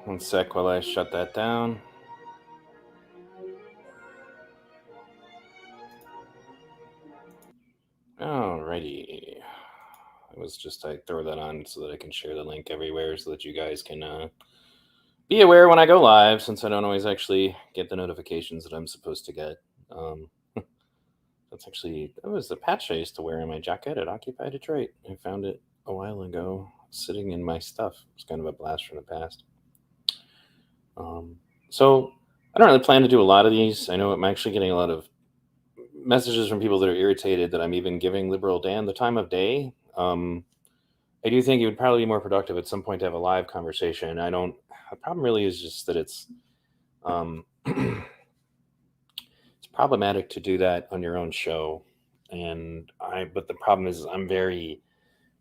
One sec while I shut that down. Alrighty. I throw that on so that I can share the link everywhere so that you guys can be aware when I go live, since I don't always actually get the notifications that I'm supposed to get. That was the patch I used to wear in my jacket at Occupy Detroit. I found it a while ago sitting in my stuff. It was kind of a blast from the past. So I don't really plan to do a lot of these. I know I'm actually getting a lot of messages from people that are irritated that I'm even giving LiberalDan the time of day. I do think it would probably be more productive at some point to have a live conversation. The problem really is just that it's it's problematic to do that on your own show. But the problem is I'm very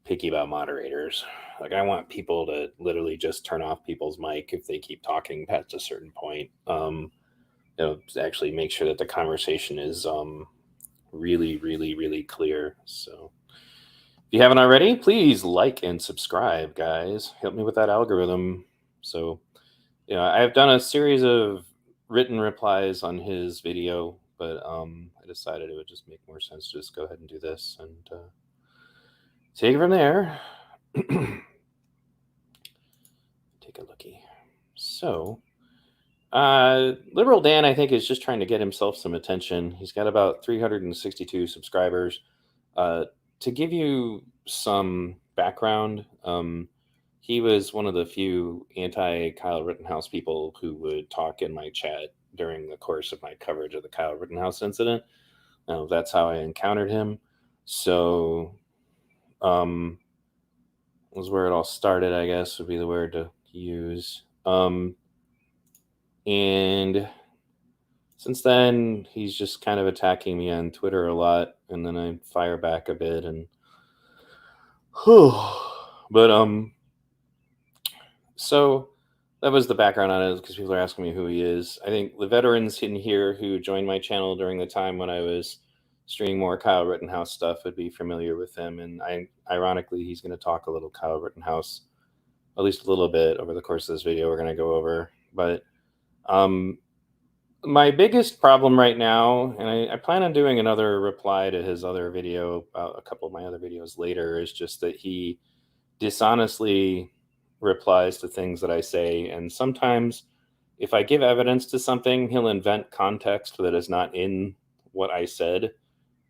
picky about moderators. Like, I want people to literally just turn off people's mic if they keep talking past a certain point. Actually make sure that the conversation is really, really, really clear. So if you haven't already, please like and subscribe, guys. Help me with that algorithm. So, I've done a series of written replies on his video, but I decided it would just make more sense to just go ahead and do this and take it from there. Take a looky. So, LiberalDan, I think, is just trying to get himself some attention. He's got about 362 subscribers. To give you some background, he was one of the few anti-Kyle Rittenhouse people who would talk in my chat during the course of my coverage of the Kyle Rittenhouse incident. That's how I encountered him. So, was where it all started, I guess, would be the word to use. And since then, he's just kind of attacking me on Twitter a lot, and then I fire back a bit, and so that was the background on it, because people are asking me who he is. I think the veterans in here who joined my channel during the time when I was streaming more Kyle Rittenhouse stuff would be familiar with him, and ironically, he's going to talk a little Kyle Rittenhouse, at least a little bit, over the course of this video we're going to go over. But my biggest problem right now, and I plan on doing another reply to his other video, a couple of my other videos later, is just that he dishonestly replies to things that I say. And sometimes if I give evidence to something, he'll invent context that is not in what I said,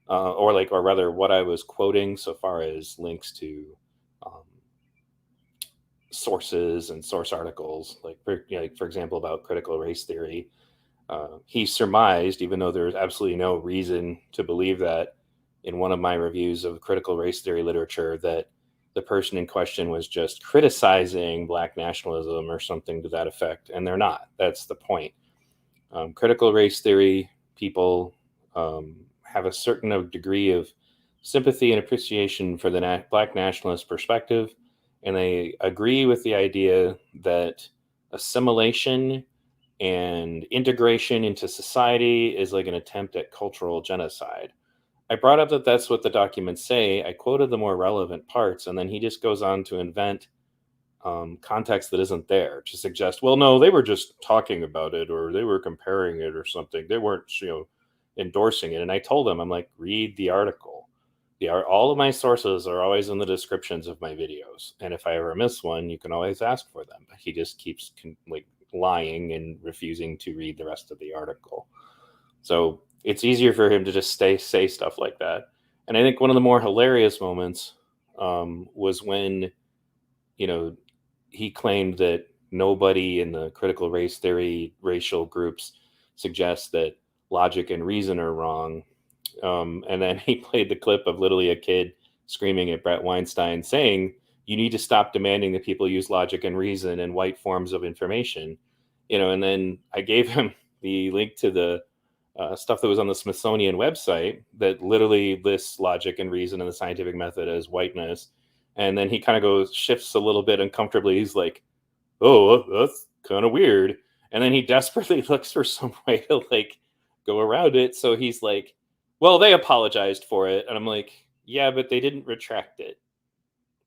or rather what I was quoting, so far as links to sources and source articles, for example, about critical race theory. He surmised, even though there's absolutely no reason to believe that, in one of my reviews of critical race theory literature, that the person in question was just criticizing Black nationalism or something to that effect, and they're not. That's the point. Critical race theory people have a certain degree of sympathy and appreciation for the Black nationalist perspective, and they agree with the idea that assimilation and integration into society is like an attempt at cultural genocide. I brought up that that's what the documents say. I quoted the more relevant parts, and then he just goes on to invent context that isn't there to suggest, well, no, they were just talking about it, or they were comparing it or something. They weren't, endorsing it. And I told him, I'm like, read the article. All of my sources are always in the descriptions of my videos. And if I ever miss one, you can always ask for them. But he just keeps lying and refusing to read the rest of the article. So it's easier for him to just say stuff like that. And I think one of the more hilarious moments was when, he claimed that nobody in the critical race theory racial groups suggests that logic and reason are wrong. And then he played the clip of literally a kid screaming at Brett Weinstein saying, you need to stop demanding that people use logic and reason in white forms of information. And then I gave him the link to the stuff that was on the Smithsonian website that literally lists logic and reason and the scientific method as whiteness. And then he kind of shifts a little bit uncomfortably. He's like, oh, that's kind of weird. And then he desperately looks for some way to go around it. So he's like, well, they apologized for it. And I'm like, yeah, but they didn't retract it.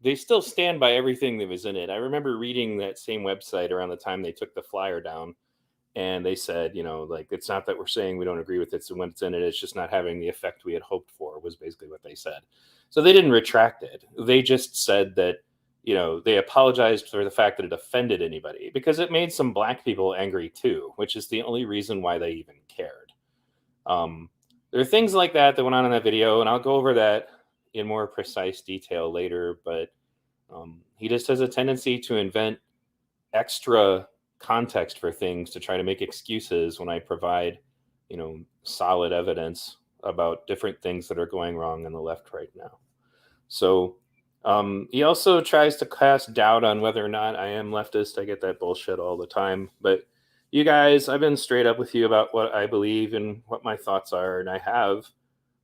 they still stand by everything that was in it. I remember reading that same website around the time they took the flyer down, and they said, like, it's not that we're saying we don't agree with it. So when it's in it, it's just not having the effect we had hoped for, was basically what they said. So they didn't retract it. They just said that, they apologized for the fact that it offended anybody, because it made some black people angry too, which is the only reason why they even cared. There are things like that went on in that video, and I'll go over that in more precise detail later. But he just has a tendency to invent extra context for things to try to make excuses when I provide, solid evidence about different things that are going wrong in the left right now. So he also tries to cast doubt on whether or not I am leftist. I get that bullshit all the time. But you guys, I've been straight up with you about what I believe and what my thoughts are. And I have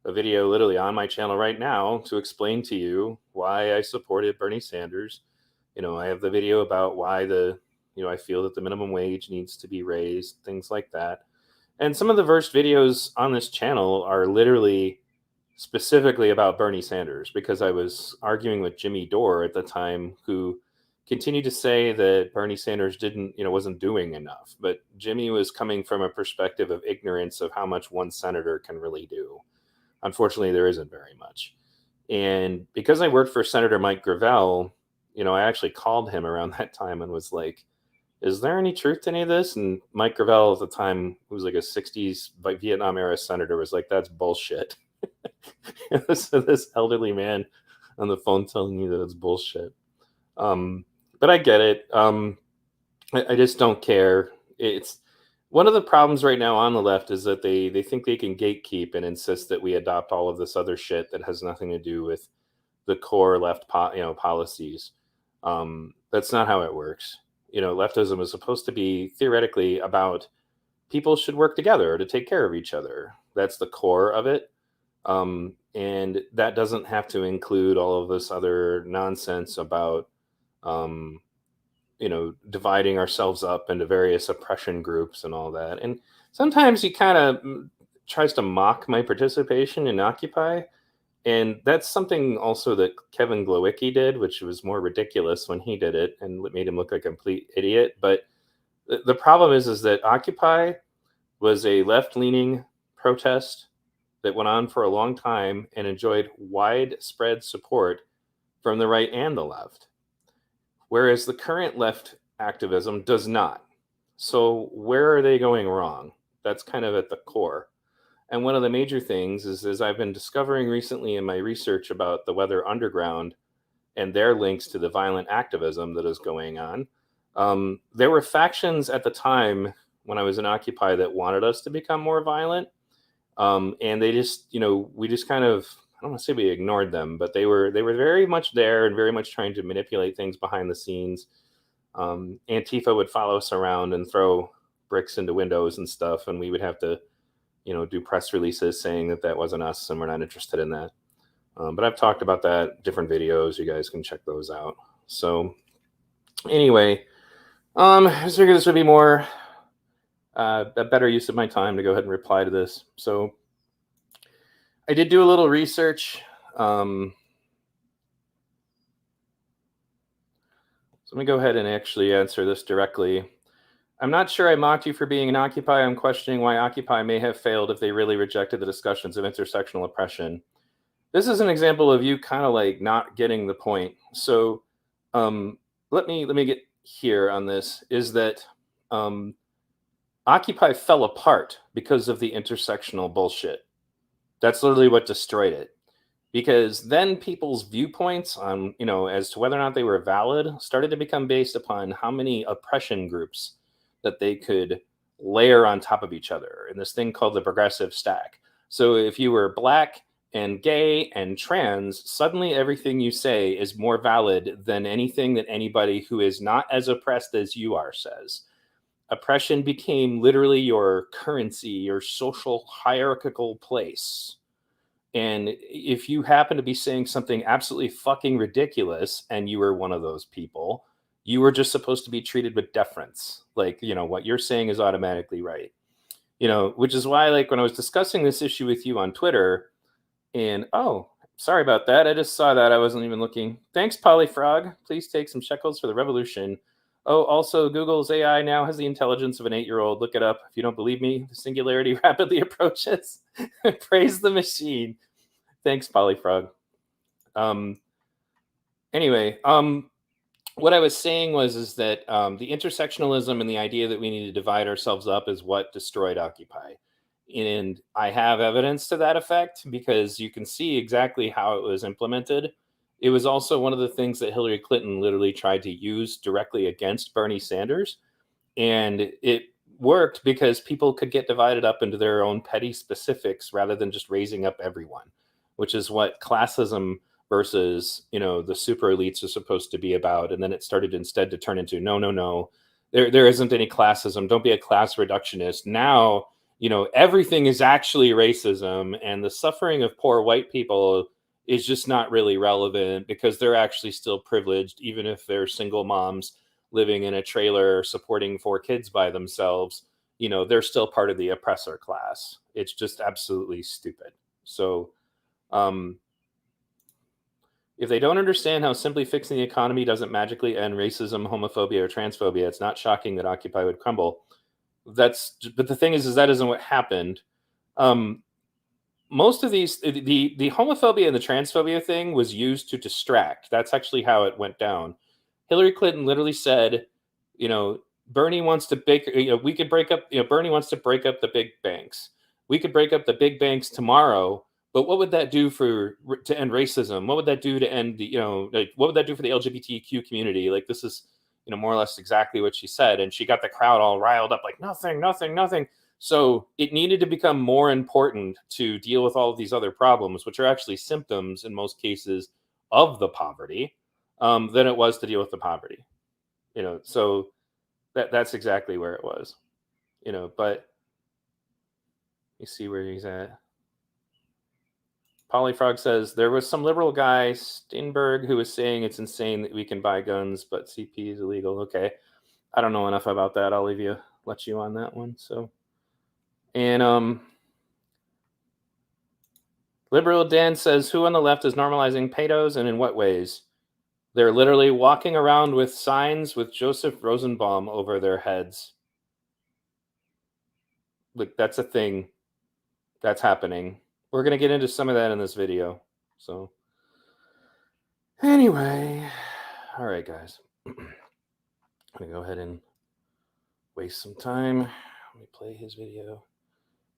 a video literally on my channel right now to explain to you why I supported Bernie Sanders. I have the video about why I feel that the minimum wage needs to be raised, things like that. And some of the first videos on this channel are literally specifically about Bernie Sanders, because I was arguing with Jimmy Dore at the time, who continued to say that Bernie Sanders wasn't doing enough. But Jimmy was coming from a perspective of ignorance of how much one senator can really do. Unfortunately, there isn't very much. And because I worked for Senator Mike Gravel, I actually called him around that time and was like, is there any truth to any of this? And Mike Gravel at the time, who was like a 60s Vietnam era senator, was like, that's bullshit. So this elderly man on the phone telling me that it's bullshit. But I get it. I just don't care. It's one of the problems right now on the left is that they think they can gatekeep and insist that we adopt all of this other shit that has nothing to do with the core left policies. That's not how it works. Leftism is supposed to be theoretically about people should work together to take care of each other. That's the core of it. And that doesn't have to include all of this other nonsense about, dividing ourselves up into various oppression groups and all that. And sometimes he kind of tries to mock my participation in Occupy. And that's something also that Kevin Glowicki did, which was more ridiculous when he did it and made him look like a complete idiot. But the problem is that Occupy was a left-leaning protest that went on for a long time and enjoyed widespread support from the right and the left, whereas the current left activism does not. So where are they going wrong? That's kind of at the core. And one of the major things is I've been discovering recently in my research about the Weather Underground and their links to the violent activism that is going on. There were factions at the time when I was in Occupy that wanted us to become more violent. And they just, we just kind of, I don't want to say we ignored them, but they were very much there and very much trying to manipulate things behind the scenes. Antifa would follow us around and throw bricks into windows and stuff, and we would have to, do press releases saying that wasn't us and we're not interested in that. But I've talked about that, different videos. You guys can check those out. So anyway, I figured this would be more a better use of my time to go ahead and reply to this. So I did do a little research. So let me go ahead and actually answer this directly. I'm not sure I mocked you for being an Occupy. I'm questioning why Occupy may have failed if they really rejected the discussions of intersectional oppression. This is an example of you kind of like not getting the point. So let me get here on this, is that Occupy fell apart because of the intersectional bullshit. That's literally what destroyed it. Because then people's viewpoints on, as to whether or not they were valid started to become based upon how many oppression groups that they could layer on top of each other in this thing called the progressive stack. So if you were black and gay and trans, suddenly everything you say is more valid than anything that anybody who is not as oppressed as you are says. Oppression became literally your currency, your social hierarchical place. And if you happen to be saying something absolutely fucking ridiculous and you were one of those people, you were just supposed to be treated with deference. Like, what you're saying is automatically right. Which is why, like, when I was discussing this issue with you on Twitter, and Sorry about that. I just saw that. I wasn't even looking. Thanks, Polyfrog. Please take some shekels for the revolution. Oh, also, Google's AI now has the intelligence of an 8-year-old. Look it up. If you don't believe me, the singularity rapidly approaches. Praise the machine. Thanks, Polyfrog. Anyway, what I was saying is that the intersectionalism and the idea that we need to divide ourselves up is what destroyed Occupy. And I have evidence to that effect because you can see exactly how it was implemented. It was also one of the things that Hillary Clinton literally tried to use directly against Bernie Sanders. And it worked because people could get divided up into their own petty specifics rather than just raising up everyone, which is what classism versus, the super elites are supposed to be about. And then it started instead to turn into no, there isn't any classism, don't be a class reductionist. Now, everything is actually racism, and the suffering of poor white people is just not really relevant because they're actually still privileged, even if they're single moms living in a trailer supporting 4 kids by themselves. They're still part of the oppressor class. It's just absolutely stupid. So if they don't understand how simply fixing the economy doesn't magically end racism, homophobia, or transphobia, it's not shocking that Occupy would crumble. But the thing is that isn't what happened. Most of these, the homophobia and the transphobia thing was used to distract. That's actually how it went down. Hillary Clinton literally said, Bernie wants to we could break up, Bernie wants to break up the big banks. We could break up the big banks tomorrow, but what would that do to end racism? What would that do to end what would that do for the LGBTQ community? Like, this is, more or less exactly what she said. And she got the crowd all riled up, like nothing. So it needed to become more important to deal with all of these other problems, which are actually symptoms in most cases of the poverty, than it was to deal with the poverty. So that's exactly where it was. But you see where he's at. Polyfrog says there was some liberal guy, Steinberg, who was saying it's insane that we can buy guns, but CP is illegal. Okay, I don't know enough about that. I'll let you on that one. So, and LiberalDan says, who on the left is normalizing pedos and in what ways? They're literally walking around with signs with Joseph Rosenbaum over their heads. Like, that's a thing that's happening. We're going to get into some of that in this video. So anyway, all right, guys. I'm going to go ahead and waste some time. Let me play his video.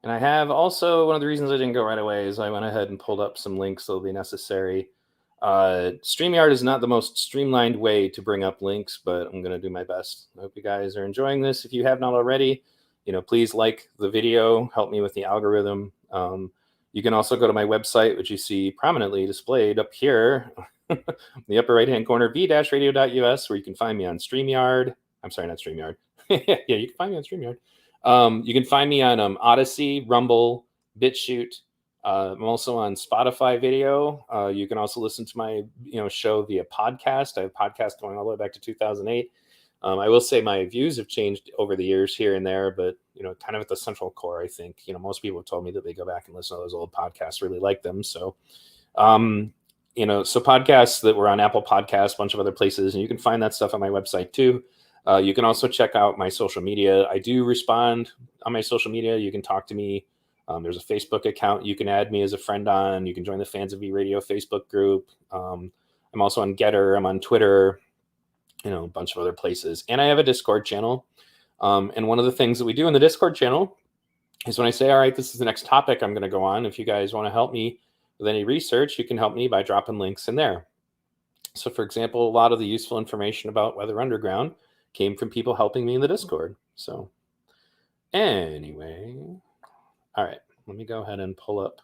And I have also, one of the reasons I didn't go right away is I went ahead and pulled up some links that'll be necessary. StreamYard is not the most streamlined way to bring up links, but I'm going to do my best. I hope you guys are enjoying this. If you have not already, please like the video, help me with the algorithm. You can also go to my website, which you see prominently displayed up here in the upper right-hand corner, v-radio.us, where you can find me on StreamYard. I'm sorry, not StreamYard. Yeah, you can find me on StreamYard. You can find me on Odyssey, Rumble, BitChute. I'm also on Spotify video. You can also listen to my show via podcast. I have podcasts going all the way back to 2008. I will say my views have changed over the years here and there, but kind of at the central core, I think most people have told me that they go back and listen to those old podcasts, really like them. So, so podcasts that were on Apple Podcasts, a bunch of other places, and you can find that stuff on my website too. You can also check out my social media. I do respond on my social media. You can talk to me. There's a Facebook account you can add me as a friend on. You can join the Fans of V Radio Facebook group. I'm also on Getter. I'm on Twitter. A bunch of other places. And I have a Discord channel. And one of the things that we do in the Discord channel is when I say, all right, this is the next topic I'm going to go on. If you guys want to help me with any research, you can help me by dropping links in there. So, for example, a lot of the useful information about Weather Underground came from people helping me in the Discord. So anyway, all right, let me go ahead and pull up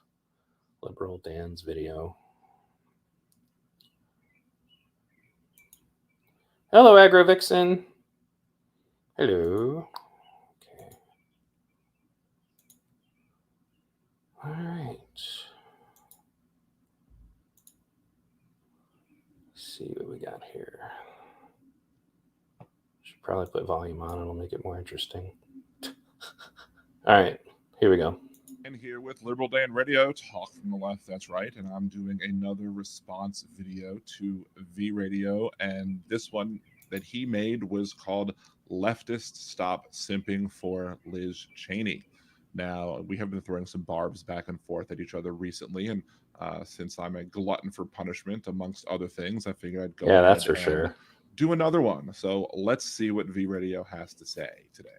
LiberalDan's video. Hello, AgroVixen. Hello. Okay. All right. Let's see what we got here. Should probably put volume on. It'll make it more interesting. All right, here we go. And here with LiberalDan Radio, talk from the left, that's right. And I'm doing another response video to V Radio. And this one that he made was called Leftists Stop Simping for Liz Cheney. Now, we have been throwing some barbs back and forth at each other recently. And since I'm a glutton for punishment, amongst other things, I figured I'd go Yeah, ahead that's for and sure. do another one. So let's see what V Radio has to say today.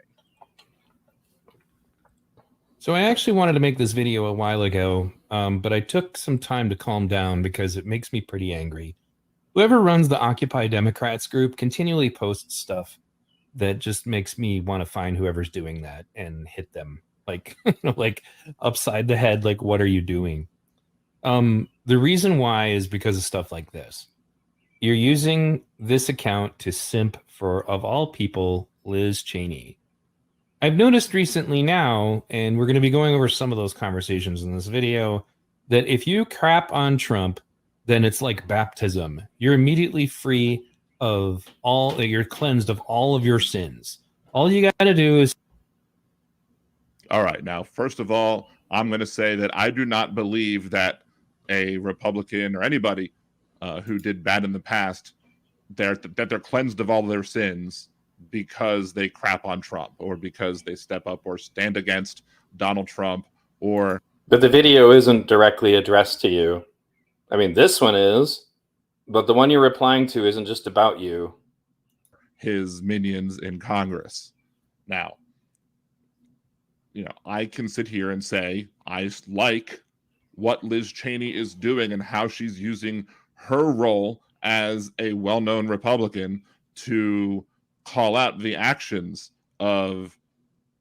So I actually wanted to make this video a while ago, but I took some time to calm down because it makes me pretty angry. Whoever runs the Occupy Democrats group continually posts stuff that just makes me want to find whoever's doing that and hit them like, like upside the head. Like, what are you doing? The reason why is because of stuff like this. You're using this account to simp for, of all people, Liz Cheney. I've noticed recently now, and we're going to be going over some of those conversations in this video, that if you crap on Trump, then it's like baptism. You're immediately free of all, you're cleansed of all of your sins. All you got to do is... All right. Now, first of all, I'm going to say that I do not believe that a Republican or anybody who did bad in the past, that they're cleansed of all their sins because they crap on Trump or because they step up or stand against Donald Trump or... But the video isn't directly addressed to you. I mean, this one is, but the one you're replying to isn't just about you. His minions in Congress. Now, you know, I can sit here and say, I like what Liz Cheney is doing and how she's using her role as a well-known Republican to call out the actions of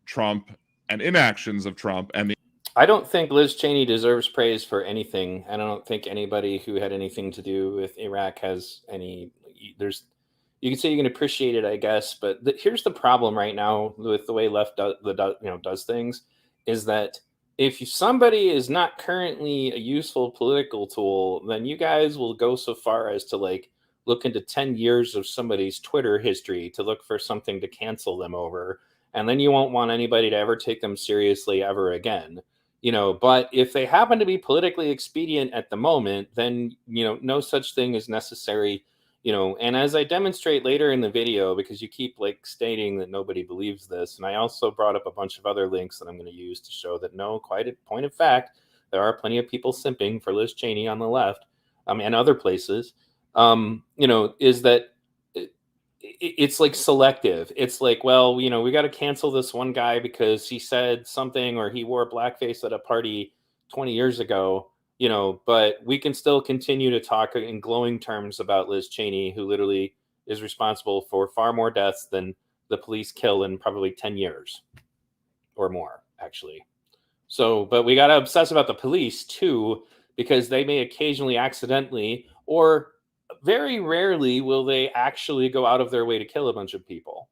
Trump and inactions of Trump. And I don't think Liz Cheney deserves praise for anything. And I don't think anybody who had anything to do with Iraq has any. You can say you can appreciate it, I guess, but here's the problem right now with the way left does things, is that if somebody is not currently a useful political tool, then you guys will go so far as to look into 10 years of somebody's Twitter history to look for something to cancel them over. And then you won't want anybody to ever take them seriously ever again. But if they happen to be politically expedient at the moment, then, no such thing is necessary, and as I demonstrate later in the video, because you keep stating that nobody believes this. And I also brought up a bunch of other links that I'm going to use to show that no, quite a point of fact, there are plenty of people simping for Liz Cheney on the left, and other places. Is that it's selective. It's well, we got to cancel this one guy because he said something or he wore blackface at a party 20 years ago, but we can still continue to talk in glowing terms about Liz Cheney, who literally is responsible for far more deaths than the police kill in probably 10 years or more, actually. So, but we got to obsess about the police too, because they may occasionally accidentally or very rarely will they actually go out of their way to kill a bunch of people.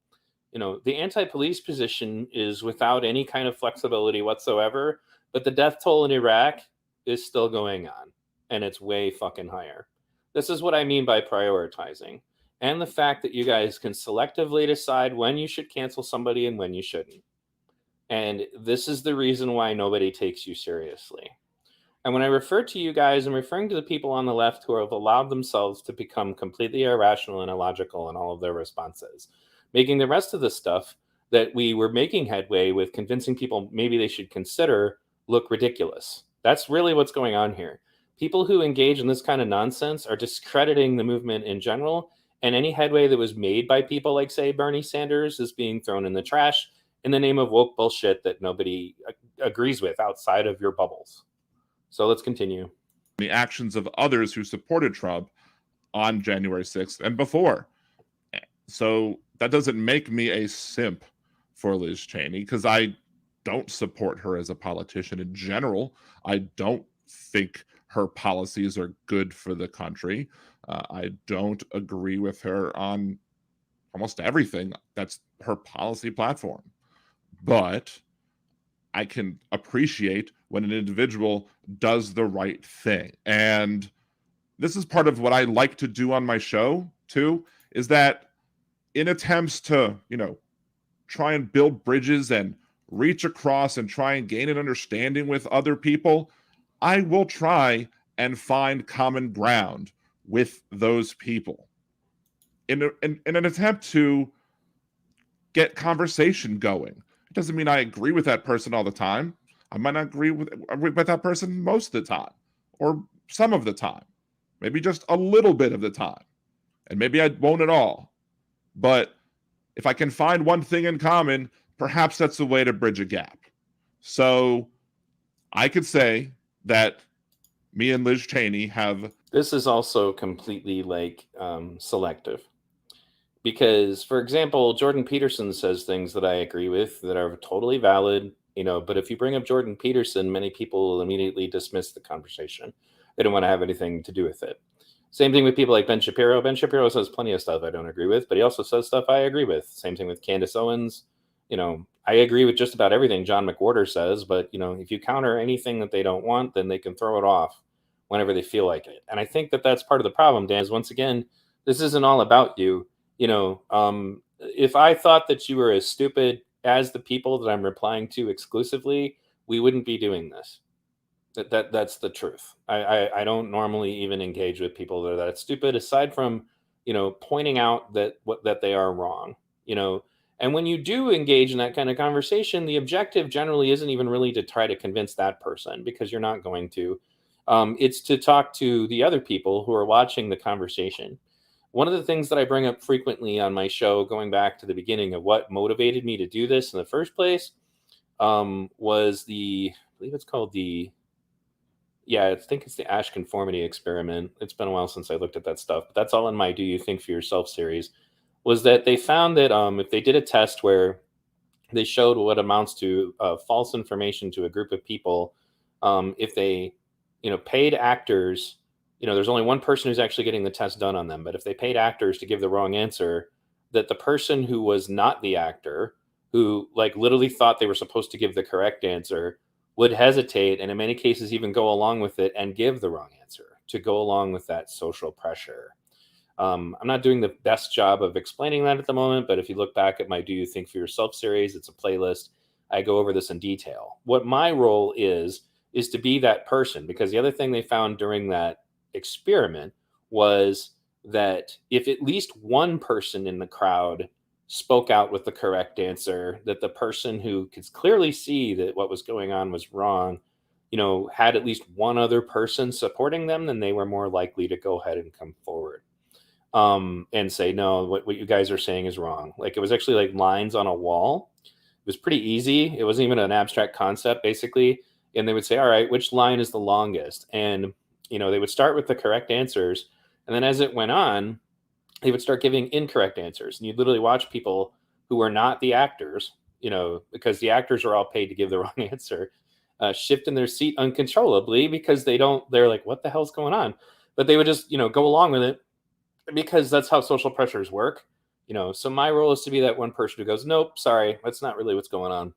The anti-police position is without any kind of flexibility whatsoever, but the death toll in Iraq is still going on, and it's way fucking higher. This is what I mean by prioritizing, and the fact that you guys can selectively decide when you should cancel somebody and when you shouldn't. And this is the reason why nobody takes you seriously. And when I refer to you guys, I'm referring to the people on the left who have allowed themselves to become completely irrational and illogical in all of their responses, making the rest of the stuff that we were making headway with convincing people maybe they should consider look ridiculous. That's really what's going on here. People who engage in this kind of nonsense are discrediting the movement in general, and any headway that was made by people like, say, Bernie Sanders is being thrown in the trash in the name of woke bullshit that nobody agrees with outside of your bubbles. So let's continue. The actions of others who supported Trump on January 6th and before. So that doesn't make me a simp for Liz Cheney, because I don't support her as a politician in general. I don't think her policies are good for the country. I don't agree with her on almost everything that's her policy platform. But I can appreciate when an individual does the right thing. And this is part of what I like to do on my show too, is that in attempts to, try and build bridges and reach across and try and gain an understanding with other people, I will try and find common ground with those people in an attempt to get conversation going. It doesn't mean I agree with that person all the time. I might not agree with that person most of the time, or some of the time, maybe just a little bit of the time, and maybe I won't at all. But if I can find one thing in common, perhaps that's a way to bridge a gap. So I could say that me and Liz Cheney have. This is also completely like selective. Because, for example, Jordan Peterson says things that I agree with that are totally valid, but if you bring up Jordan Peterson, many people will immediately dismiss the conversation. They don't want to have anything to do with it. Same thing with people like Ben Shapiro. Ben Shapiro says plenty of stuff I don't agree with, but he also says stuff I agree with. Same thing with Candace Owens. I agree with just about everything John McWhorter says, but, if you counter anything that they don't want, then they can throw it off whenever they feel like it. And I think that that's part of the problem, Dan, is once again, this isn't all about you. If I thought that you were as stupid as the people that I'm replying to exclusively, we wouldn't be doing this. That's the truth. I don't normally even engage with people that are that stupid, aside from, pointing out that they are wrong, and when you do engage in that kind of conversation, the objective generally isn't even really to try to convince that person, because you're not going to. It's to talk to the other people who are watching the conversation. One of the things that I bring up frequently on my show, going back to the beginning of what motivated me to do this in the first place, was I believe it's called I think it's the Ash conformity experiment. It's been a while since I looked at that stuff, but that's all in my Do You Think for Yourself series, was that they found that if they did a test where they showed what amounts to false information to a group of people, if they, paid actors, there's only one person who's actually getting the test done on them. But if they paid actors to give the wrong answer, that the person who was not the actor, who like literally thought they were supposed to give the correct answer, would hesitate, and in many cases even go along with it and give the wrong answer to go along with that social pressure. I'm not doing the best job of explaining that at the moment, but if you look back at my Do You Think for Yourself series, it's a playlist. I go over this in detail. What my role is to be that person, because the other thing they found during that experiment was that if at least one person in the crowd spoke out with the correct answer, that the person who could clearly see that what was going on was wrong, had at least one other person supporting them, then they were more likely to go ahead and come forward and say, no, what you guys are saying is wrong. Like, it was actually like lines on a wall. It was pretty easy. It wasn't even an abstract concept, basically. And they would say, all right, which line is the longest? And they would start with the correct answers. And then as it went on, they would start giving incorrect answers. And you'd literally watch people who were not the actors, because the actors are all paid to give the wrong answer, shift in their seat uncontrollably, because they're like, what the hell's going on? But they would just, go along with it, because that's how social pressures work. So my role is to be that one person who goes, nope, sorry, that's not really what's going on.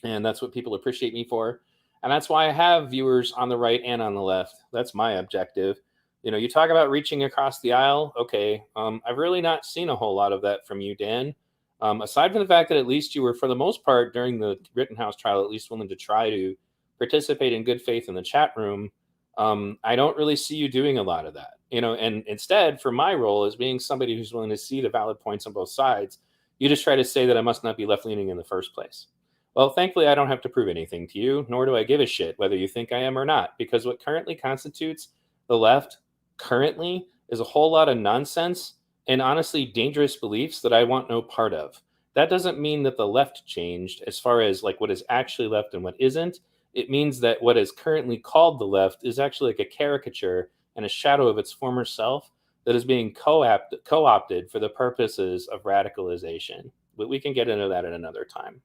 And that's what people appreciate me for. And that's why I have viewers on the right and on the left. That's my objective. You talk about reaching across the aisle. Okay. I've really not seen a whole lot of that from you, Dan. Aside from the fact that at least you were, for the most part, during the Rittenhouse trial, at least willing to try to participate in good faith in the chat room. I don't really see you doing a lot of that, and instead, for my role as being somebody who's willing to see the valid points on both sides, you just try to say that I must not be left leaning in the first place. Well, thankfully, I don't have to prove anything to you, nor do I give a shit whether you think I am or not, because what currently constitutes the left currently is a whole lot of nonsense and honestly dangerous beliefs that I want no part of. That doesn't mean that the left changed as far as like what is actually left and what isn't. It means that what is currently called the left is actually like a caricature and a shadow of its former self that is being co-opted for the purposes of radicalization. But we can get into that at another time.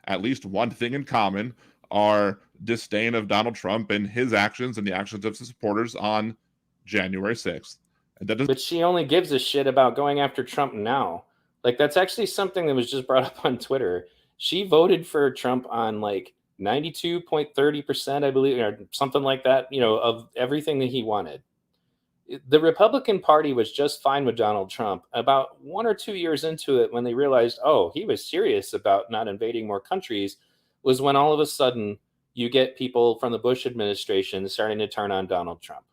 At least one thing in common: our disdain of Donald Trump and his actions and the actions of his supporters on January 6th. But she only gives a shit about going after Trump now. Like, that's actually something that was just brought up on Twitter. She voted for Trump on like 92.30%, I believe, or something like that, of everything that he wanted. The Republican Party was just fine with Donald Trump about 1 or 2 years into it when they realized, oh, he was serious about not invading more countries, was when all of a sudden you get people from the Bush administration starting to turn on Donald Trump,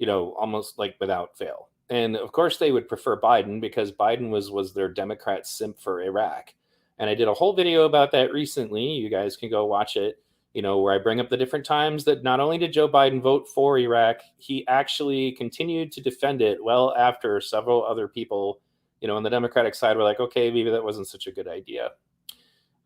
almost like without fail. And of course, they would prefer Biden because Biden was their Democrat simp for Iraq. And I did a whole video about that recently. You guys can go watch it, where I bring up the different times that not only did Joe Biden vote for Iraq, he actually continued to defend it well after several other people, on the Democratic side were like, okay, maybe that wasn't such a good idea.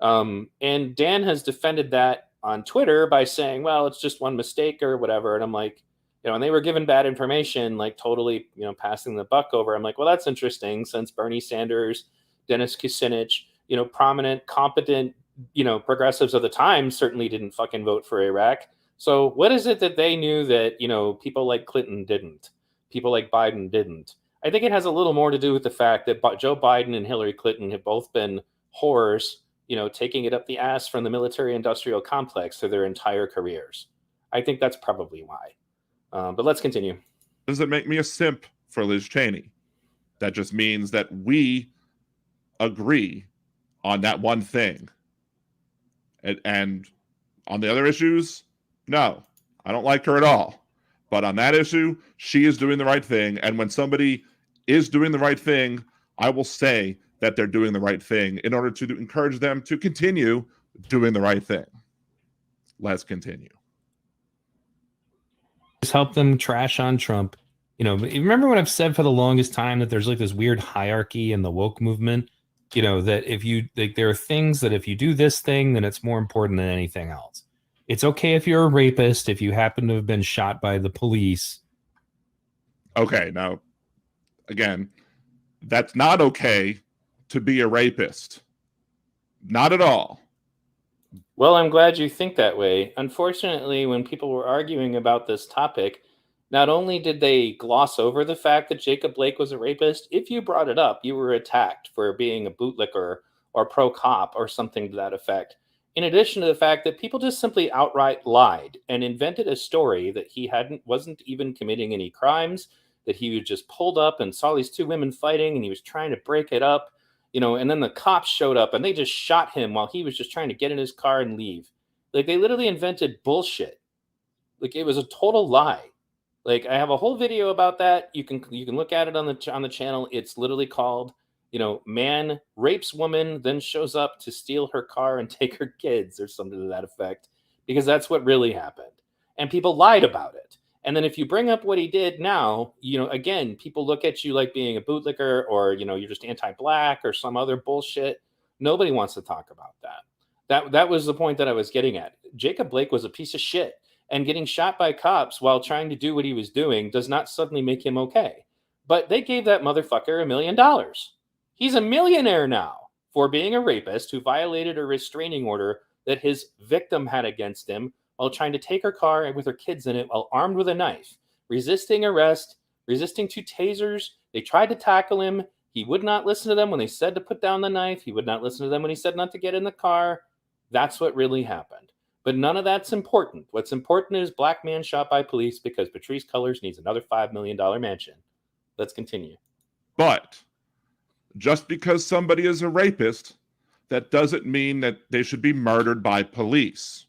And Dan has defended that on Twitter by saying, well, it's just one mistake or whatever. And I'm like, and they were given bad information, like totally, passing the buck over. I'm like, well, that's interesting since Bernie Sanders, Dennis Kucinich, prominent, competent, progressives of the time certainly didn't fucking vote for Iraq. So what is it that they knew that, people like Clinton didn't, people like Biden didn't? I think it has a little more to do with the fact that Joe Biden and Hillary Clinton have both been whores, taking it up the ass from the military industrial complex through their entire careers. I think that's probably why. But let's continue. Does it make me a simp for Liz Cheney? That just means that we agree on that one thing. And on the other issues, no, I don't like her at all. But on that issue, she is doing the right thing. And when somebody is doing the right thing, I will say that they're doing the right thing in order to encourage them to continue doing the right thing. Let's continue. Just help them trash on Trump. Remember what I've said for the longest time, that there's like this weird hierarchy in the woke movement, that if you like, there are things that if you do this thing, then it's more important than anything else. It's okay if you're a rapist, if you happen to have been shot by the police. Okay, now, again, that's not okay to be a rapist. Not at all. Well, I'm glad you think that way. Unfortunately, when people were arguing about this topic, not only did they gloss over the fact that Jacob Blake was a rapist, if you brought it up, you were attacked for being a bootlicker or pro-cop or something to that effect. In addition to the fact that people just simply outright lied and invented a story that he wasn't even committing any crimes, that he was just pulled up and saw these two women fighting and he was trying to break it up. And then the cops showed up and they just shot him while he was just trying to get in his car and leave. Like, they literally invented bullshit. Like, it was a total lie. Like, I have a whole video about that. You can look at it on the channel. It's literally called, man rapes woman, then shows up to steal her car and take her kids, or something to that effect, because that's what really happened. And people lied about it. And then if you bring up what he did now, again, people look at you like being a bootlicker or, you're just anti-black or some other bullshit. Nobody wants to talk about that. That was the point that I was getting at. Jacob Blake was a piece of shit, and getting shot by cops while trying to do what he was doing does not suddenly make him okay. But they gave that motherfucker $1 million. He's a millionaire now for being a rapist who violated a restraining order that his victim had against him while trying to take her car with her kids in it while armed with a knife, resisting arrest, resisting 2 tasers. They tried to tackle him. He would not listen to them when they said to put down the knife. He would not listen to them when he said not to get in the car. That's what really happened. But none of that's important. What's important is black man shot by police because Patrisse Cullors needs another $5 million mansion. Let's continue. But just because somebody is a rapist, that doesn't mean that they should be murdered by police.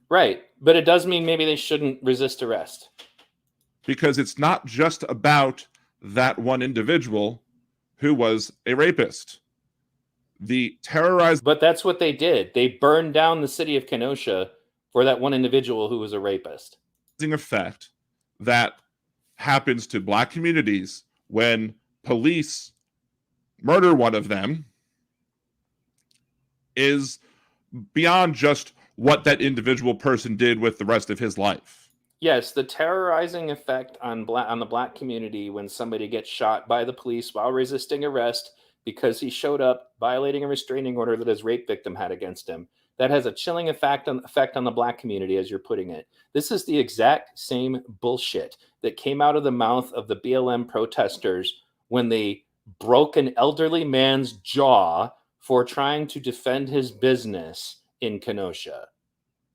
Right. But it does mean maybe they shouldn't resist arrest. Because it's not just about that one individual who was a rapist. The terrorized... But that's what they did. They burned down the city of Kenosha for that one individual who was a rapist. Effect that happens to black communities when police murder one of them is beyond just what that individual person did with the rest of his life. Yes, the terrorizing effect on the black community when somebody gets shot by the police while resisting arrest because he showed up violating a restraining order that his rape victim had against him. That has a chilling effect on the black community, as you're putting it. This is the exact same bullshit that came out of the mouth of the BLM protesters when they broke an elderly man's jaw for trying to defend his business in Kenosha.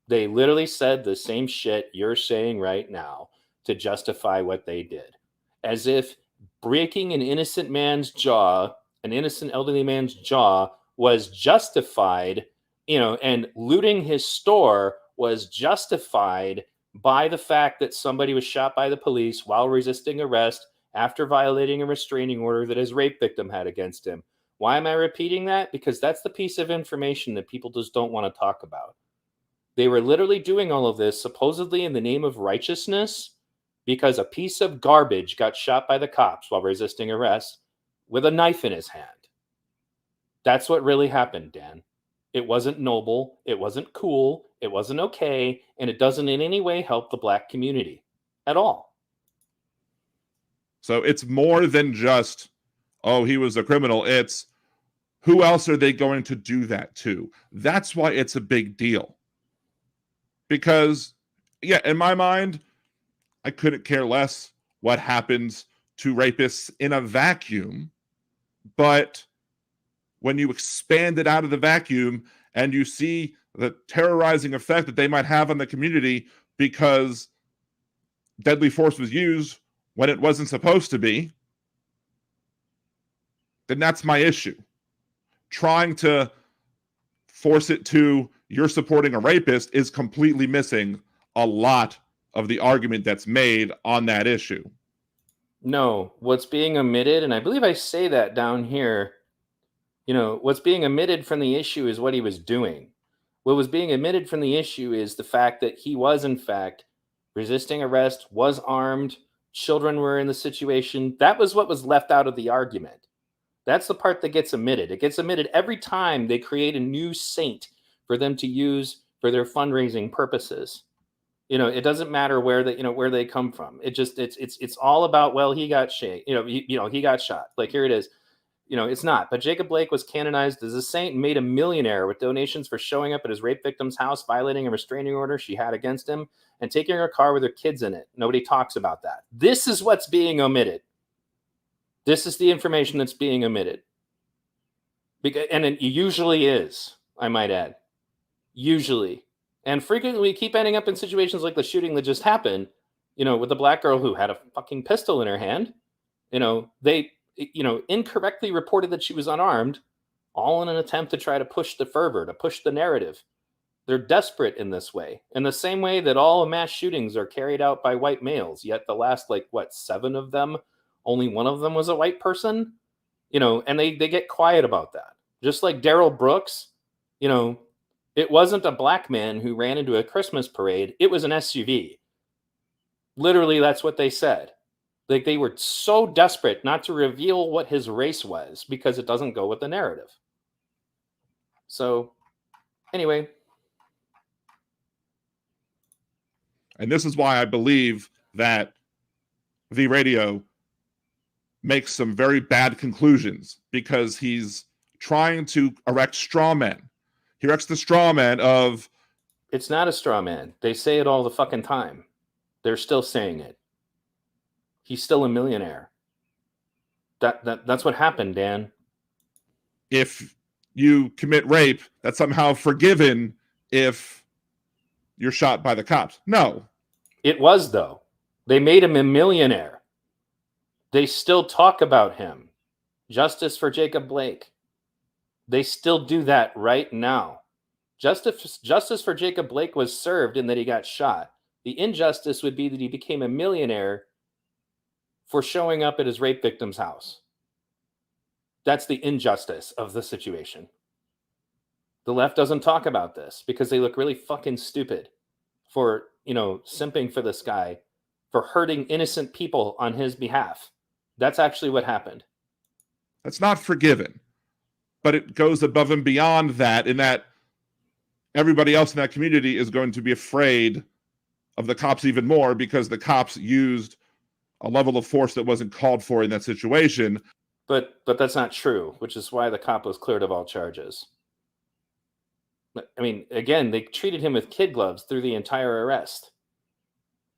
They literally said the same shit you're saying right now to justify what they did. as if breaking an innocent elderly man's jaw was justified, and looting his store was justified by the fact that somebody was shot by the police while resisting arrest after violating a restraining order that his rape victim had against him. Why am I repeating that? Because that's the piece of information that people just don't want to talk about. They were literally doing all of this supposedly in the name of righteousness because a piece of garbage got shot by the cops while resisting arrest with a knife in his hand. That's what really happened, Dan. It wasn't noble, it wasn't cool, it wasn't okay, and it doesn't in any way help the Black community at all. So it's more than just, oh, he was a criminal. It's who else are they going to do that to? That's why it's a big deal. Because, yeah, in my mind, I couldn't care less what happens to rapists in a vacuum. But when you expand it out of the vacuum and you see the terrorizing effect that they might have on the community because deadly force was used when it wasn't supposed to be, then that's my issue. Trying to force it to you're supporting a rapist is completely missing a lot of the argument that's made on that issue. No, what's being omitted, and I believe I say that down here, what's being omitted from the issue is what he was doing. What was being omitted from the issue is the fact that he was, in fact, resisting arrest, was armed, children were in the situation. That was what was left out of the argument. That's the part that gets omitted. It gets omitted every time they create a new saint for them to use for their fundraising purposes. It doesn't matter where they come from. It's all about, well, he got shot. He got shot. Like, here it is. It's not. But Jacob Blake was canonized as a saint and made a millionaire with donations for showing up at his rape victim's house, violating a restraining order she had against him, and taking her car with her kids in it. Nobody talks about that. This is what's being omitted. This is the information that's being omitted. And it usually is, I might add. Usually. And frequently we keep ending up in situations like the shooting that just happened, with the Black girl who had a fucking pistol in her hand. They incorrectly reported that she was unarmed, all in an attempt to try to push the fervor, to push the narrative. They're desperate in this way. In the same way that all mass shootings are carried out by white males, yet the last, 7 of them, only one of them was a white person, and they get quiet about that. Just like Daryl Brooks, it wasn't a black man who ran into a Christmas parade. It was an SUV. Literally, that's what they said. Like, they were so desperate not to reveal what his race was because it doesn't go with the narrative. So, anyway. And this is why I believe that the radio makes some very bad conclusions, because he's trying to erect straw men. He erects the straw man of... It's not a straw man. They say it all the fucking time. They're still saying it. He's still a millionaire. That's what happened, Dan. If you commit rape, that's somehow forgiven if you're shot by the cops. No. It was, though. They made him a millionaire. They still talk about him. Justice for Jacob Blake. They still do that right now. Justice for Jacob Blake was served in that he got shot. The injustice would be that he became a millionaire for showing up at his rape victim's house. That's the injustice of the situation. The left doesn't talk about this because they look really fucking stupid for, simping for this guy, for hurting innocent people on his behalf. That's actually what happened. That's not forgiven. But it goes above and beyond that, in that everybody else in that community is going to be afraid of the cops even more because the cops used a level of force that wasn't called for in that situation. But that's not true, which is why the cop was cleared of all charges. I mean, again, they treated him with kid gloves through the entire arrest.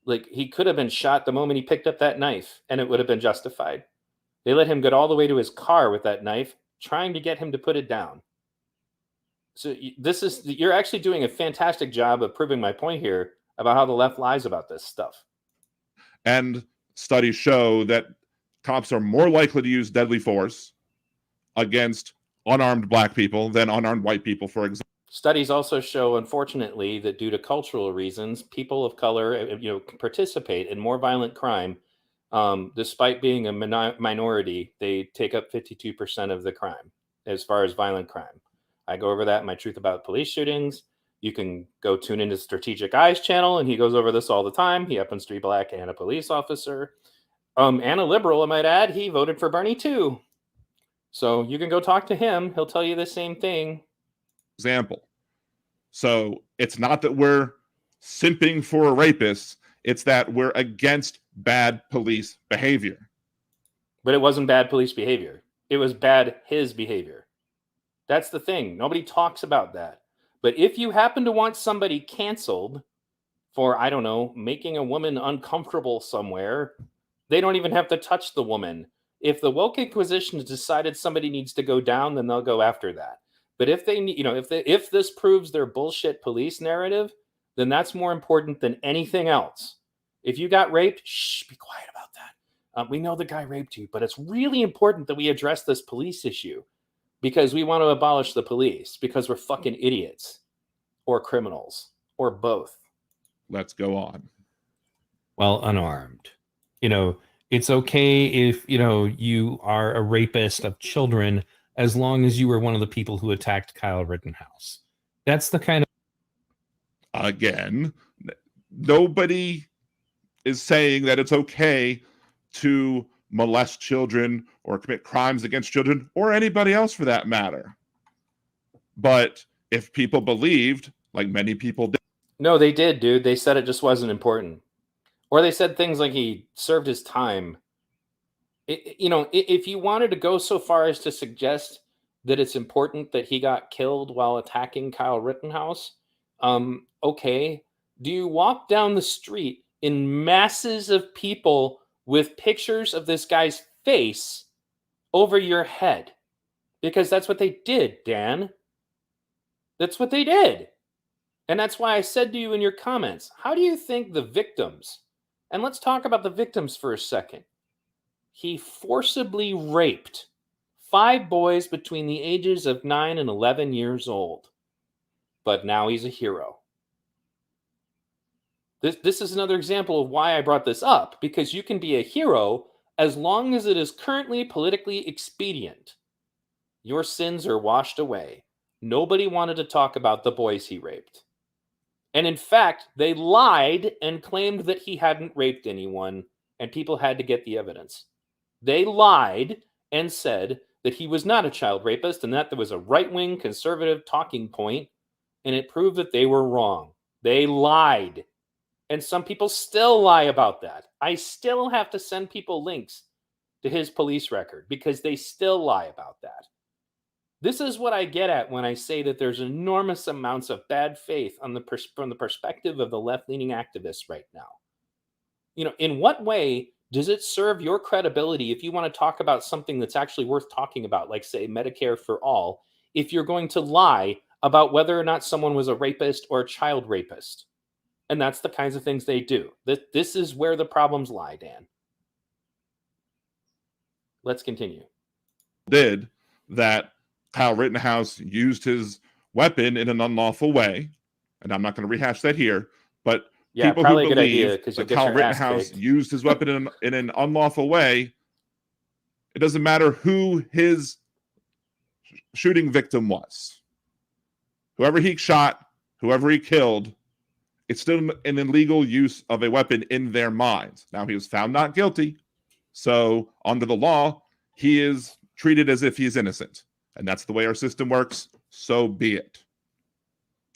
Like, he could have been shot the moment he picked up that knife, and it would have been justified. They let him get all the way to his car with that knife, trying to get him to put it down. So you're actually doing a fantastic job of proving my point here about how the left lies about this stuff. And studies show that cops are more likely to use deadly force against unarmed black people than unarmed white people, for example. Studies also show, unfortunately, that due to cultural reasons, people of color, participate in more violent crime. Despite being a minority, they take up 52% of the crime as far as violent crime. I go over that in my Truth About Police Shootings. You can go tune into Strategic Eyes channel, and he goes over this all the time. He happens to be black and a police officer. And a liberal, I might add. He voted for Bernie too. So you can go talk to him. He'll tell you the same thing. Example. So it's not that we're simping for rapists. It's that we're against bad police behavior. But it wasn't bad police behavior. It was bad his behavior. That's the thing. Nobody talks about that. But if you happen to want somebody canceled for, I don't know, making a woman uncomfortable somewhere, they don't even have to touch the woman. If the woke Inquisition has decided somebody needs to go down, then they'll go after that. But if they, if this proves their bullshit police narrative, then that's more important than anything else. If you got raped, shh, be quiet about that. We know the guy raped you, but it's really important that we address this police issue because we want to abolish the police because we're fucking idiots or criminals or both. Let's go on. Well, unarmed. It's okay if, you are a rapist of children as long as you were one of the people who attacked Kyle Rittenhouse. That's the kind of... Again, nobody is saying that it's okay to molest children or commit crimes against children or anybody else for that matter. But if people believed, like many people did. No, they did, dude. They said it just wasn't important. Or they said things like he served his time. If you wanted to go so far as to suggest that it's important that he got killed while attacking Kyle Rittenhouse, okay. Do you walk down the street in masses of people with pictures of this guy's face over your head? Because that's what they did, Dan. That's what they did. And that's why I said to you in your comments, how do you think the victims, and let's talk about the victims for a second. He forcibly raped 5 boys between the ages of 9 and 11 years old. But now he's a hero. This is another example of why I brought this up, because you can be a hero as long as it is currently politically expedient. Your sins are washed away. Nobody wanted to talk about the boys he raped. And in fact, they lied and claimed that he hadn't raped anyone, and people had to get the evidence. They lied and said that he was not a child rapist and that there was a right-wing conservative talking point, and it proved that they were wrong. They lied. And some people still lie about that. I still have to send people links to his police record because they still lie about that. This is what I get at when I say that there's enormous amounts of bad faith from the perspective of the left-leaning activists right now. In what way does it serve your credibility if you want to talk about something that's actually worth talking about, like, say, Medicare for all, if you're going to lie about whether or not someone was a rapist or a child rapist? And that's the kinds of things they do. This is where the problems lie, Dan. Let's continue. Did that Kyle Rittenhouse used his weapon in an unlawful way, and I'm not going to rehash that here, but yeah, people probably who a good idea, believe that Kyle Rittenhouse used his weapon in an unlawful way, it doesn't matter who his shooting victim was. Whoever he shot, whoever he killed, it's still an illegal use of a weapon in their minds. Now, he was found not guilty, so under the law, he is treated as if he's innocent. And that's the way our system works, so be it.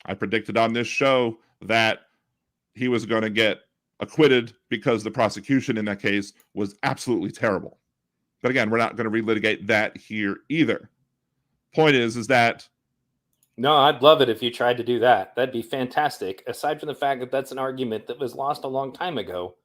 I predicted on this show that he was going to get acquitted because the prosecution in that case was absolutely terrible. But again, we're not going to relitigate that here either. Point is that... No, I'd love it if you tried to do that. That'd be fantastic. Aside from the fact that that's an argument that was lost a long time ago.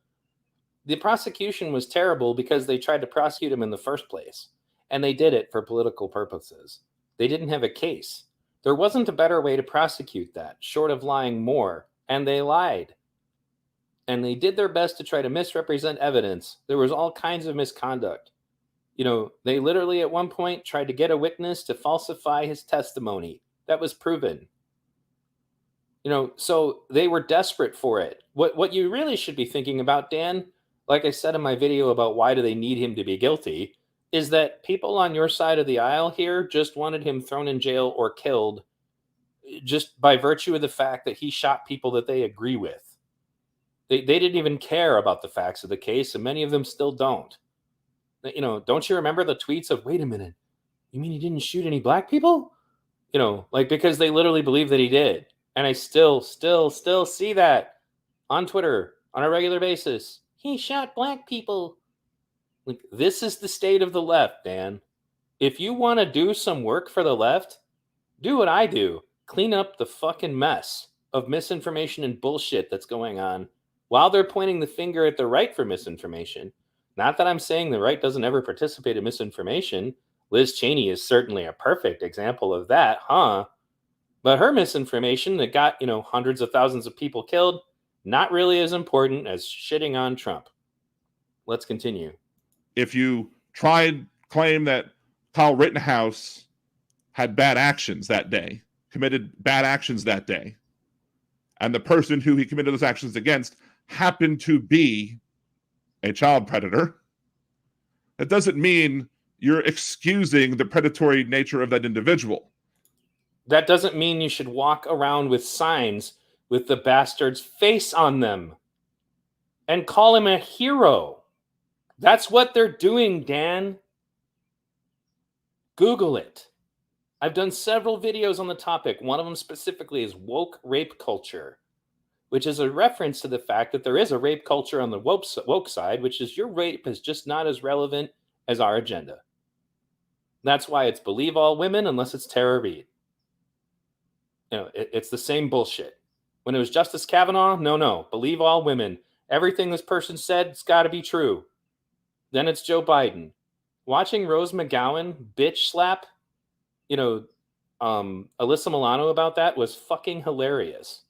The prosecution was terrible because they tried to prosecute him in the first place. And they did it for political purposes. They didn't have a case. There wasn't a better way to prosecute that, short of lying more. And they lied. and they did their best to try to misrepresent evidence. There was all kinds of misconduct. They literally at one point tried to get a witness to falsify his testimony. That was proven. So they were desperate for it. What you really should be thinking about, Dan, like I said in my video about why do they need him to be guilty, is that people on your side of the aisle here just wanted him thrown in jail or killed just by virtue of the fact that he shot people that they agree with. They didn't even care about the facts of the case, and many of them still don't. Don't you remember the tweets of, wait a minute, you mean he didn't shoot any black people? Because they literally believe that he did. And I still see that on Twitter on a regular basis. He shot black people. This is the state of the left, Dan. If you want to do some work for the left, do what I do. Clean up the fucking mess of misinformation and bullshit that's going on while they're pointing the finger at the right for misinformation. Not that I'm saying the right doesn't ever participate in misinformation. Liz Cheney is certainly a perfect example of that, huh? But her misinformation that got, hundreds of thousands of people killed, not really as important as shitting on Trump. Let's continue. If you try and claim that Kyle Rittenhouse had bad actions that day, committed bad actions that day, and the person who he committed those actions against happened to be a child predator, that doesn't mean you're excusing the predatory nature of that individual. That doesn't mean you should walk around with signs with the bastard's face on them and call him a hero. That's what they're doing, Dan. Google it. I've done several videos on the topic. One of them specifically is woke rape culture, which is a reference to the fact that there is a rape culture on the woke side, which is your rape is just not as relevant as our agenda. That's why it's believe all women unless it's Tara Reade. It's the same bullshit. When it was Justice Kavanaugh, no, believe all women. Everything this person said, it's got to be true. Then it's Joe Biden. Watching Rose McGowan bitch slap, Alyssa Milano about that was fucking hilarious.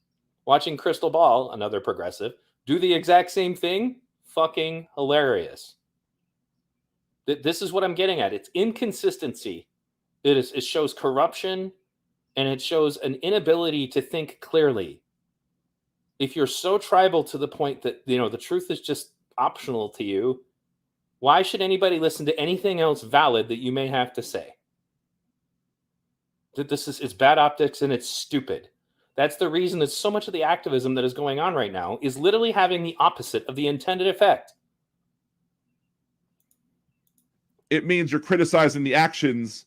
Watching Crystal Ball, another progressive, do the exact same thing, fucking hilarious. This is what I'm getting at. It's inconsistency. It shows corruption, and it shows an inability to think clearly. If you're so tribal to the point that, the truth is just optional to you, why should anybody listen to anything else valid that you may have to say? It's bad optics and it's stupid. That's the reason that so much of the activism that is going on right now is literally having the opposite of the intended effect. It means you're criticizing the actions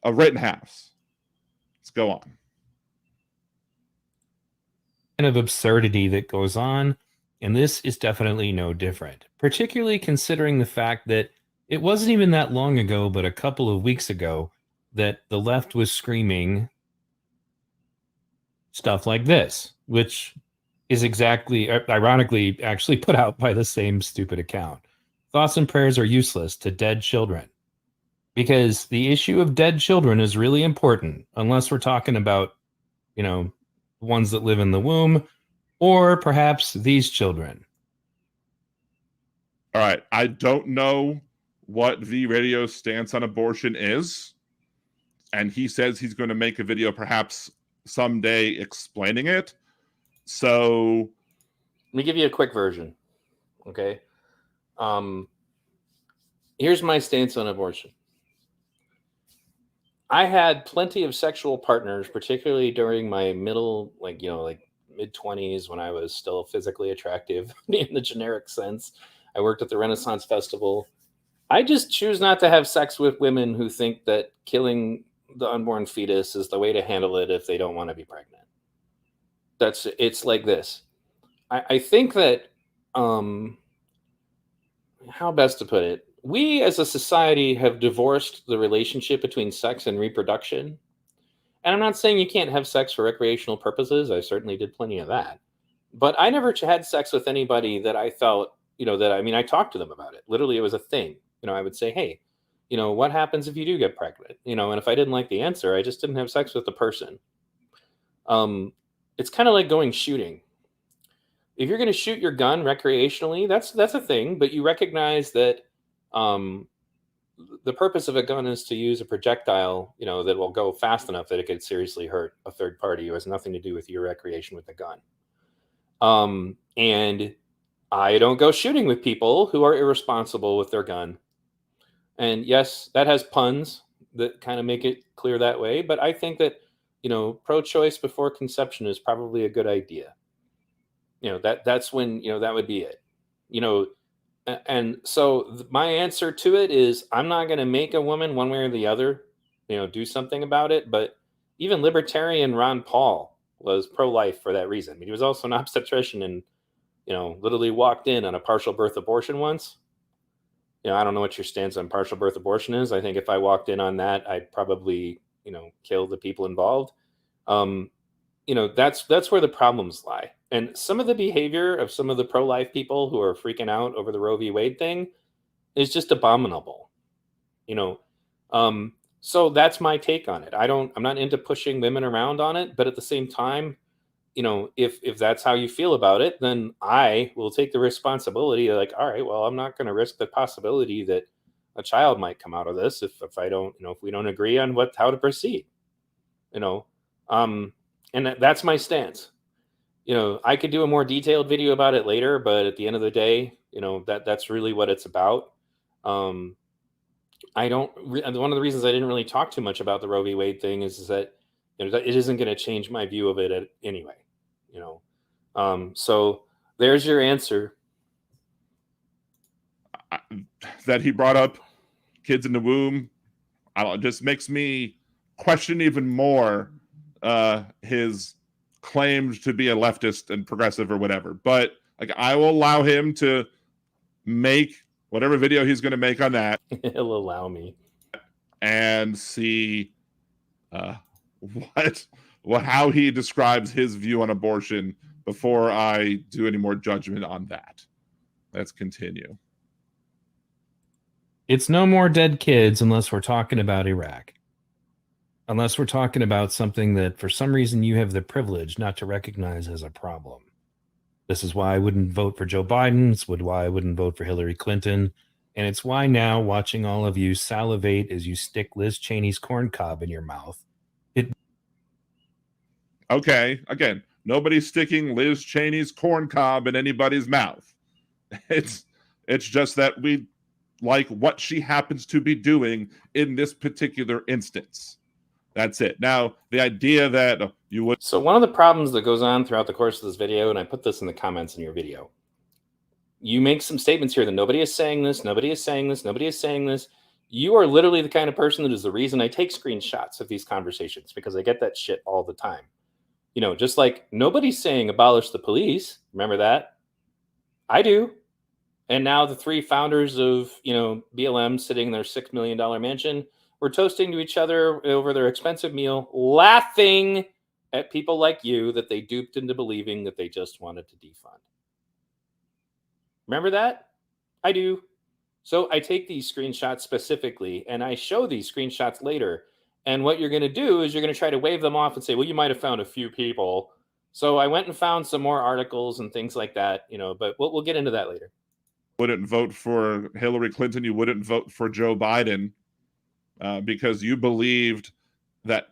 of Rittenhouse. Let's go on. Kind of absurdity that goes on, and this is definitely no different, particularly considering the fact that it wasn't even that long ago, but a couple of weeks ago, that the left was screaming stuff like this, which is exactly, ironically, actually put out by the same stupid account. Thoughts and prayers are useless to dead children. Because the issue of dead children is really important, unless we're talking about, ones that live in the womb, or perhaps these children. All right. I don't know what V Radio's stance on abortion is. And he says he's going to make a video perhaps someday explaining it. So let me give you a quick version. Okay. Here's my stance on abortion. I had plenty of sexual partners, particularly during my middle, mid-20s, when I was still physically attractive in the generic sense. I worked at the Renaissance Festival. I just choose not to have sex with women who think that killing the unborn fetus is the way to handle it if they don't want to be pregnant. It's like this. I think that, how best to put it? We as a society have divorced the relationship between sex and reproduction. And I'm not saying you can't have sex for recreational purposes. I certainly did plenty of that. But I never had sex with anybody that I felt, I talked to them about it. Literally, it was a thing. I would say, hey, what happens if you do get pregnant? And if I didn't like the answer, I just didn't have sex with the person. It's kind of like going shooting. if you're going to shoot your gun recreationally, that's a thing, but you recognize that the purpose of a gun is to use a projectile, that will go fast enough that it could seriously hurt a third party who has nothing to do with your recreation with the gun. And I don't go shooting with people who are irresponsible with their gun. And yes, that has puns that kind of make it clear that way. But I think that, pro-choice before conception is probably a good idea. That's when, that would be it. And so my answer to it is I'm not going to make a woman one way or the other, do something about it. But even libertarian Ron Paul was pro-life for that reason. I mean, he was also an obstetrician and, literally walked in on a partial birth abortion once. I don't know what your stance on partial birth abortion is. I think if I walked in on that, I'd probably, kill the people involved. That's where the problems lie. And some of the behavior of some of the pro-life people who are freaking out over the Roe v. Wade thing is just abominable. So that's my take on it. I'm not into pushing women around on it, but at the same time, if that's how you feel about it, then I will take the responsibility. Like, all right, well, I'm not going to risk the possibility that a child might come out of this if I don't, if we don't agree on how to proceed, and that's my stance. I could do a more detailed video about it later, but at the end of the day, that's really what it's about. One of the reasons I didn't really talk too much about the Roe v. Wade thing is that it isn't going to change my view of it anyway. So there's your answer. That he brought up kids in the womb, I don't know, just makes me question even more his claims to be a leftist and progressive or whatever. But like, I will allow him to make whatever video he's going to make on that. He'll allow me and see how he describes his view on abortion before I do any more judgment on that. Let's continue. It's no more dead kids unless we're talking about Iraq. Unless we're talking about something that for some reason you have the privilege not to recognize as a problem. This is why I wouldn't vote for Joe Biden. It's why I wouldn't vote for Hillary Clinton. And it's why now, watching all of you salivate as you stick Liz Cheney's corn cob in your mouth. Okay, again, nobody's sticking Liz Cheney's corn cob in anybody's mouth. It's just that we like what she happens to be doing in this particular instance. That's it. Now, the idea that you would... So one of the problems that goes on throughout the course of this video, and I put this in the comments in your video, you make some statements here that nobody is saying this, nobody is saying this, nobody is saying this. You are literally the kind of person that is the reason I take screenshots of these conversations, because I get that shit all the time. Just like nobody's saying abolish the police. Remember that? I do. And now the three founders of, BLM sitting in their $6 million mansion were toasting to each other over their expensive meal, laughing at people like you that they duped into believing that they just wanted to defund. Remember that? I do. So I take these screenshots specifically, and I show these screenshots later. And what you're going to do is you're going to try to wave them off and say, well, you might have found a few people. So I went and found some more articles and things like that, but we'll get into that later. Wouldn't vote for Hillary Clinton. You wouldn't vote for Joe Biden because you believed that,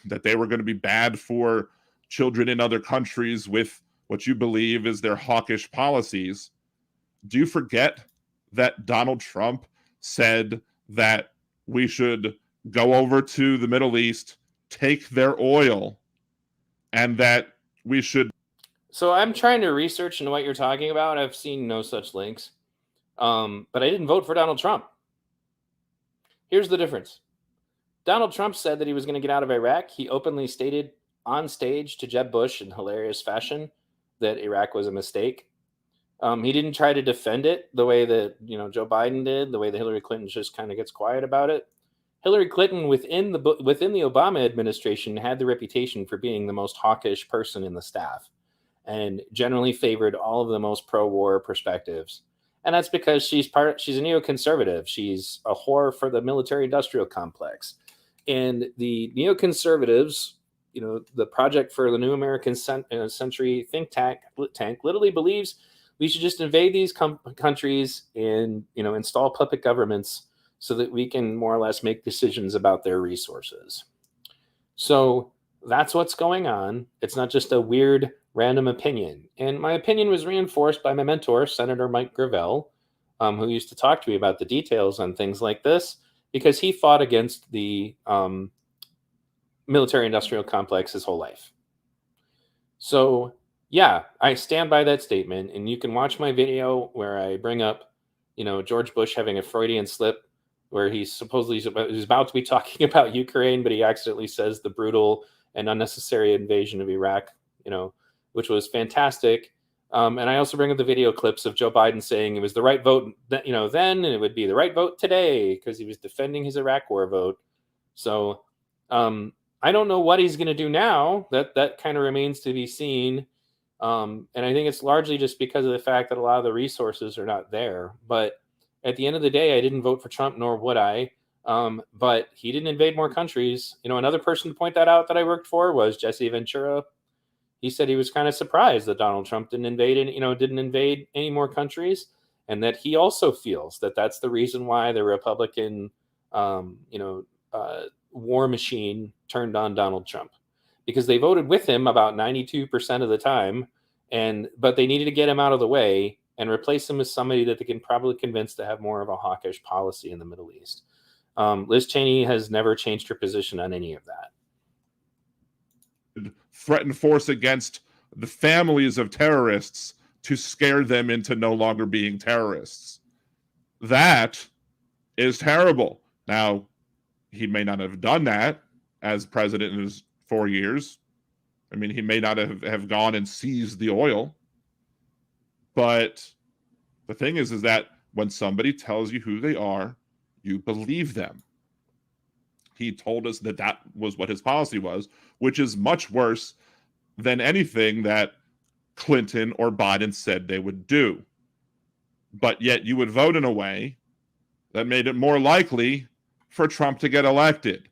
that they were going to be bad for children in other countries with what you believe is their hawkish policies. Do you forget that Donald Trump said that we should go over to the Middle East, take their oil, and that we should... So I'm trying to research into what you're talking about. I've seen no such links. But I didn't vote for Donald Trump. Here's the difference. Donald Trump said that he was going to get out of Iraq. He openly stated on stage to Jeb Bush in hilarious fashion that Iraq was a mistake. He didn't try to defend it the way that Joe Biden did, the way that Hillary Clinton just kind of gets quiet about it. Hillary Clinton within the Obama administration had the reputation for being the most hawkish person in the staff and generally favored all of the most pro-war perspectives. And that's because she's a neoconservative. She's a whore for the military-industrial complex. And the neoconservatives the Project for the New American Century think tank literally believes we should just invade these countries and install puppet governments so that we can more or less make decisions about their resources. So that's what's going on. It's not just a weird random opinion. And my opinion was reinforced by my mentor, Senator Mike Gravel, who used to talk to me about the details on things like this, because he fought against the military-industrial complex his whole life. So yeah, I stand by that statement, and you can watch my video where I bring up, George Bush having a Freudian slip where he's about to be talking about Ukraine, but he accidentally says the brutal and unnecessary invasion of Iraq, which was fantastic. And I also bring up the video clips of Joe Biden saying it was the right vote, then, and it would be the right vote today because he was defending his Iraq war vote. So I don't know what he's going to do now. That kind of remains to be seen. And I think it's largely just because of the fact that a lot of the resources are not there. But at the end of the day, I didn't vote for Trump, nor would I. But he didn't invade more countries. Another person to point that out that I worked for was Jesse Ventura. He said he was kind of surprised that Donald Trump didn't invade any more countries, and that he also feels that that's the reason why the Republican, war machine turned on Donald Trump, because they voted with him about 92% of the time, but they needed to get him out of the way and replace him with somebody that they can probably convince to have more of a hawkish policy in the Middle East. Liz Cheney has never changed her position on any of that. Threaten force against the families of terrorists to scare them into no longer being terrorists. That is terrible. Now, he may not have done that as president in his 4 years. I mean, he may not have gone and seized the oil. But the thing is that when somebody tells you who they are, you believe them. He told us that was what his policy was, which is much worse than anything that Clinton or Biden said they would do. But yet you would vote in a way that made it more likely for Trump to get elected.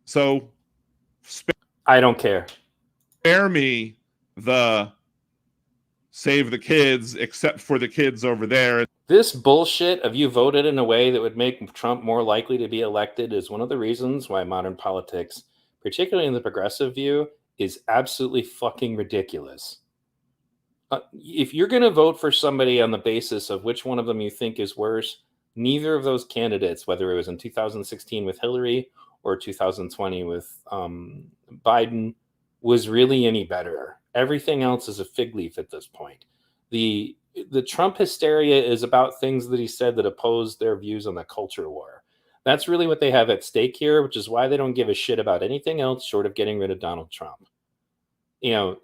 So I don't care. Spare me the save the kids, except for the kids over there. This bullshit of you voted in a way that would make Trump more likely to be elected is one of the reasons why modern politics, particularly in the progressive view, is absolutely fucking ridiculous. If you're going to vote for somebody on the basis of which one of them you think is worse, neither of those candidates, whether it was in 2016 with Hillary or 2020 with Biden, was really any better. Everything else is a fig leaf at this point. The Trump hysteria is about things that he said that oppose their views on the culture war. That's really what they have at stake here, which is why they don't give a shit about anything else short of getting rid of Donald Trump.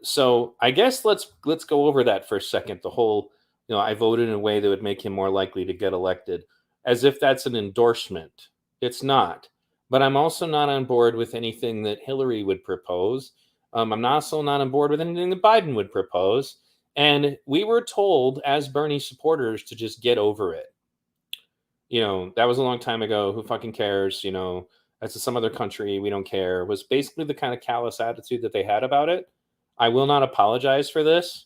So I guess let's go over that for a second. The whole, I voted in a way that would make him more likely to get elected, as if that's an endorsement. It's not. But I'm also not on board with anything that Hillary would propose. I'm also not on board with anything that Biden would propose. And we were told as Bernie supporters to just get over it. That was a long time ago. Who fucking cares? That's some other country. We don't care. Was basically the kind of callous attitude that they had about it. I will not apologize for this.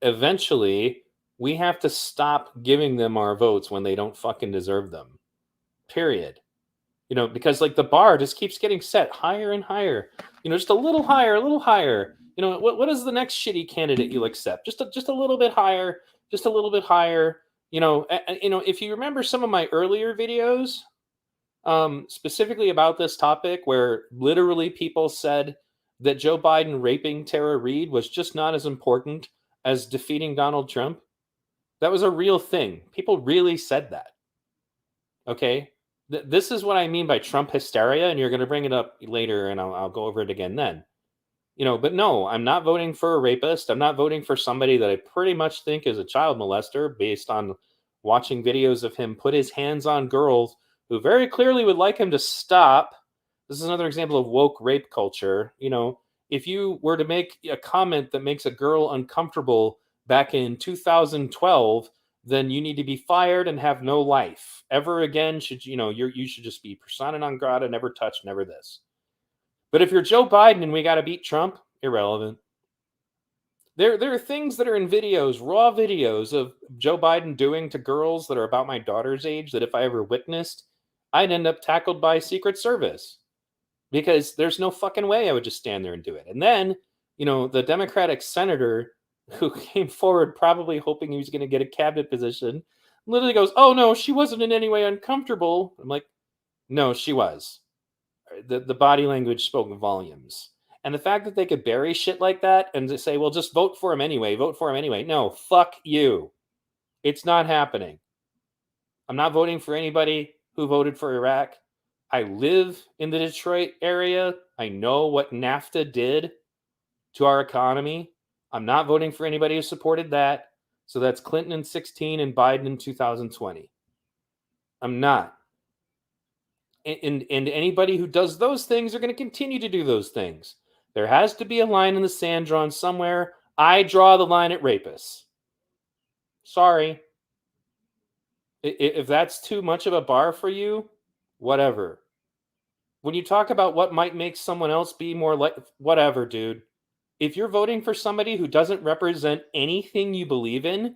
Eventually, we have to stop giving them our votes when they don't fucking deserve them. Period. Because the bar just keeps getting set higher and higher. Just a little higher, a little higher. What is the next shitty candidate you'll accept? Just a little bit higher, just a little bit higher. If you remember some of my earlier videos, specifically about this topic, where literally people said that Joe Biden raping Tara Reade was just not as important as defeating Donald Trump. That was a real thing. People really said that. Okay? This is what I mean by Trump hysteria, and you're going to bring it up later, and I'll go over it again then. But no, I'm not voting for a rapist. I'm not voting for somebody that I pretty much think is a child molester based on watching videos of him put his hands on girls who very clearly would like him to stop. This is another example of woke rape culture. If you were to make a comment that makes a girl uncomfortable back in 2012, then you need to be fired and have no life ever again. You should just be persona non grata, never touch, never this. But if you're Joe Biden and we got to beat Trump, irrelevant. There are things that are in videos, raw videos of Joe Biden doing to girls that are about my daughter's age that if I ever witnessed, I'd end up tackled by Secret Service. Because there's no fucking way I would just stand there and do it. And then, the Democratic senator who came forward probably hoping he was going to get a cabinet position literally goes, "Oh, no, she wasn't in any way uncomfortable." I'm like, no, she was. The body language spoke volumes. And the fact that they could bury shit like that and just say, well, just vote for him anyway, vote for him anyway. No, fuck you. It's not happening. I'm not voting for anybody who voted for Iraq. I live in the Detroit area. I know what NAFTA did to our economy. I'm not voting for anybody who supported that. So that's Clinton in 2016 and Biden in 2020. I'm not. And anybody who does those things are going to continue to do those things. There has to be a line in the sand drawn somewhere. I draw the line at rapists. Sorry. If that's too much of a bar for you, whatever. When you talk about what might make someone else be more like, whatever, dude. If you're voting for somebody who doesn't represent anything you believe in,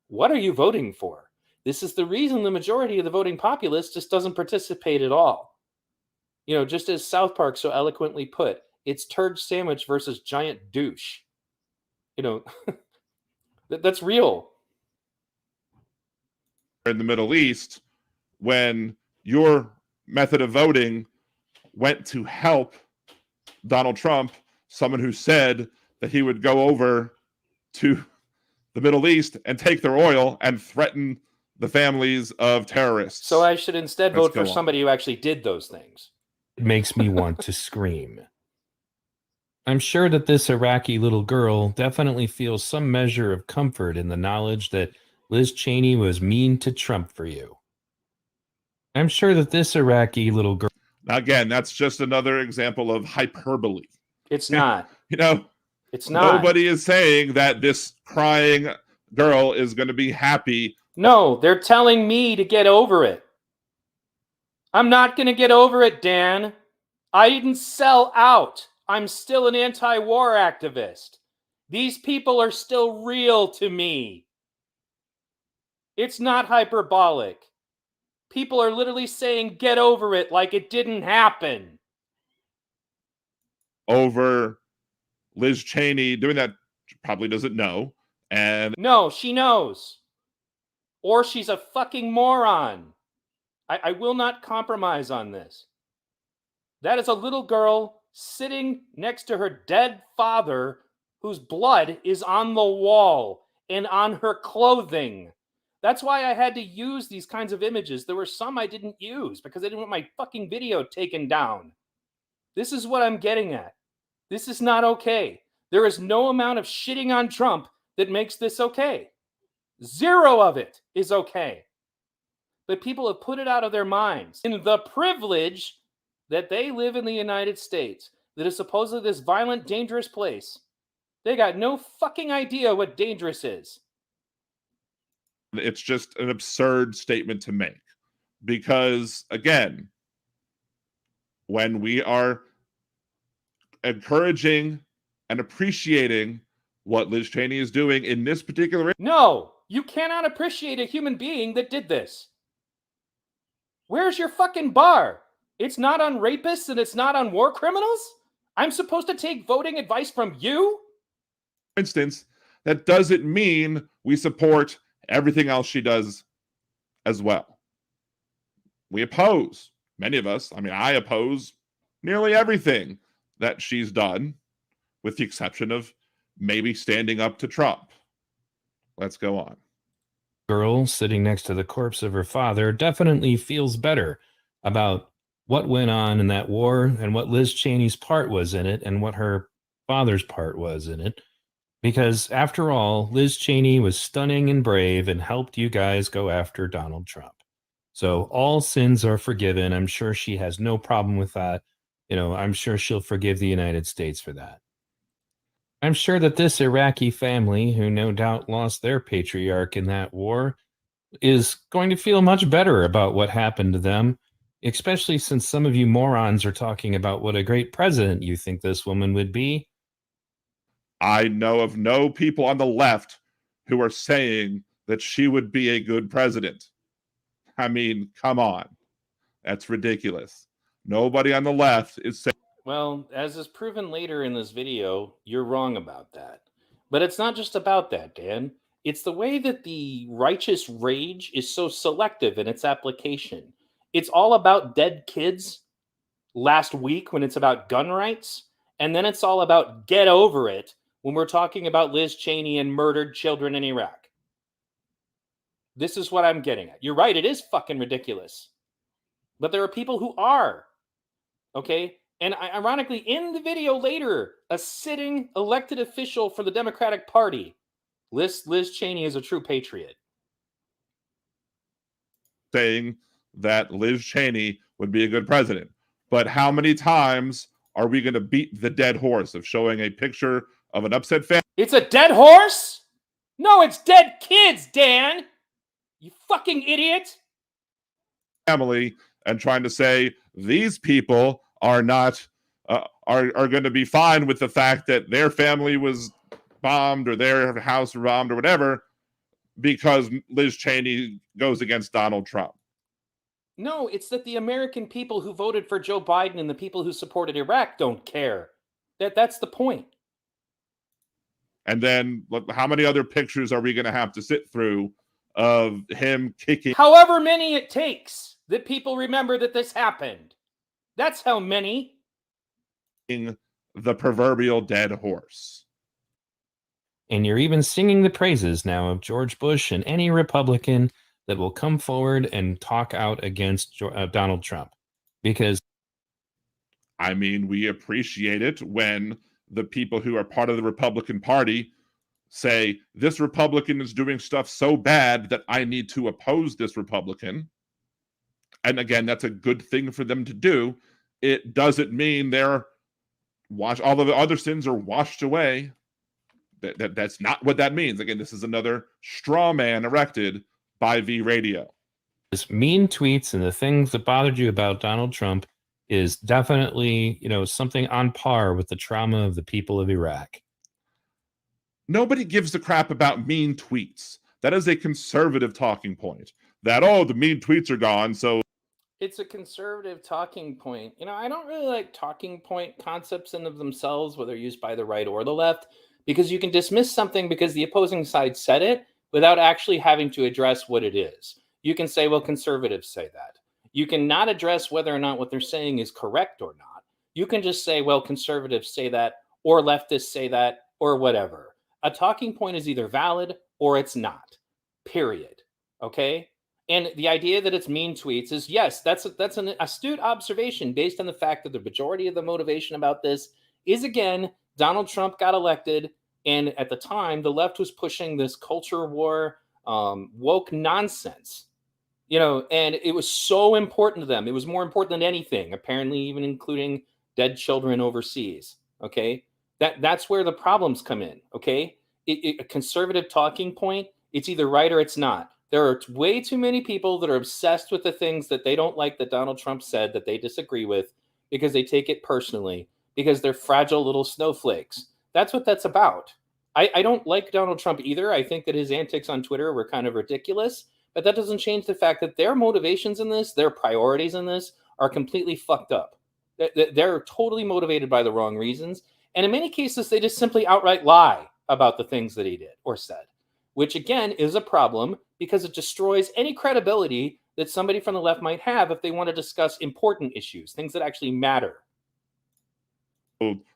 what are you voting for? This is the reason the majority of the voting populace just doesn't participate at all. Just as South Park so eloquently put, it's turd sandwich versus giant douche. That's real. In the Middle East, when your method of voting went to help Donald Trump, someone who said that he would go over to the Middle East and take their oil and threaten the families of terrorists. So I should instead vote for somebody who actually did those things. It makes me want to scream. I'm sure that this Iraqi little girl definitely feels some measure of comfort in the knowledge that Liz Cheney was mean to Trump for you. I'm sure that this Iraqi little girl... Now, again, that's just another example of hyperbole. It's not. It's not. Nobody is saying that this crying girl is going to be happy. No, they're telling me to get over it. I'm not going to get over it, Dan. I didn't sell out. I'm still an anti-war activist. These people are still real to me. It's not hyperbolic. People are literally saying, get over it, like it didn't happen. Over Liz Cheney doing that, she probably doesn't know. And no, she knows. Or she's a fucking moron. I will not compromise on this. That is a little girl sitting next to her dead father whose blood is on the wall and on her clothing. That's why I had to use these kinds of images. There were some I didn't use because I didn't want my fucking video taken down. This is what I'm getting at. This is not okay. There is no amount of shitting on Trump that makes this okay. Zero of it is okay. But people have put it out of their minds. In the privilege that they live in the United States, that is supposedly this violent, dangerous place, they got no fucking idea what dangerous is. It's just an absurd statement to make. Because, again, when we are encouraging and appreciating what Liz Cheney is doing in this particular... No, you cannot appreciate a human being that did this. Where's your fucking bar? It's not on rapists and it's not on war criminals? I'm supposed to take voting advice from you? For instance, that doesn't mean we support everything else she does as well. We oppose, many of us, I oppose nearly everything that she's done, with the exception of maybe standing up to Trump. Let's go on. Girl sitting next to the corpse of her father definitely feels better about what went on in that war and what Liz Cheney's part was in it and what her father's part was in it. Because after all, Liz Cheney was stunning and brave and helped you guys go after Donald Trump. So all sins are forgiven. I'm sure she has no problem with that. I'm sure she'll forgive the United States for that. I'm sure that this Iraqi family, who no doubt lost their patriarch in that war, is going to feel much better about what happened to them Especially since some of you morons are talking about what a great president you think this woman would be. I know of no people on the left who are saying that she would be a good president. I mean, come on. That's ridiculous. Nobody on the left is saying. Well, as is proven later in this video, you're wrong about that. But it's not just about that, Dan. It's the way that the righteous rage is so selective in its application. It's all about dead kids last week when it's about gun rights, and then it's all about get over it when we're talking about Liz Cheney and murdered children in Iraq. This is what I'm getting at. You're right, it is fucking ridiculous. But there are people who are. Okay? And ironically, in the video later, a sitting elected official for the Democratic Party lists Liz Cheney as a true patriot. Saying that Liz Cheney would be a good president. But how many times are we going to beat the dead horse of showing a picture of an upset family? It's a dead horse? No, it's dead kids, Dan. You fucking idiot. Family, and trying to say these people are not are going to be fine with the fact that their family was bombed or their house bombed or whatever because Liz Cheney goes against Donald Trump. No, it's that the American people who voted for Joe Biden and the people who supported Iraq don't care. That's the point. And then how many other pictures are we going to have to sit through of him kicking? However many it takes that people remember that this happened. That's how many. The proverbial dead horse. And you're even singing the praises now of George Bush and any Republican that will come forward and talk out against Donald Trump. Because, I mean, we appreciate it when the people who are part of the Republican Party say, this Republican is doing stuff so bad that I need to oppose this Republican. And again, that's a good thing for them to do. It doesn't mean all of the other sins are washed away. That's not what that means. Again, this is another straw man erected by V Radio. This mean tweets and the things that bothered you about Donald Trump is definitely, something on par with the trauma of the people of Iraq. Nobody gives a crap about mean tweets. That is a conservative talking point. That, the mean tweets are gone, so... It's a conservative talking point. I don't really like talking point concepts in of themselves, whether used by the right or the left, because you can dismiss something because the opposing side said it without actually having to address what it is. You can say, well, conservatives say that. You can not address whether or not what they're saying is correct or not. You can just say, well, conservatives say that, or leftists say that, or whatever. A talking point is either valid or it's not, period. Okay? And the idea that it's mean tweets is, yes, that's an astute observation based on the fact that the majority of the motivation about this is, again, Donald Trump got elected. And at the time, the left was pushing this culture war, woke nonsense, and it was so important to them. It was more important than anything, apparently, even including dead children overseas. Okay, that's where the problems come in. Okay, a conservative talking point, it's either right or it's not. There are way too many people that are obsessed with the things that they don't like that Donald Trump said that they disagree with because they take it personally, because they're fragile little snowflakes. That's what that's about. I don't like Donald Trump either. I think that his antics on Twitter were kind of ridiculous, but that doesn't change the fact that their motivations in this, their priorities in this, are completely fucked up. They're totally motivated by the wrong reasons. And in many cases, they just simply outright lie about the things that he did or said, which again is a problem because it destroys any credibility that somebody from the left might have if they want to discuss important issues, things that actually matter.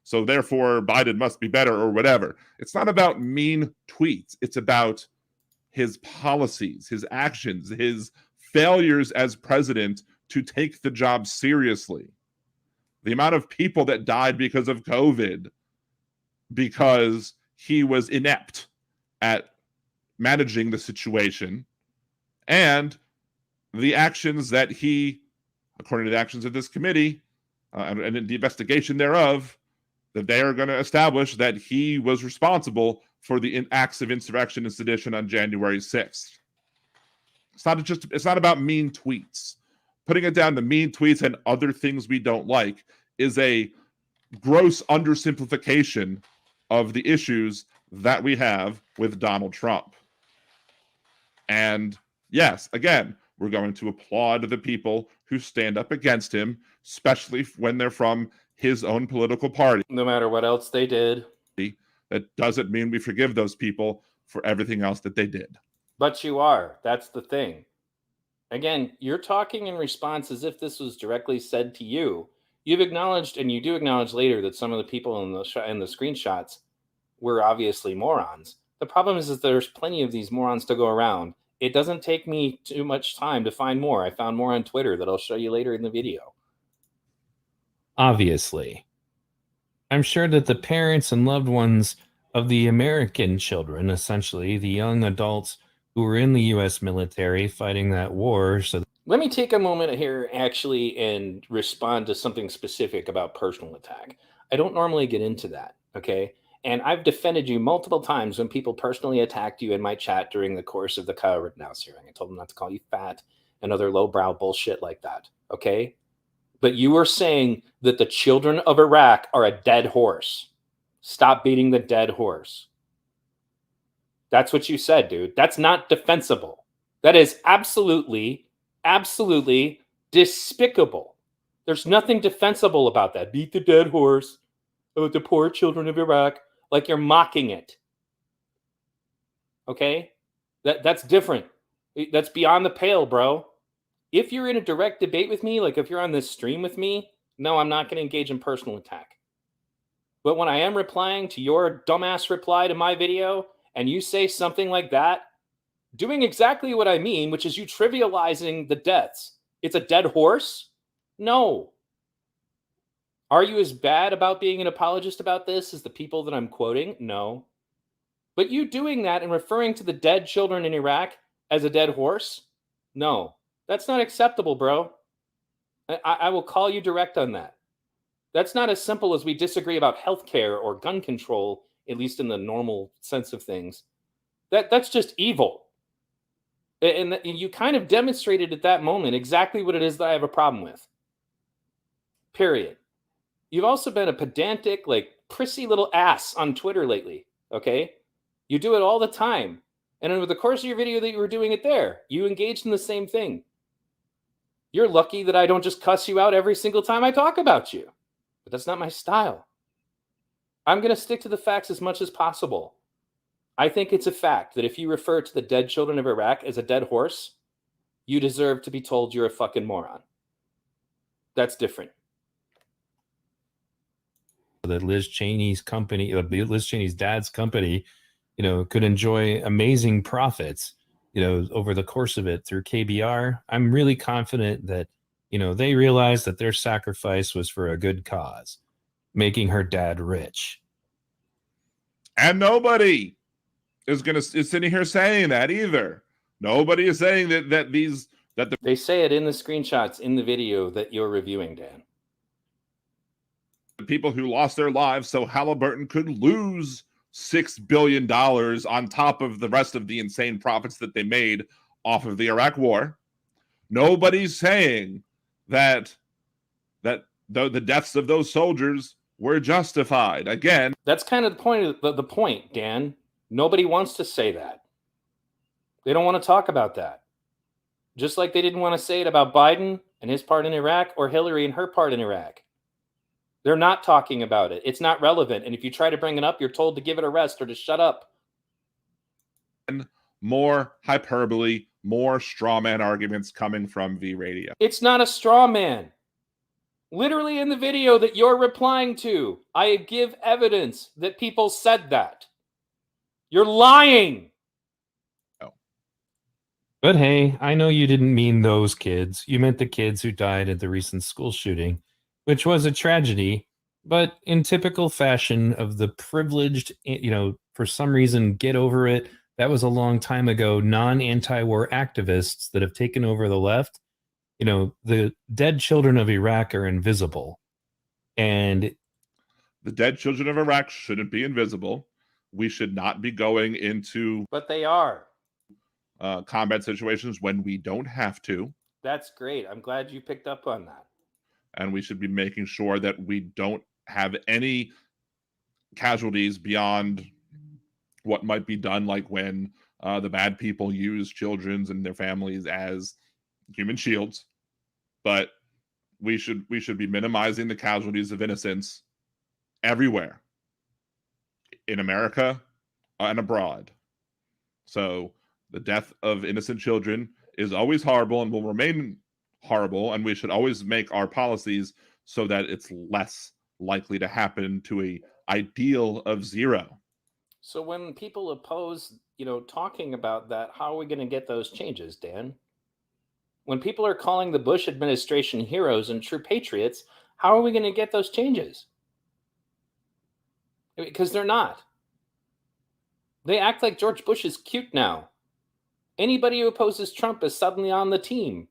So therefore, Biden must be better or whatever. It's not about mean tweets. It's about his policies, his actions, his failures as president to take the job seriously. The amount of people that died because of COVID because he was inept at managing the situation, and the actions that he, according to the actions of this committee and the investigation thereof, that they are going to establish that he was responsible for the acts of insurrection and sedition on January 6th. It's not about mean tweets, putting it down to mean tweets and other things we don't like is a gross undersimplification of the issues that we have with Donald Trump. And yes, again, we're going to applaud the people who stand up against him, especially when they're from his own political party. No matter what else they did. That doesn't mean we forgive those people for everything else that they did. But you are. That's the thing. Again, you're talking in response as if this was directly said to you. You've acknowledged, and you do acknowledge later, that some of the people in the screenshots were obviously morons. The problem is that there's plenty of these morons to go around. It doesn't take me too much time to find more. I found more on Twitter that I'll show you later in the video. Obviously. I'm sure that the parents and loved ones of the American children, essentially the young adults who were in the U.S. military fighting that war. So let me take a moment here actually and respond to something specific about personal attack. I don't normally get into that, okay? And I've defended you multiple times when people personally attacked you in my chat during the course of the Kyle Rittenhouse hearing. I told them not to call you fat and other lowbrow bullshit like that, okay? But you were saying that the children of Iraq are a dead horse. Stop beating the dead horse. That's what you said, dude. That's not defensible. That is absolutely despicable. There's nothing defensible about that. Beat the dead horse. Oh, the poor children of Iraq. Like you're mocking it. Okay? That's different. That's beyond the pale, bro. If you're in a direct debate with me, like if you're on this stream with me, no, I'm not going to engage in personal attack. But when I am replying to your dumbass reply to my video, and you say something like that, doing exactly what I mean, which is you trivializing the deaths. It's a dead horse? No. Are you as bad about being an apologist about this as the people that I'm quoting? No. But you doing that and referring to the dead children in Iraq as a dead horse? No. That's not acceptable, bro. I will call you direct on that. That's not as simple as we disagree about healthcare or gun control, at least in the normal sense of things. That's just evil. And you kind of demonstrated at that moment exactly what it is that I have a problem with. Period. You've also been a pedantic, like, prissy little ass on Twitter lately, okay? You do it all the time. And over the course of your video that you were doing it there, you engaged in the same thing. You're lucky that I don't just cuss you out every single time I talk about you. But that's not my style. I'm going to stick to the facts as much as possible. I think it's a fact that if you refer to the dead children of Iraq as a dead horse, you deserve to be told you're a fucking moron. That's different. That Liz Cheney's company, Liz Cheney's dad's company, could enjoy amazing profits, over the course of it through KBR. I'm really confident that, they realized that their sacrifice was for a good cause, making her dad rich. And nobody is sitting here saying that either. Nobody is saying that they say it in the screenshots in the video that you're reviewing, Dan. The people who lost their lives so Halliburton could lose $6 billion on top of the rest of the insane profits that they made off of the Iraq war. Nobody's saying that the deaths of those soldiers were justified. Again, that's kind of the point, Dan. Nobody wants to say that. They don't want to talk about that. Just like they didn't want to say it about Biden and his part in Iraq or Hillary and her part in Iraq. They're not talking about it. It's not relevant. And if you try to bring it up, you're told to give it a rest or to shut up. More hyperbole, more straw man arguments coming from V Radio. It's not a straw man. Literally in the video that you're replying to, I give evidence that people said that. You're lying. Oh. But hey, I know you didn't mean those kids. You meant the kids who died at the recent school shooting, which was a tragedy, but in typical fashion of the privileged, for some reason, get over it. That was a long time ago, non-anti-war activists that have taken over the left. The dead children of Iraq are invisible. And the dead children of Iraq shouldn't be invisible. We should not be going into... But they are. Combat situations when we don't have to. That's great. I'm glad you picked up on that. And we should be making sure that we don't have any casualties beyond what might be done, like when the bad people use children and their families as human shields. But we should be minimizing the casualties of innocence everywhere, in America and abroad. So the death of innocent children is always horrible and will remain horrible, and we should always make our policies so that it's less likely to happen to a ideal of 0. So when people oppose, talking about that, how are we going to get those changes, Dan? When people are calling the Bush administration heroes and true patriots, how are we going to get those changes? Because they're not. They act like George Bush is cute now. Anybody who opposes Trump is suddenly on the team.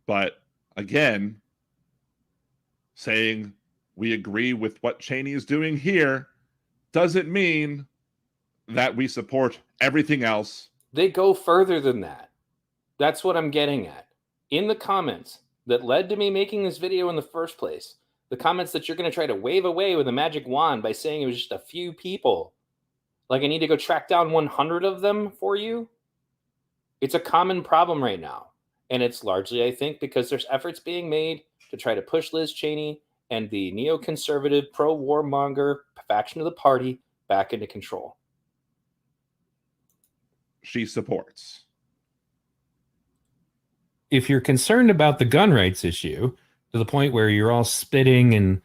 But again, saying we agree with what Cheney is doing here doesn't mean that we support everything else. They go further than that. That's what I'm getting at. In the comments that led to me making this video in the first place, the comments that you're going to try to wave away with a magic wand by saying it was just a few people, like I need to go track down 100 of them for you, it's a common problem right now. And it's largely, I think, because there's efforts being made to try to push Liz Cheney and the neoconservative pro-warmonger faction of the party back into control. She supports. If you're concerned about the gun rights issue to the point where you're all spitting and,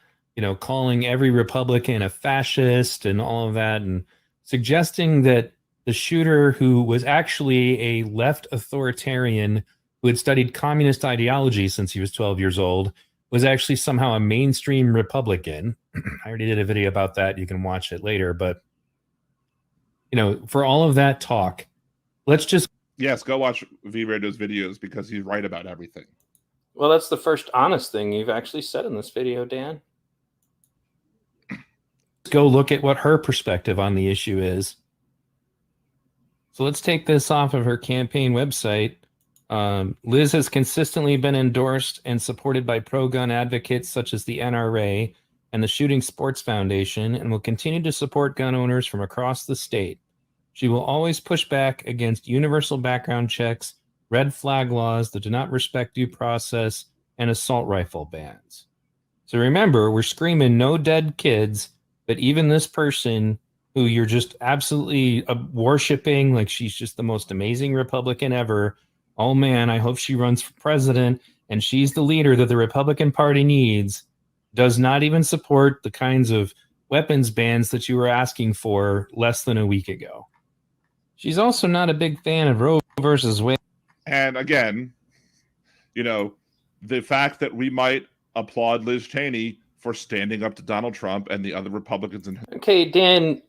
calling every Republican a fascist and all of that, and suggesting that the shooter, who was actually a left authoritarian who had studied communist ideology since he was 12 years old, was actually somehow a mainstream Republican. I already did a video about that. You can watch it later. But, for all of that talk, let's just... Yes, go watch V-Radio's videos because he's right about everything. Well, that's the first honest thing you've actually said in this video, Dan. Go look at what her perspective on the issue is. So let's take this off of her campaign website. Liz has consistently been endorsed and supported by pro-gun advocates such as the NRA and the Shooting Sports Foundation, and will continue to support gun owners from across the state. She will always push back against universal background checks, red flag laws that do not respect due process, and assault rifle bans. So remember, we're screaming no dead kids, but even this person who you're just absolutely worshiping, like she's just the most amazing Republican ever. Oh man, I hope she runs for president and she's the leader that the Republican Party needs, does not even support the kinds of weapons bans that you were asking for less than a week ago. She's also not a big fan of Roe versus Wade. And again, the fact that we might applaud Liz Cheney for standing up to Donald Trump and the other Republicans in her... Okay, Dan,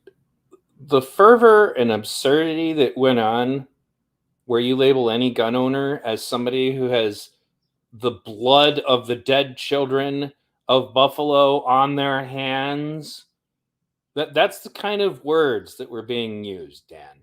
the fervor and absurdity that went on where you label any gun owner as somebody who has the blood of the dead children of Buffalo on their hands, that's the kind of words that were being used, Dan.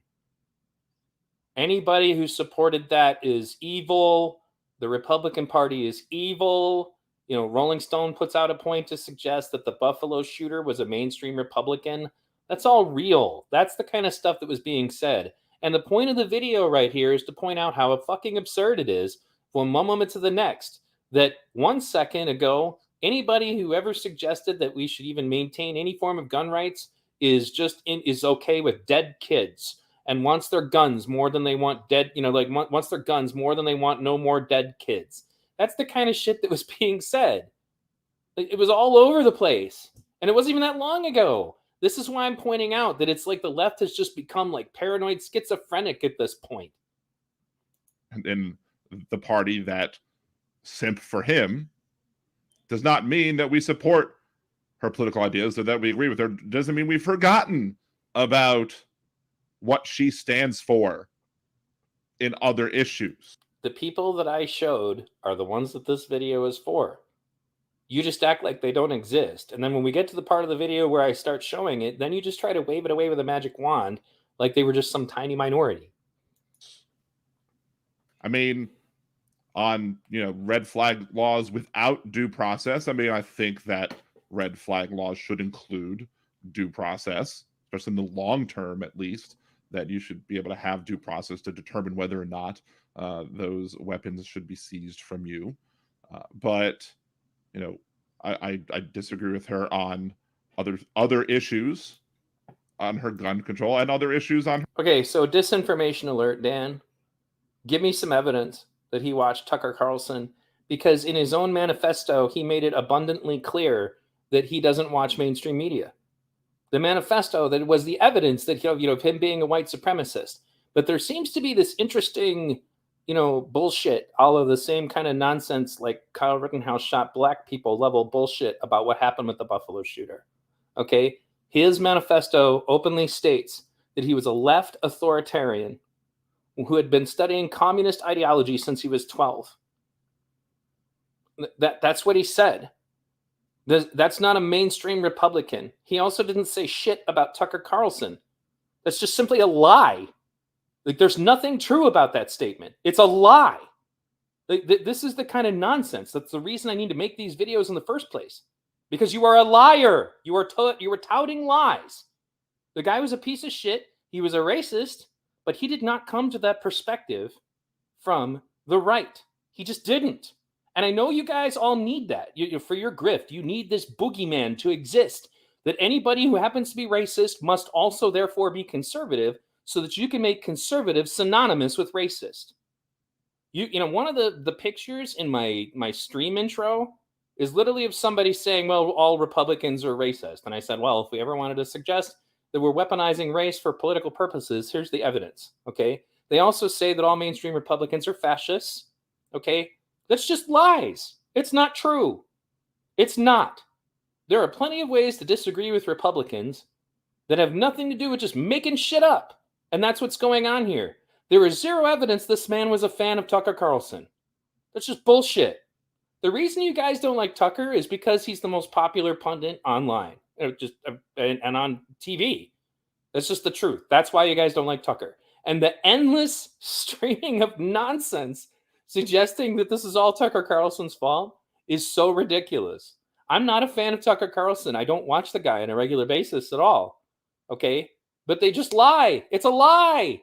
Anybody who supported that is evil. The Republican Party is evil. Rolling Stone puts out a point to suggest that the Buffalo shooter was a mainstream Republican. That's all real. That's the kind of stuff that was being said. And the point of the video right here is to point out how fucking absurd it is from one moment to the next. That 1 second ago, anybody who ever suggested that we should even maintain any form of gun rights is okay with dead kids and wants their guns more than they want dead, wants their guns more than they want no more dead kids. That's the kind of shit that was being said. It was all over the place. And it wasn't even that long ago. This is why I'm pointing out that it's like the left has just become like paranoid schizophrenic at this point. And the party that simp for him does not mean that we support her political ideas or that we agree with her. Doesn't mean we've forgotten about what she stands for in other issues. The people that I showed are the ones that this video is for. You just act like they don't exist. And then when we get to the part of the video where I start showing it, then you just try to wave it away with a magic wand like they were just some tiny minority. I mean, on, red flag laws without due process, I mean, I think that red flag laws should include due process, especially in the long term, at least, that you should be able to have due process to determine whether or not those weapons should be seized from you. But I disagree with her on other issues on her gun control and other issues on her. Okay, so disinformation alert, Dan. Give me some evidence that he watched Tucker Carlson, because in his own manifesto, he made it abundantly clear that he doesn't watch mainstream media. The manifesto, that was the evidence that, of him being a white supremacist. But there seems to be this interesting, bullshit, all of the same kind of nonsense, like Kyle Rittenhouse shot black people level bullshit about what happened with the Buffalo shooter. Okay? His manifesto openly states that he was a left authoritarian who had been studying communist ideology since he was 12. That's what he said. That's not a mainstream Republican. He also didn't say shit about Tucker Carlson. That's just simply a lie. Like, there's nothing true about that statement. It's a lie. Like, this is the kind of nonsense. That's the reason I need to make these videos in the first place. Because you are a liar. You were touting lies. The guy was a piece of shit. He was a racist, but he did not come to that perspective from the right. He just didn't. And I know you guys all need that. For your grift, you need this boogeyman to exist, that anybody who happens to be racist must also therefore be conservative, so that you can make conservative synonymous with racist. One of the pictures in my stream intro is literally of somebody saying, well, all Republicans are racist. And I said, well, if we ever wanted to suggest that we're weaponizing race for political purposes, here's the evidence. Okay. They also say that all mainstream Republicans are fascists. Okay. That's just lies. It's not true. It's not. There are plenty of ways to disagree with Republicans that have nothing to do with just making shit up. And that's what's going on here. There is zero evidence this man was a fan of Tucker Carlson. That's just bullshit. The reason you guys don't like Tucker is because he's the most popular pundit online and on TV. That's just the truth. That's why you guys don't like Tucker. And the endless streaming of nonsense suggesting that this is all Tucker Carlson's fault is so ridiculous. I'm not a fan of Tucker Carlson. I don't watch the guy on a regular basis at all. Okay? But they just lie. It's a lie.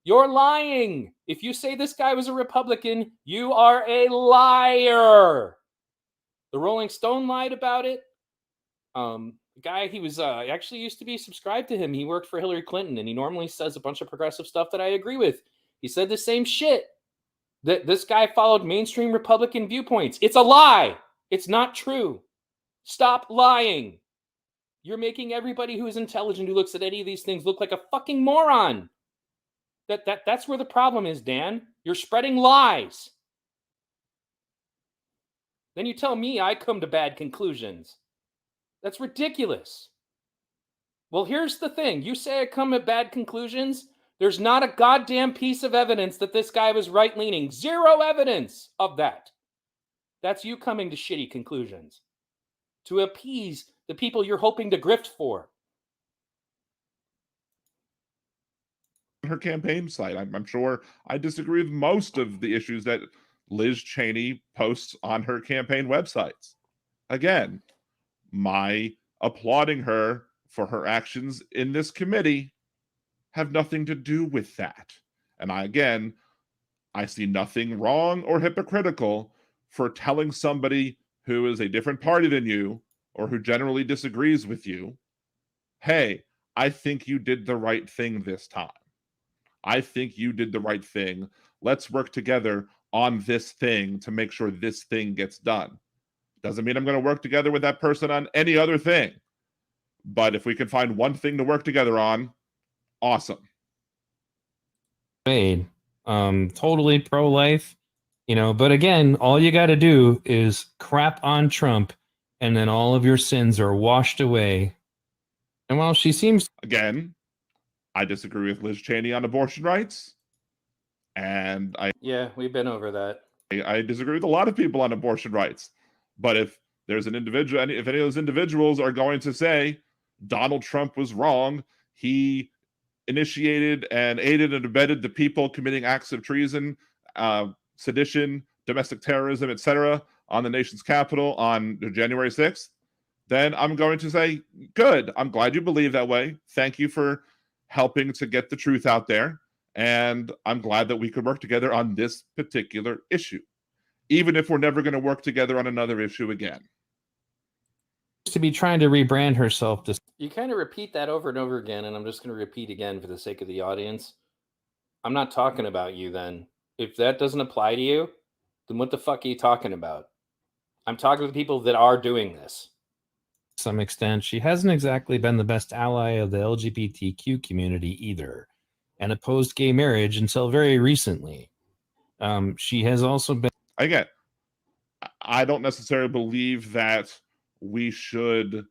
You're lying. If you say this guy was a Republican, you are a liar. The Rolling Stone lied about it. The guy, he was actually used to be subscribed to him. He worked for Hillary Clinton, and he normally says a bunch of progressive stuff that I agree with. He said the same shit. That this guy followed mainstream Republican viewpoints. It's a lie. It's not true. Stop lying. You're making everybody who is intelligent who looks at any of these things look like a fucking moron. That's where the problem is, Dan. You're spreading lies. Then you tell me I come to bad conclusions. That's ridiculous. Well, here's the thing. You say I come to bad conclusions. There's not a goddamn piece of evidence that this guy was right-leaning. Zero evidence of that. That's you coming to shitty conclusions to appease the people you're hoping to grift for. Her campaign site. I'm sure I disagree with most of the issues that Liz Cheney posts on her campaign websites. Again, my applauding her for her actions in this committee have nothing to do with that. And I see nothing wrong or hypocritical for telling somebody who is a different party than you or who generally disagrees with you, hey, I think you did the right thing this time. I think you did the right thing. Let's work together on this thing to make sure this thing gets done. Doesn't mean I'm going to work together with that person on any other thing. But if we can find one thing to work together on, awesome. Totally pro-life, but again, all you got to do is crap on Trump and then all of your sins are washed away. And while she seems... Again, I disagree with Liz Cheney on abortion rights. And Yeah, we've been over that. I disagree with a lot of people on abortion rights. But if there's an individual, if any of those individuals are going to say Donald Trump was wrong, he initiated and aided and abetted the people committing acts of treason sedition, domestic terrorism, etc., on the nation's capital on January 6th, then I'm going to say, good. I'm glad you believe that way. Thank you for helping to get the truth out there. And I'm glad that we could work together on this particular issue, even if we're never going to work together on another issue again. To be trying to rebrand herself to... You kind of repeat that over and over again, and I'm just going to repeat again for the sake of the audience. I'm not talking about you then. If that doesn't apply to you, then what the fuck are you talking about? I'm talking to the people that are doing this. To some extent, she hasn't exactly been the best ally of the LGBTQ community either, and opposed gay marriage until very recently. She has also been... Again, I don't necessarily believe that we should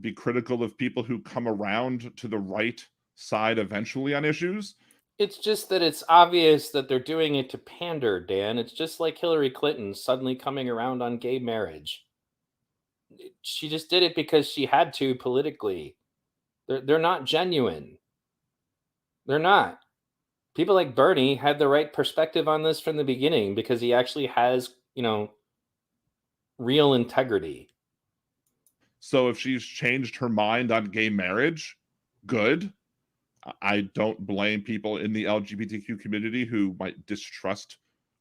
be critical of people who come around to the right side eventually on issues. It's just that it's obvious that they're doing it to pander, Dan. It's just like Hillary Clinton suddenly coming around on gay marriage. She just did it because she had to politically. They're not genuine. They're not. People like Bernie had the right perspective on this from the beginning because he actually has, real integrity. So if she's changed her mind on gay marriage, good. I don't blame people in the LGBTQ community who might distrust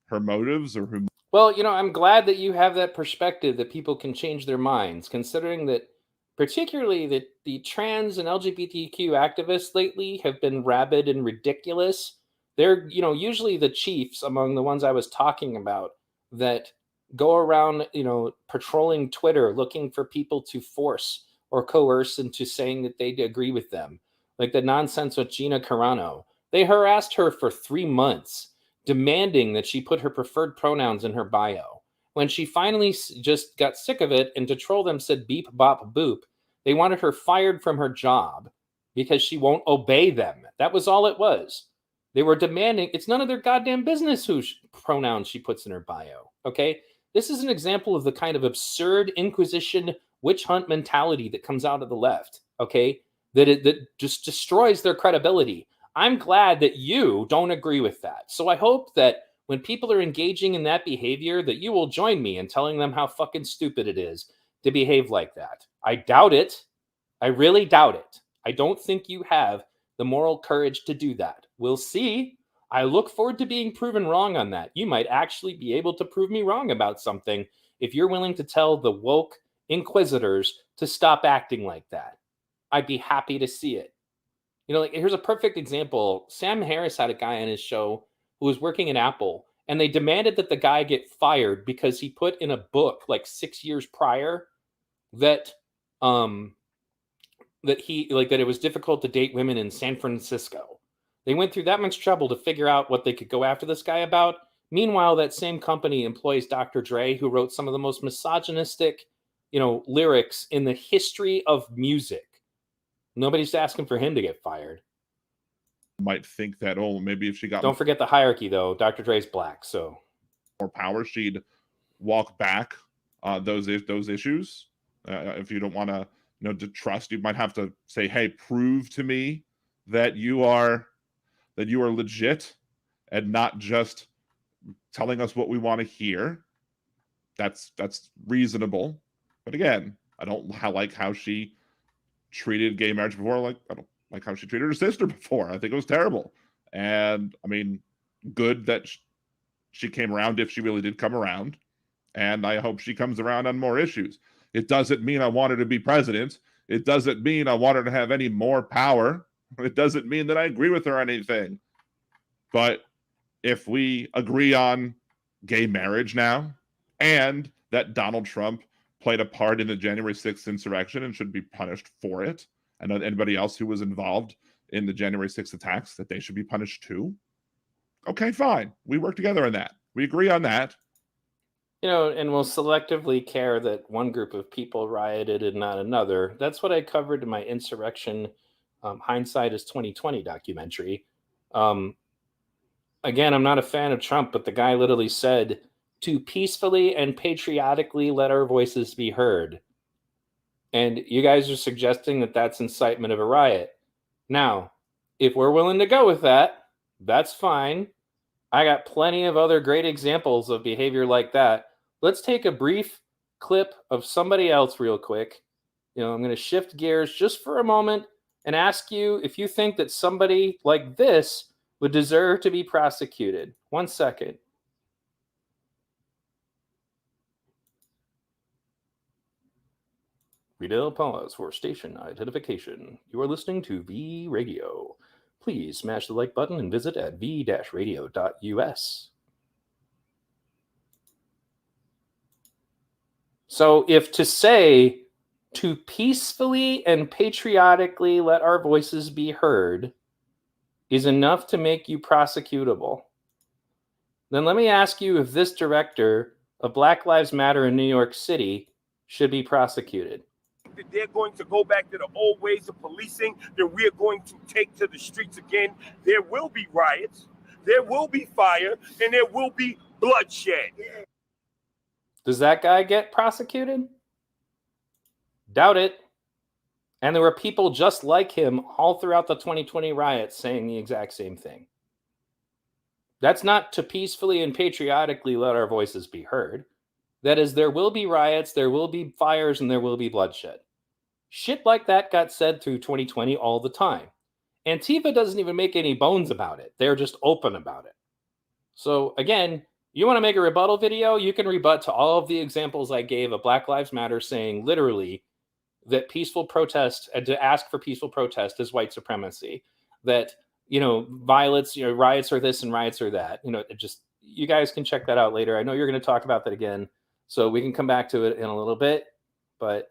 her motives or who... Well, I'm glad that you have that perspective that people can change their minds, considering that particularly that the trans and LGBTQ activists lately have been rabid and ridiculous. They're, usually the chiefs among the ones I was talking about that go around, patrolling Twitter looking for people to force or coerce into saying that they agree with them. Like the nonsense with Gina Carano. They harassed her for 3 months, demanding that she put her preferred pronouns in her bio. When she finally just got sick of it and to troll them said beep, bop, boop, they wanted her fired from her job because she won't obey them. That was all it was. They were demanding, it's none of their goddamn business whose pronouns she puts in her bio, okay? This is an example of the kind of absurd Inquisition witch hunt mentality that comes out of the left, okay? That just destroys their credibility. I'm glad that you don't agree with that. So I hope that when people are engaging in that behavior, that you will join me in telling them how fucking stupid it is to behave like that. I doubt it. I really doubt it. I don't think you have the moral courage to do that. We'll see. I look forward to being proven wrong on that. You might actually be able to prove me wrong about something if you're willing to tell the woke inquisitors to stop acting like that. I'd be happy to see it. Here's a perfect example. Sam Harris had a guy on his show who was working at Apple, and they demanded that the guy get fired because he put in a book like 6 years prior that that it was difficult to date women in San Francisco. They went through that much trouble to figure out what they could go after this guy about. Meanwhile, that same company employs Dr. Dre, who wrote some of the most misogynistic, lyrics in the history of music. Nobody's asking for him to get fired. Might think that, maybe if she got... Don't forget the hierarchy, though. Dr. Dre's black, so... more power, she'd walk back those issues. If you don't want to trust, you might have to say, hey, prove to me that you are legit and not just telling us what we want to hear. That's reasonable. But again, I don't like how she treated gay marriage before. I don't like how she treated her sister before. I think it was terrible. And I mean, good that she came around if she really did come around. And I hope she comes around on more issues. It doesn't mean I want her to be president. It doesn't mean I want her to have any more power. It doesn't mean that I agree with her on anything. But if we agree on gay marriage now, and that Donald Trump played a part in the January 6th insurrection and should be punished for it, and anybody else who was involved in the January 6th attacks, that they should be punished too, okay, fine. We work together on that. We agree on that. And we'll selectively care that one group of people rioted and not another. That's what I covered in my insurrection hindsight is 2020 documentary. Again, I'm not a fan of Trump, but the guy literally said to peacefully and patriotically let our voices be heard. And you guys are suggesting that that's incitement of a riot. Now, if we're willing to go with that, that's fine. I got plenty of other great examples of behavior like that. Let's take a brief clip of somebody else real quick. I'm going to shift gears just for a moment and ask you if you think that somebody like this would deserve to be prosecuted. 1 second. Riddle pause for station identification. You are listening to V Radio. Please smash the like button and visit at v-radio.us. So if to say to peacefully and patriotically let our voices be heard is enough to make you prosecutable, then let me ask you if this director of Black Lives Matter in New York City should be prosecuted. That they're going to go back to the old ways of policing, that we're going to take to the streets again. There will be riots, there will be fire, and there will be bloodshed. Does that guy get prosecuted? Doubt it. And there were people just like him all throughout the 2020 riots saying the exact same thing. That's not to peacefully and patriotically let our voices be heard. That is, there will be riots, there will be fires, and there will be bloodshed. Shit like that got said through 2020 all the time. Antifa doesn't even make any bones about it. They're just open about it. So again, you want to make a rebuttal video? You can rebut to all of the examples I gave of Black Lives Matter saying literally that peaceful protest and to ask for peaceful protest is white supremacy. That, violence, riots are this and riots are that. You guys can check that out later. I know you're going to talk about that again, so we can come back to it in a little bit. But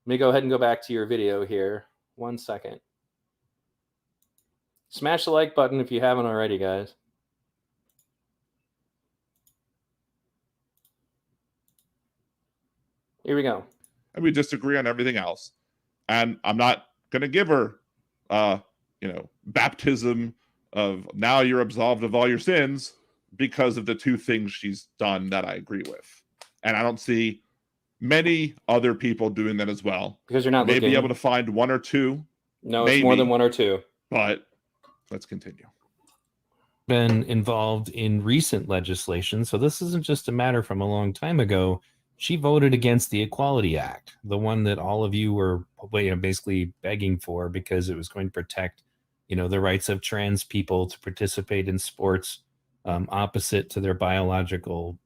let me go ahead and go back to your video here. 1 second. Smash the like button if you haven't already, guys. Here we go. And we disagree on everything else. And I'm not going to give her, baptism of now you're absolved of all your sins because of the two things she's done that I agree with. And I don't see many other people doing that as well. Because you're not maybe able to find one or two. No, maybe. It's more than one or two. But let's continue. Been involved in recent legislation, so this isn't just a matter from a long time ago. She voted against the Equality Act, the one that all of you were basically begging for because it was going to protect, the rights of trans people to participate in sports opposite to their biological,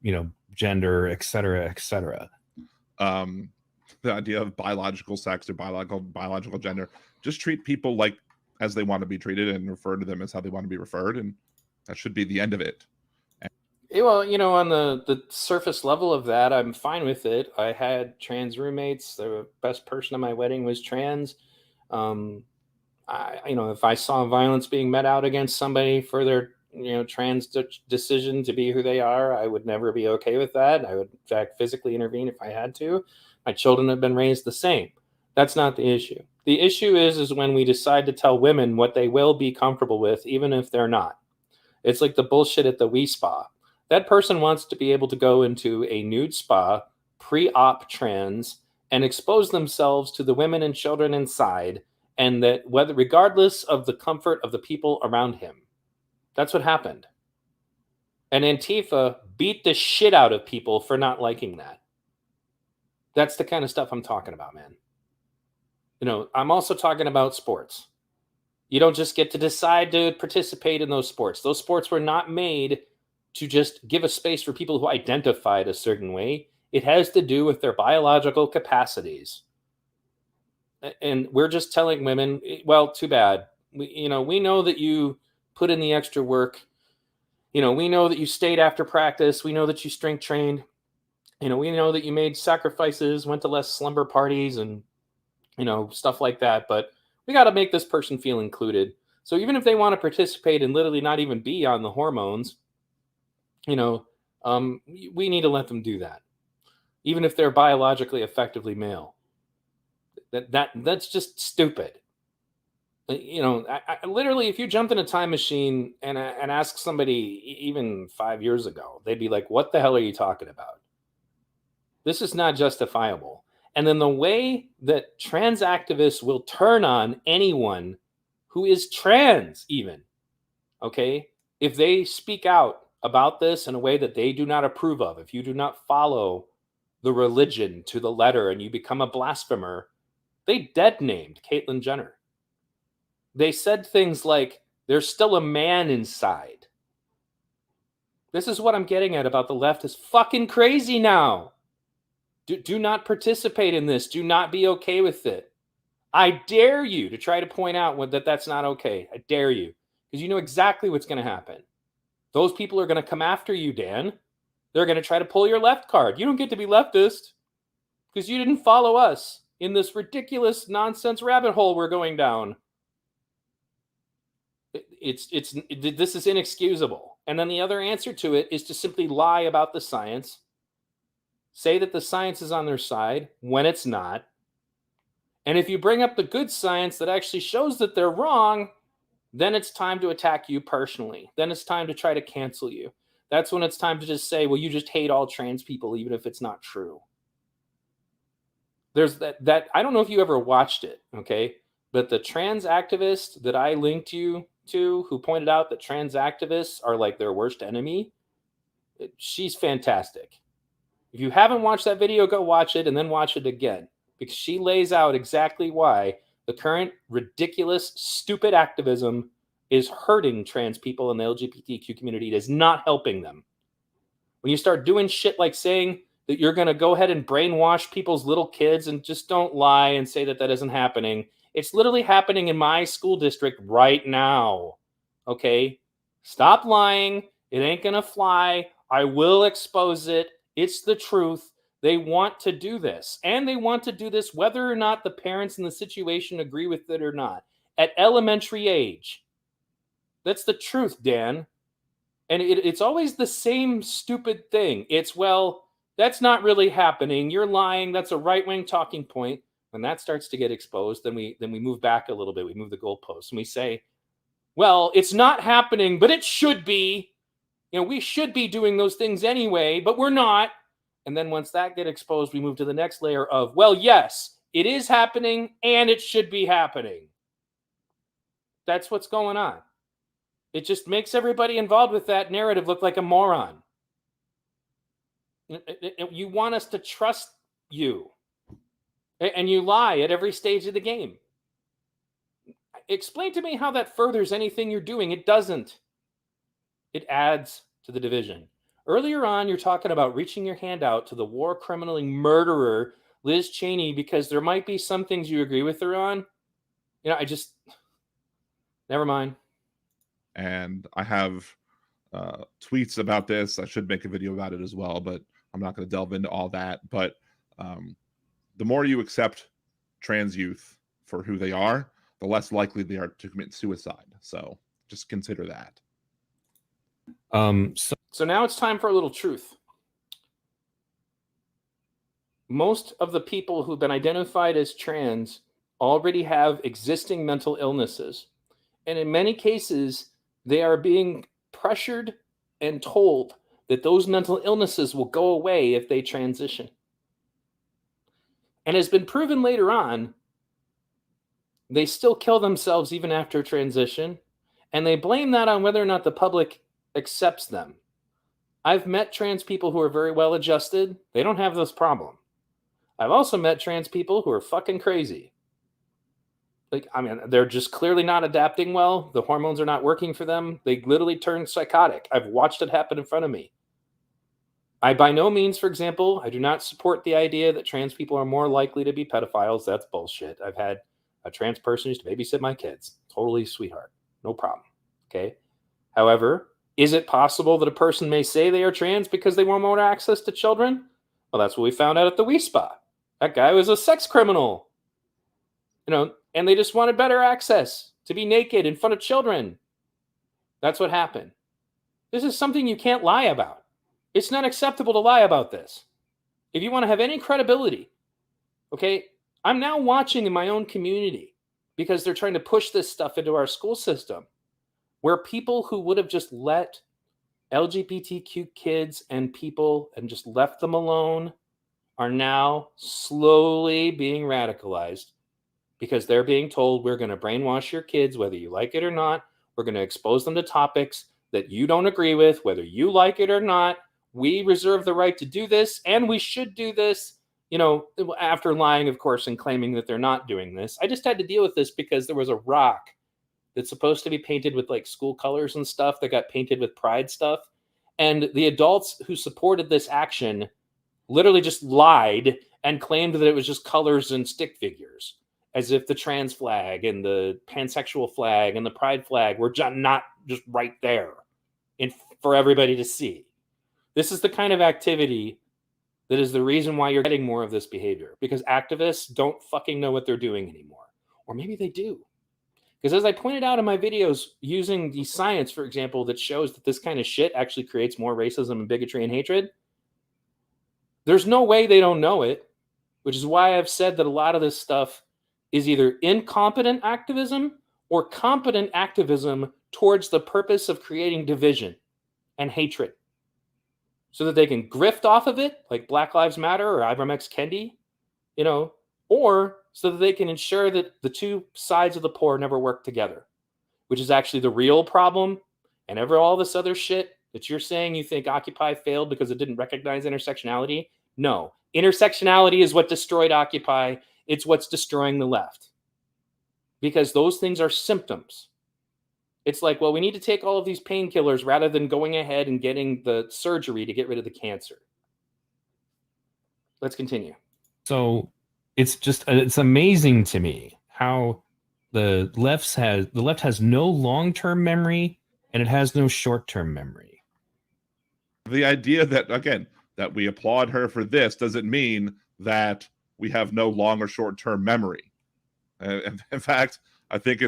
gender, et cetera, et cetera. The idea of biological sex or biological gender, just treat people like as they want to be treated and refer to them as how they want to be referred, and that should be the end of it. Well, on the surface level of that, I'm fine with it. I had trans roommates. The best person at my wedding was trans. If I saw violence being met out against somebody for their, trans decision to be who they are, I would never be okay with that. I would, in fact, physically intervene if I had to. My children have been raised the same. That's not the issue. The issue is when we decide to tell women what they will be comfortable with, even if they're not. It's like the bullshit at the Wii Spa. That person wants to be able to go into a nude spa, pre-op trans, and expose themselves to the women and children inside, and that regardless of the comfort of the people around him. That's what happened. And Antifa beat the shit out of people for not liking that. That's the kind of stuff I'm talking about, man. I'm also talking about sports. You don't just get to decide to participate in those sports. Those sports were not made to just give a space for people who identified a certain way. It has to do with their biological capacities. And we're just telling women, well, too bad. We know that you put in the extra work. We know that you stayed after practice. We know that you strength trained. We know that you made sacrifices, went to less slumber parties and, stuff like that. But we got to make this person feel included. So even if they want to participate and literally not even be on the hormones, we need to let them do that, even if they're biologically effectively male. That's just stupid. I literally, if you jumped in a time machine and asked somebody even 5 years ago, they'd be like, "What the hell are you talking about? This is not justifiable." And then the way that trans activists will turn on anyone who is trans, even, okay? if they speak out about this in a way that they do not approve of, if you do not follow the religion to the letter and you become a blasphemer, they dead named Caitlyn Jenner. They said things like, there's still a man inside. This is what I'm getting at about the left is fucking crazy now. Do not participate in this. Do not be okay with it. I dare you to try to point out that that's not okay. I dare you. Because you know exactly what's going to happen. Those people are going to come after you, Dan. They're going to try to pull your left card. You don't get to be leftist because you didn't follow us in this ridiculous nonsense rabbit hole we're going down. This is inexcusable. And then the other answer to it is to simply lie about the science. Say that the science is on their side when it's not. And if you bring up the good science that actually shows that they're wrong, then it's time to attack you personally. Then it's time to try to cancel you. That's when it's time to just say, well, you just hate all trans people, even if it's not true. There's that I don't know if you ever watched it, okay? But the trans activist that I linked you to, who pointed out that trans activists are like their worst enemy, she's fantastic. If you haven't watched that video, go watch it and then watch it again, because she lays out exactly why the current ridiculous, stupid activism is hurting trans people in the LGBTQ community. It is not helping them. When you start doing shit like saying that you're going to go ahead and brainwash people's little kids, and just don't lie and say that that isn't happening. It's literally happening in my school district right now. Okay? Stop lying. It ain't going to fly. I will expose it. It's the truth. They want to do this. And they want to do this whether or not the parents in the situation agree with it or not. At elementary age. That's the truth, Dan. And it's always the same stupid thing. It's, well, that's not really happening. You're lying. That's a right-wing talking point. When that starts to get exposed, then we move back a little bit. We move the goalposts. And we say, well, it's not happening, but it should be. You know, we should be doing those things anyway, but we're not. And then once that gets exposed, we move to the next layer of, well, yes, it is happening and it should be happening. That's what's going on. It just makes everybody involved with that narrative look like a moron. You want us to trust you. And you lie at every stage of the game. Explain to me how that furthers anything you're doing. It doesn't. It adds to the division. Earlier on, you're talking about reaching your hand out to the war criminal murderer, Liz Cheney, because there might be some things you agree with her on. You know, never mind. And I have tweets about this. I should make a video about it as well, but I'm not going to delve into all that. But the more you accept trans youth for who they are, the less likely they are to commit suicide. So just consider that. So now it's time for a little truth. Most of the people who've been identified as trans already have existing mental illnesses. And in many cases, they are being pressured and told that those mental illnesses will go away if they transition. And has been proven later on, they still kill themselves even after transition. And they blame that on whether or not the public accepts them. I've met trans people who are very well adjusted. They don't have this problem. I've also met trans people who are fucking crazy. Like, I mean, they're just clearly not adapting well. The hormones are not working for them. They literally turn psychotic. I've watched it happen in front of me. I by no means, for example, I do not support the idea that trans people are more likely to be pedophiles. That's bullshit. I've had a trans person used to babysit my kids. Totally sweetheart. No problem. Okay. However, is it possible that a person may say they are trans because they want more access to children? Well, that's what we found out at the Wii Spa. That guy was a sex criminal. You know, and they just wanted better access to be naked in front of children. That's what happened. This is something you can't lie about. It's not acceptable to lie about this. If you want to have any credibility, okay, I'm now watching in my own community because they're trying to push this stuff into our school system where people who would have just let LGBTQ kids and people and just left them alone are now slowly being radicalized because they're being told we're going to brainwash your kids, whether you like it or not. We're going to expose them to topics that you don't agree with, whether you like it or not. We reserve the right to do this, and we should do this, you know, after lying, of course, and claiming that they're not doing this. I just had to deal with this because there was a rock that's supposed to be painted with like school colors and stuff that got painted with pride stuff. And the adults who supported this action literally just lied and claimed that it was just colors and stick figures, as if the trans flag and the pansexual flag and the pride flag were not just right there for everybody to see. This is the kind of activity that is the reason why you're getting more of this behavior, because activists don't fucking know what they're doing anymore. Or maybe they do. Because as I pointed out in my videos, using the science, for example, that shows that this kind of shit actually creates more racism and bigotry and hatred, there's no way they don't know it, which is why I've said that a lot of this stuff is either incompetent activism or competent activism towards the purpose of creating division and hatred, so that they can grift off of it, like Black Lives Matter or Ibram X. Kendi, you know, or so that they can ensure that the two sides of the poor never work together, which is actually the real problem. And all this other shit that you're saying you think Occupy failed because it didn't recognize intersectionality. No, intersectionality is what destroyed Occupy. It's what's destroying the left, because those things are symptoms. It's like, well, we need to take all of these painkillers rather than going ahead and getting the surgery to get rid of the cancer. Let's continue. So it's amazing to me how the left has no long-term memory and it has no short-term memory. The idea that, again, that we applaud her for this doesn't mean that we have no long or short-term memory. In fact, I think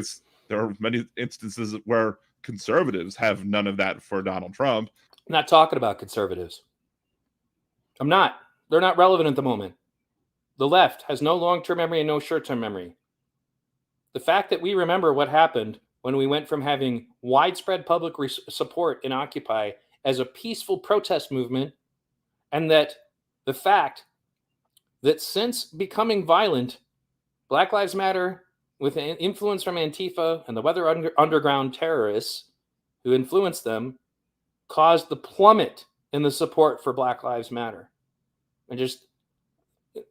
there are many instances where conservatives have none of that for Donald Trump. I'm not talking about conservatives. I'm not. They're not relevant at the moment. The left has no long-term memory and no short-term memory. The fact that we remember what happened when we went from having widespread public support in Occupy as a peaceful protest movement, and that the fact that since becoming violent, Black Lives Matter, with an influence from Antifa and the Weather Underground terrorists who influenced them, caused the plummet in the support for Black Lives Matter. And just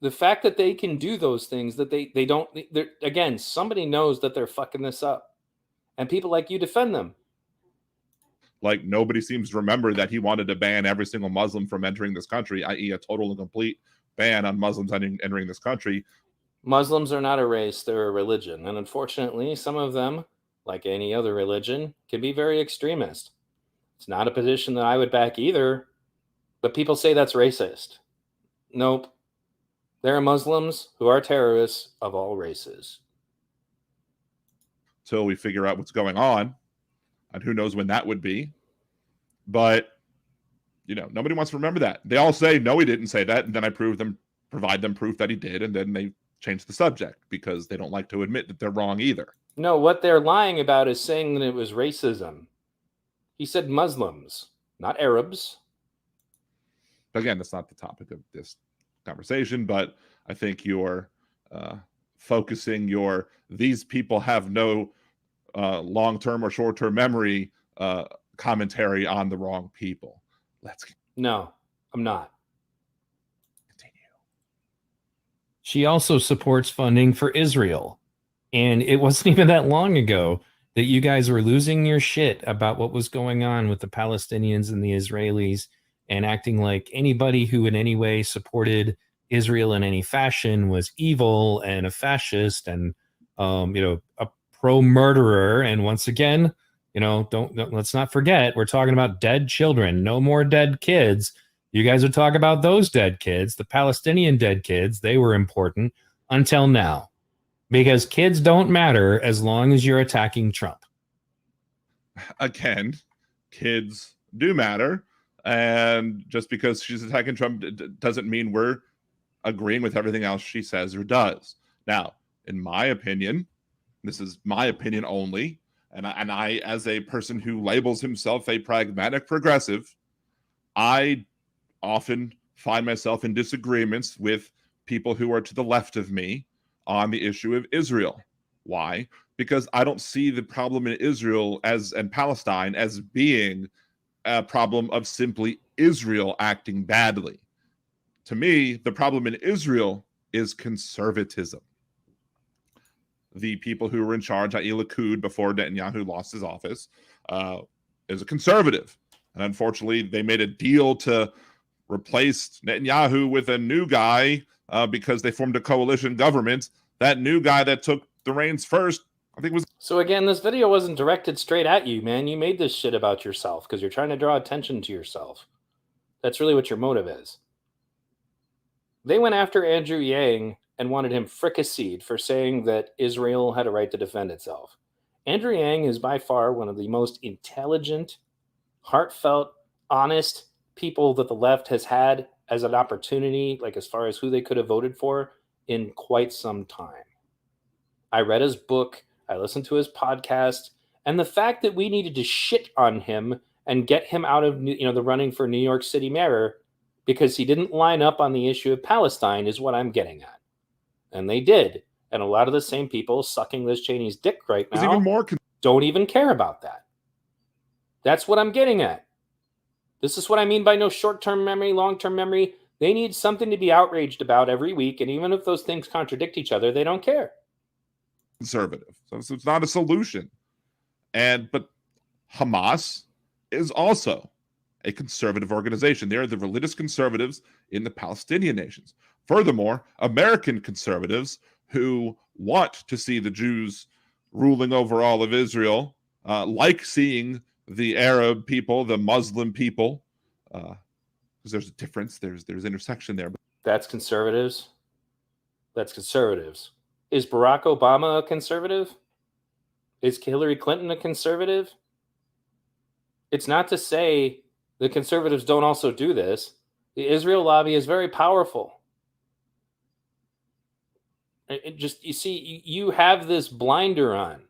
the fact that they can do those things, that they don't, again, somebody knows that they're fucking this up. And people like you defend them. Like, nobody seems to remember that he wanted to ban every single Muslim from entering this country, i.e. a total and complete ban on Muslims entering this country. Muslims are not a race, they're a religion. And unfortunately, some of them, like any other religion, can be very extremist. It's not a position that I would back either, but people say that's racist. Nope. There are Muslims who are terrorists of all races. Till we figure out what's going on, and who knows when that would be. But, you know, nobody wants to remember that. They all say, no, he didn't say that, and then I provide them proof that he did, and then they change the subject because they don't like to admit that they're wrong either. No, what they're lying about is saying that it was racism. He said Muslims, not Arabs. Again, that's not the topic of this conversation, but I think you're focusing these people have no long-term or short-term memory commentary on the wrong people. No, I'm not. Continue. She also supports funding for Israel. And it wasn't even that long ago that you guys were losing your shit about what was going on with the Palestinians and the Israelis, and acting like anybody who in any way supported Israel in any fashion was evil and a fascist and a pro-murderer. And once again, don't let's not forget, we're talking about dead children. No more dead kids. You guys are talking about those dead kids, the Palestinian dead kids. They were important until now, because kids don't matter as long as you're attacking Trump. Again, kids do matter. And just because she's attacking Trump doesn't mean we're agreeing with everything else she says or does. Now, in my opinion, this is my opinion only, and I, as a person who labels himself a pragmatic progressive, I often find myself in disagreements with people who are to the left of me on the issue of Israel. Why? because I don't see the problem in Israel and Palestine as being a problem of simply Israel acting badly. To me, the problem in Israel is conservatism. The people who were in charge, i.e. Likud, before Netanyahu lost his office, is a conservative. And unfortunately, they made a deal to replace Netanyahu with a new guy because they formed a coalition government. That new guy that took the reins first, I think was... So again, this video wasn't directed straight at you, man. You made this shit about yourself because you're trying to draw attention to yourself. That's really what your motive is. They went after Andrew Yang and wanted him fricasseed for saying that Israel had a right to defend itself. Andrew Yang is by far one of the most intelligent, heartfelt, honest people that the left has had as an opportunity, like as far as who they could have voted for, in quite some time. I read his book, I listened to his podcast, and the fact that we needed to shit on him and get him out of the running for New York City mayor because he didn't line up on the issue of Palestine is what I'm getting at. And they did. And a lot of the same people sucking Liz Cheney's dick right now even more don't even care about that. That's what I'm getting at. This is what I mean by no short-term memory, long-term memory. They need something to be outraged about every week, and even if those things contradict each other, they don't care. Conservative. So it's not a solution. But Hamas is also a conservative organization. They are the religious conservatives in the Palestinian nations. Furthermore, American conservatives who want to see the Jews ruling over all of Israel, like seeing the Arab people, the Muslim people, because there's a difference, there's intersection there. That's conservatives. That's conservatives. Is Barack Obama a conservative? Is Hillary Clinton a conservative? It's not to say the conservatives don't also do this. The Israel lobby is very powerful. You see, you have this blinder on.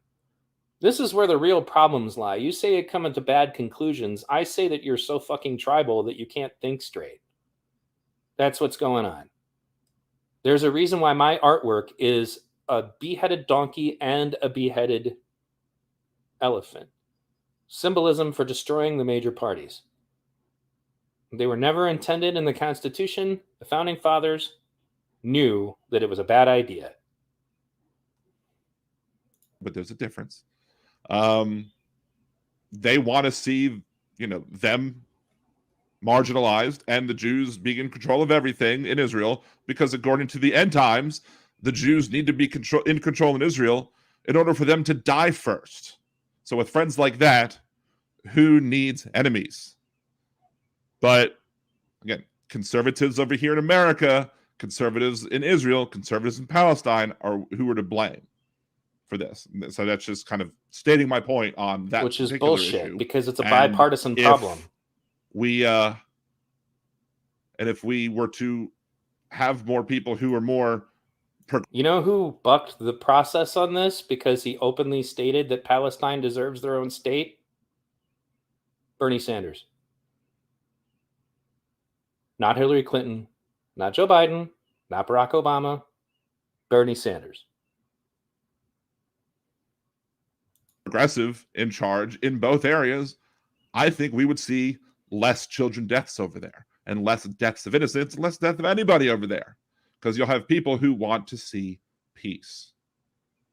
This is where the real problems lie. You say it coming to bad conclusions. I say that you're so fucking tribal that you can't think straight. That's what's going on. There's a reason why my artwork is a beheaded donkey and a beheaded elephant. Symbolism for destroying the major parties. They were never intended in the Constitution. The Founding Fathers knew that it was a bad idea. But there's a difference. They want to see, them marginalized and the Jews being in control of everything in Israel, because according to the end times, the Jews need to be in control in Israel in order for them to die first. So with friends like that, who needs enemies? But again, conservatives over here in America, conservatives in Israel, conservatives in Palestine are who are to blame for this. So that's just kind of stating my point on that, which is bullshit issue. Because it's a bipartisan problem. If we were to have more people who are more... You know who bucked the process on this because he openly stated that Palestine deserves their own state? Bernie Sanders. Not Hillary Clinton, not Joe Biden, not Barack Obama, Bernie Sanders. Progressive in charge in both areas, I think we would see less children deaths over there and less deaths of innocents, less death of anybody over there, because you'll have people who want to see peace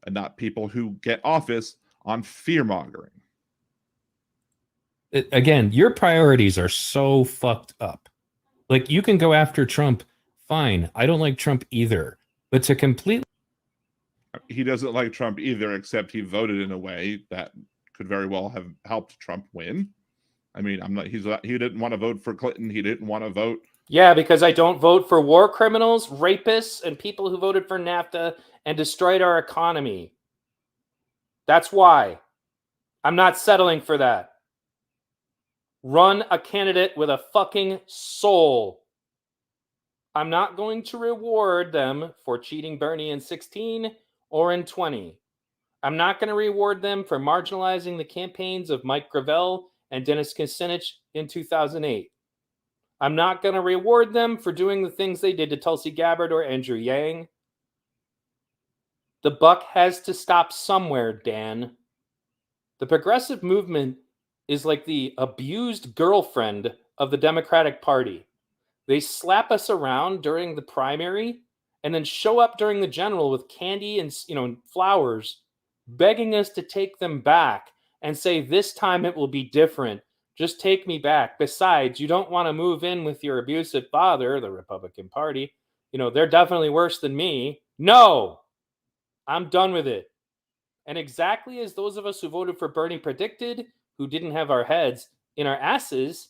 and not people who get office on fear-mongering. Again, your priorities are so fucked up. Like, you can go after Trump, fine. I don't like Trump either. But to completely... He doesn't like Trump either, except he voted in a way that could very well have helped Trump win. I mean, he didn't want to vote for Clinton. He didn't want to vote. Yeah, because I don't vote for war criminals, rapists, and people who voted for NAFTA and destroyed our economy. That's why. I'm not settling for that. Run a candidate with a fucking soul. I'm not going to reward them for cheating Bernie in 16 or in 20. I'm not going to reward them for marginalizing the campaigns of Mike Gravel and Dennis Kucinich in 2008. I'm not going to reward them for doing the things they did to Tulsi Gabbard or Andrew Yang. The buck has to stop somewhere, Dan. The progressive movement is like the abused girlfriend of the Democratic Party. They slap us around during the primary and then show up during the general with candy and flowers, begging us to take them back and say, this time it will be different. Just take me back. Besides, you don't want to move in with your abusive father, the Republican Party. They're definitely worse than me. No, I'm done with it. And exactly as those of us who voted for Bernie predicted, who didn't have our heads in our asses,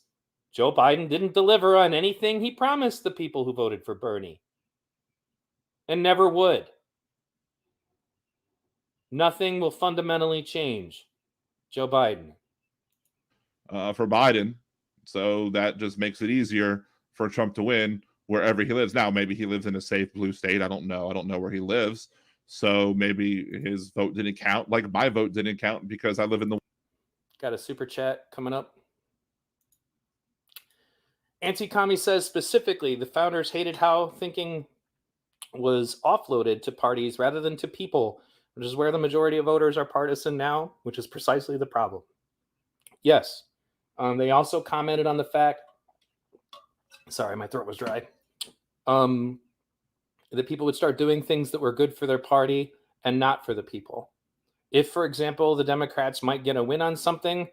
Joe Biden didn't deliver on anything he promised the people who voted for Bernie. And never would. Nothing will fundamentally change. Joe Biden. For Biden. So that just makes it easier for Trump to win wherever he lives. Now, maybe he lives in a safe blue state. I don't know. I don't know where he lives. So maybe his vote didn't count. Like my vote didn't count because I live in the... Got a super chat coming up. Anti-Commie says specifically, the founders hated how thinking was offloaded to parties rather than to people, which is where the majority of voters are partisan now, which is precisely the problem. Yes. They also commented on the fact, sorry, my throat was dry, that people would start doing things that were good for their party and not for the people. If, for example, the Democrats might get a win on something,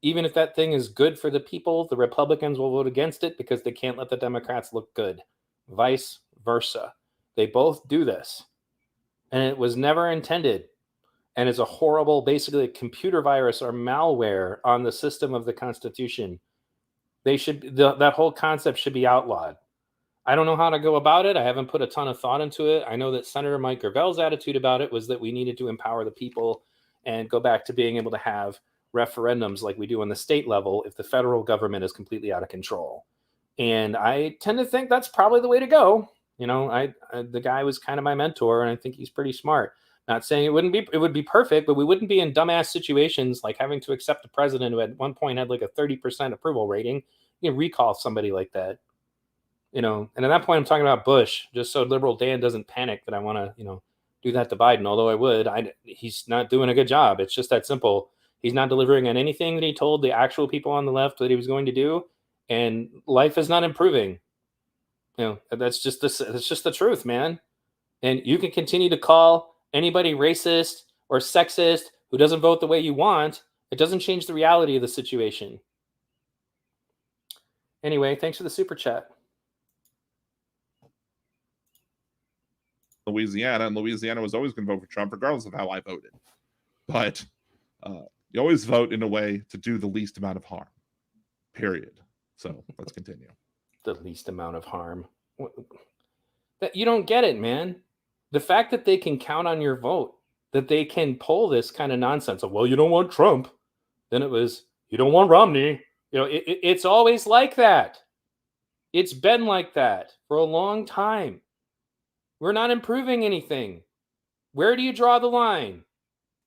even if that thing is good for the people, the Republicans will vote against it because they can't let the Democrats look good. Vice versa. They both do this. And it was never intended. And it's a horrible, basically a computer virus or malware on the system of the Constitution. That whole concept should be outlawed. I don't know how to go about it. I haven't put a ton of thought into it. I know that Senator Mike Gravel's attitude about it was that we needed to empower the people and go back to being able to have referendums like we do on the state level if the federal government is completely out of control. And I tend to think that's probably the way to go. The guy was kind of my mentor, and I think he's pretty smart. Not saying it would be perfect, but we wouldn't be in dumbass situations like having to accept a president who at one point had like a 30% approval rating. You can recall somebody like that. And at that point I'm talking about Bush, just so LiberalDan doesn't panic that I want to, do that to Biden. Although I would, he's not doing a good job. It's just that simple. He's not delivering on anything that he told the actual people on the left that he was going to do. And life is not improving. That's just the truth, man. And you can continue to call anybody racist or sexist who doesn't vote the way you want. It doesn't change the reality of the situation. Anyway, thanks for the super chat. Louisiana, and Louisiana was always going to vote for Trump regardless of how I voted. But you always vote in a way to do the least amount of harm, period. So let's continue. The least amount of harm. That you don't get it, man. The fact that they can count on your vote, that they can pull this kind of nonsense of, well, you don't want Trump. Then it was, you don't want Romney. It's always like that. It's been like that for a long time. We're not improving anything. Where do you draw the line?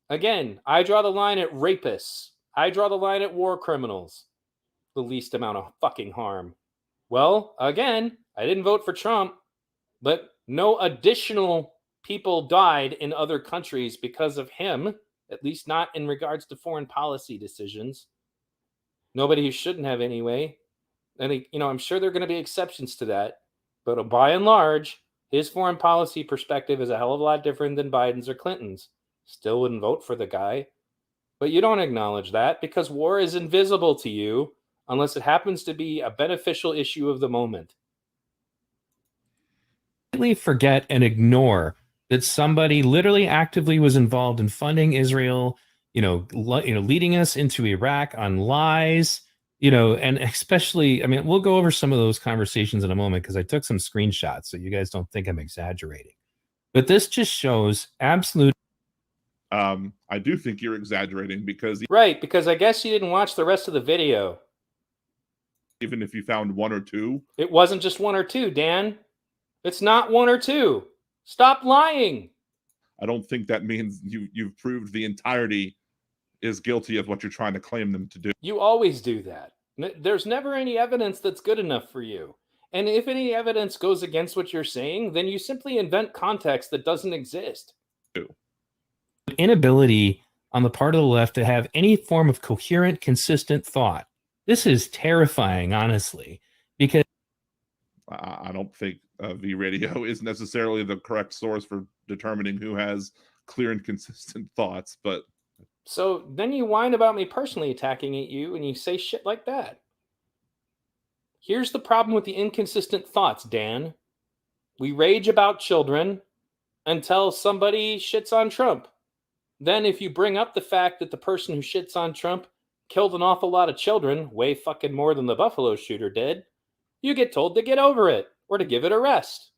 Again, I draw the line at rapists. I draw the line at war criminals. The least amount of fucking harm. Well, again, I didn't vote for Trump, but no additional people died in other countries because of him, at least not in regards to foreign policy decisions. Nobody who shouldn't have anyway. And, I'm sure there are going to be exceptions to that. But by and large, his foreign policy perspective is a hell of a lot different than Biden's or Clinton's. Still wouldn't vote for the guy. But you don't acknowledge that because war is invisible to you unless it happens to be a beneficial issue of the moment. Forget and ignore that somebody literally actively was involved in funding Israel, leading us into Iraq on lies, and especially, we'll go over some of those conversations in a moment because I took some screenshots so you guys don't think I'm exaggerating. But this just shows absolute. I do think you're exaggerating because I guess you didn't watch the rest of the video. Even if you found one or two, it wasn't just one or two, Dan. It's not one or two. Stop lying. I don't think that means you've proved the entirety is guilty of what you're trying to claim them to do. You always do that. There's never any evidence that's good enough for you. And if any evidence goes against what you're saying, then you simply invent context that doesn't exist. Inability on the part of the left to have any form of coherent, consistent thought. This is terrifying, honestly, because I don't think V-Radio is necessarily the correct source for determining who has clear and consistent thoughts, but... So then you whine about me personally attacking at you and you say shit like that. Here's the problem with the inconsistent thoughts, Dan. We rage about children until somebody shits on Trump. Then if you bring up the fact that the person who shits on Trump killed an awful lot of children, way fucking more than the Buffalo shooter did, you get told to get over it or to give it a rest.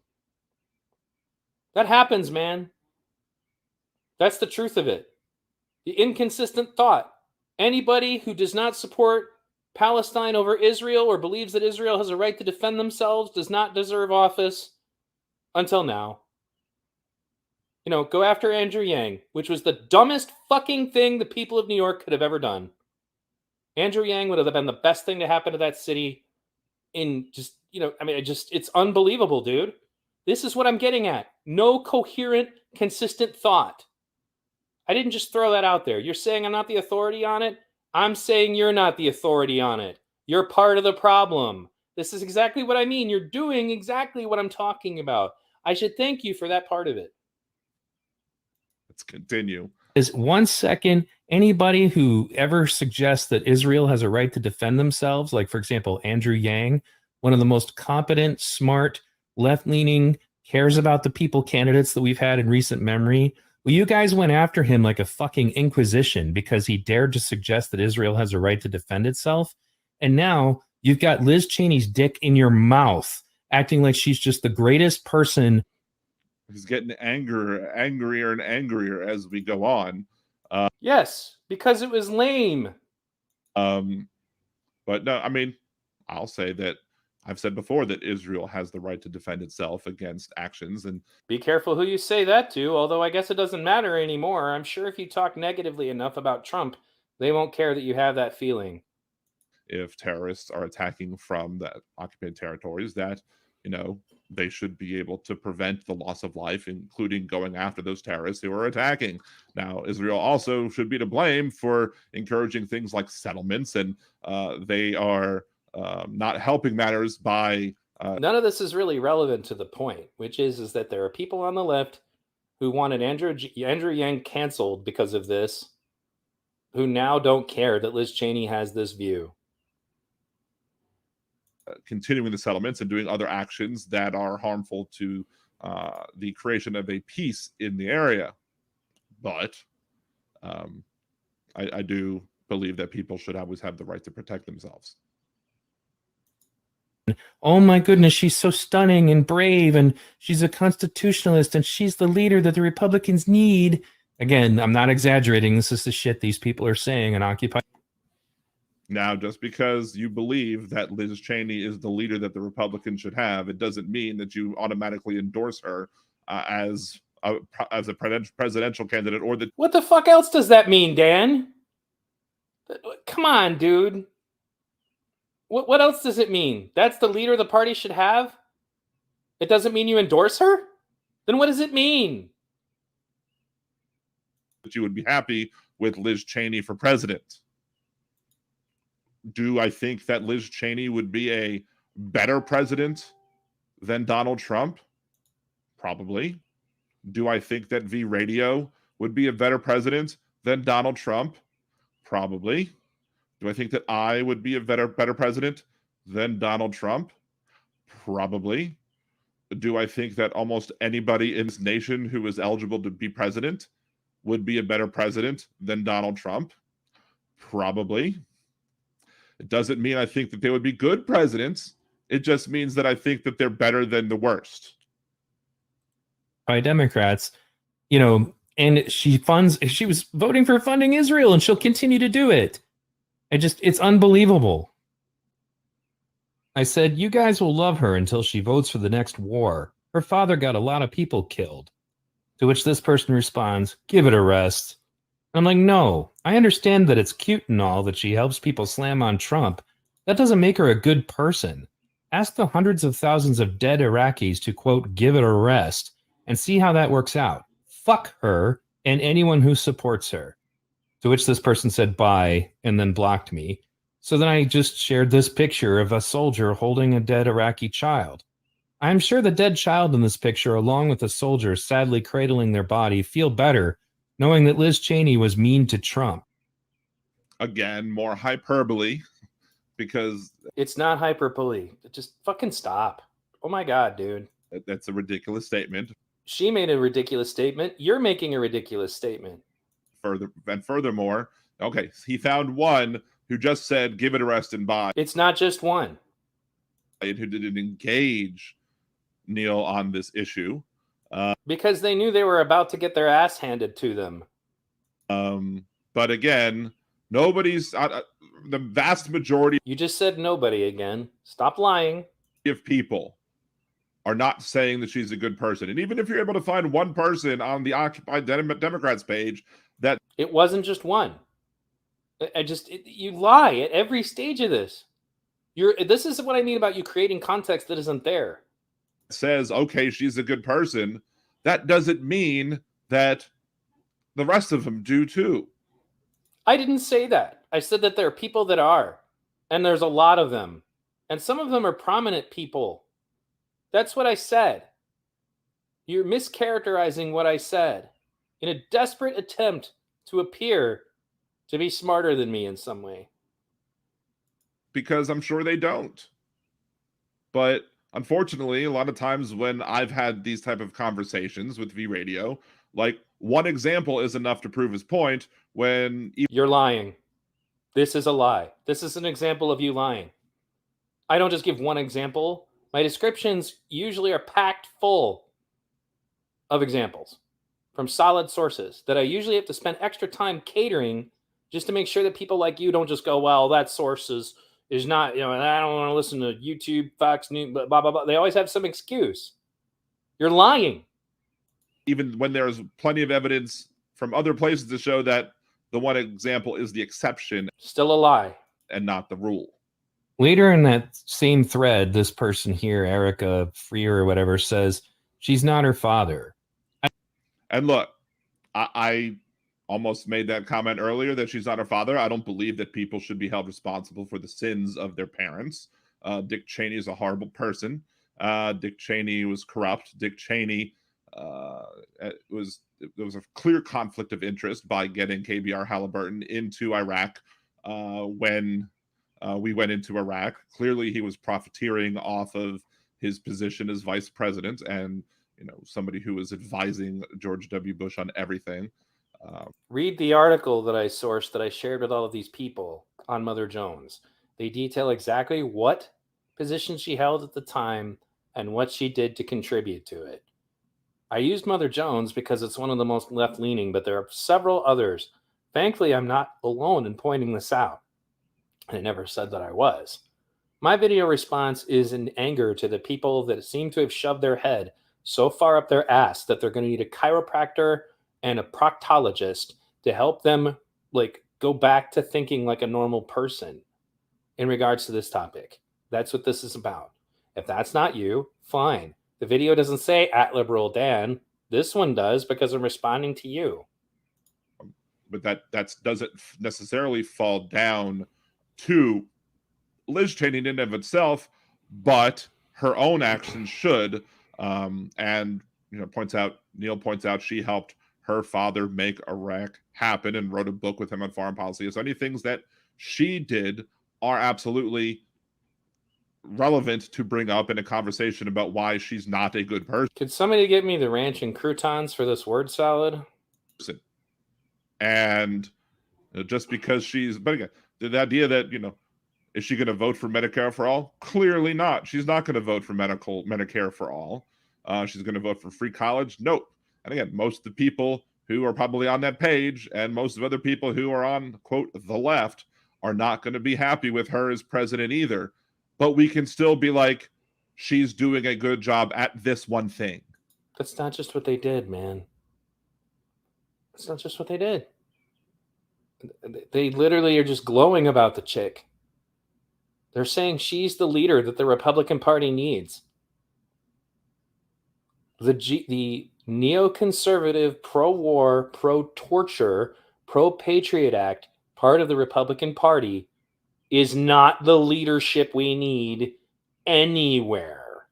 That happens, man. That's the truth of it. The inconsistent thought. Anybody who does not support Palestine over Israel or believes that Israel has a right to defend themselves does not deserve office until now. You know, go after Andrew Yang, which was the dumbest fucking thing the people of New York could have ever done. Andrew Yang would have been the best thing to happen to that city in just, you know, I mean, it's unbelievable, dude. This is what I'm getting at. No coherent, consistent thought. I didn't just throw that out there. You're saying I'm not the authority on it? I'm saying you're not the authority on it. You're part of the problem. This is exactly what I mean. You're doing exactly what I'm talking about. I should thank you for that part of it. Let's continue. Is 1 second, anybody who ever suggests that Israel has a right to defend themselves, like, for example, Andrew Yang, one of the most competent, smart, left-leaning, cares about the people candidates that we've had in recent memory, well, you guys went after him like a fucking inquisition because he dared to suggest that Israel has a right to defend itself. And now you've got Liz Cheney's dick in your mouth, acting like she's just the greatest person. He's getting angrier and angrier as we go on. Yes, because it was lame. But no, I mean, I'll say that I've said before that Israel has the right to defend itself against actions. And be careful who you say that to, although I guess it doesn't matter anymore. I'm sure if you talk negatively enough about Trump, they won't care that you have that feeling. If terrorists are attacking from the occupied territories, that, you know, they should be able to prevent the loss of life, including going after those terrorists who are attacking. Now, Israel also should be to blame for encouraging things like settlements, and they are not helping matters by... None of this is really relevant to the point, which is that there are people on the left who wanted Andrew Yang canceled because of this, who now don't care that Liz Cheney has this view. Continuing the settlements and doing other actions that are harmful to the creation of a peace in the area. But I do believe that people should always have the right to protect themselves. Oh my goodness, she's so stunning and brave, and she's a constitutionalist, and she's the leader that the Republicans need. Again, I'm not exaggerating. This is the shit these people are saying and Occupy. Now, just because you believe that Liz Cheney is the leader that the Republicans should have, it doesn't mean that you automatically endorse her as a presidential candidate, or that... What the fuck else does that mean, Dan? Come on, dude. What else does it mean? That's the leader the party should have? It doesn't mean you endorse her? Then what does it mean? That you would be happy with Liz Cheney for president. Do I think that Liz Cheney would be a better president than Donald Trump? Probably. Do I think that V-Radio would be a better president than Donald Trump? Probably. Do I think that I would be a better president than Donald Trump? Probably. Do I think that almost anybody in this nation who is eligible to be president would be a better president than Donald Trump? Probably. It doesn't mean I think that they would be good presidents. It just means that I think that they're better than the worst. By Democrats, you know, and she was voting for funding Israel, and she'll continue to do it. It's unbelievable. I said, you guys will love her until she votes for the next war. Her father got a lot of people killed. To which this person responds, give it a rest. And I'm like, no, I understand that it's cute and all that she helps people slam on Trump. That doesn't make her a good person. Ask the hundreds of thousands of dead Iraqis to, quote, give it a rest, and see how that works out. Fuck her and anyone who supports her. To which this person said bye and then blocked me. So then I just shared this picture of a soldier holding a dead Iraqi child. I'm sure the dead child in this picture, along with the soldier sadly cradling their body, feel better knowing that Liz Cheney was mean to Trump. Again, more hyperbole, because It's not hyperbole. Just fucking stop. Oh my God, dude. that's a ridiculous statement. She made a ridiculous statement. You're making a ridiculous statement. Furthermore, okay, he found one who just said, give it a rest and bye. It's not just one. Who didn't engage Neil on this issue. Because they knew they were about to get their ass handed to them. But again, nobody's, the vast majority You just said nobody again. Stop lying. of people are not saying that she's a good person. And even if you're able to find one person on the Occupy Democrats page that It wasn't just one. You lie at every stage of this. This is what I mean about you creating context that isn't there. says, okay, she's a good person, that doesn't mean that the rest of them do too. I didn't say that. I said that there are people that are, and there's a lot of them, and some of them are prominent people. That's what I said. You're mischaracterizing what I said in a desperate attempt to appear to be smarter than me in some way. Because I'm sure they don't. But unfortunately, a lot of times when I've had these type of conversations with V Radio, like one example is enough to prove his point when You're lying. This is a lie. This is an example of you lying. I don't just give one example. My descriptions usually are packed full of examples from solid sources that I usually have to spend extra time catering just to make sure that people like you don't just go, well, that source is not, I don't want to listen to YouTube, Fox News, blah, blah, blah. They always have some excuse. You're lying. even when there's plenty of evidence from other places to show that the one example is the exception Still a lie. and not the rule. Later in that same thread, this person here, Erica Freer or whatever, says she's not her father. And look, I almost made that comment earlier that she's not her father. I don't believe that people should be held responsible for the sins of their parents. Dick Cheney is a horrible person. Dick Cheney was corrupt. Dick Cheney there was a clear conflict of interest by getting KBR Halliburton into Iraq when we went into Iraq. Clearly, he was profiteering off of his position as vice president and somebody who was advising George W. Bush on everything. Read the article that I sourced that I shared with all of these people on Mother Jones. They detail exactly what position she held at the time and what she did to contribute to it. I used Mother Jones because it's one of the most left-leaning, but there are several others. Thankfully, I'm not alone in pointing this out. I never said that I was. My video response is in anger to the people that seem to have shoved their head so far up their ass that they're going to need a chiropractor and a proctologist to help them go back to thinking like a normal person in regards to this topic. That's what this is about. If that's not you, fine. The video doesn't say @LiberalDan. This one does because I'm responding to you. But that doesn't necessarily fall down to Liz Cheney in and of itself, but her own actions should. And Neil points out she helped her father make Iraq happen and wrote a book with him on foreign policy. So any things that she did are absolutely relevant to bring up in a conversation about why she's not a good person. Could somebody get me the ranch and croutons for this word salad? And just because but again, the idea that, is she going to vote for Medicare for all? Clearly not. She's not going to vote for Medicare for all. She's going to vote for free college? Nope. And again, most of the people who are probably on that page and most of other people who are on, quote, the left are not going to be happy with her as president either. But we can still be like, she's doing a good job at this one thing. That's not just what they did, man. That's not just what they did. They literally are just glowing about the chick. They're saying she's the leader that the Republican Party needs. The neoconservative, pro-war, pro-torture, pro-Patriot Act part of the Republican Party is not the leadership we need anywhere.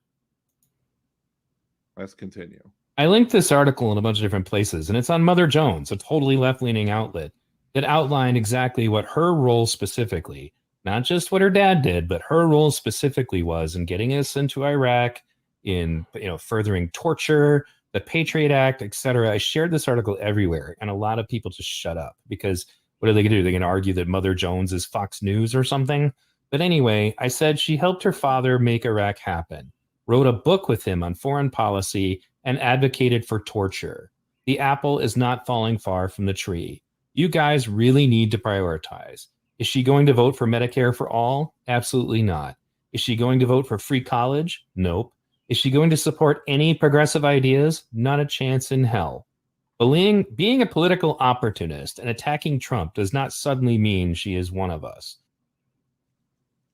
Let's continue. I linked this article in a bunch of different places, and it's on Mother Jones, a totally left-leaning outlet that outlined exactly what her role specifically, not just what her dad did, but her role specifically was in getting us into Iraq, in furthering torture, the Patriot Act, etc. I shared this article everywhere, and a lot of people just shut up because what are they going to do? They're going to argue that Mother Jones is Fox News or something? But anyway, I said she helped her father make Iraq happen, wrote a book with him on foreign policy, and advocated for torture. The apple is not falling far from the tree. You guys really need to prioritize. Is she going to vote for Medicare for all? Absolutely not. Is she going to vote for free college? Nope. Is she going to support any progressive ideas? Not a chance in hell. Being a political opportunist and attacking Trump does not suddenly mean she is one of us.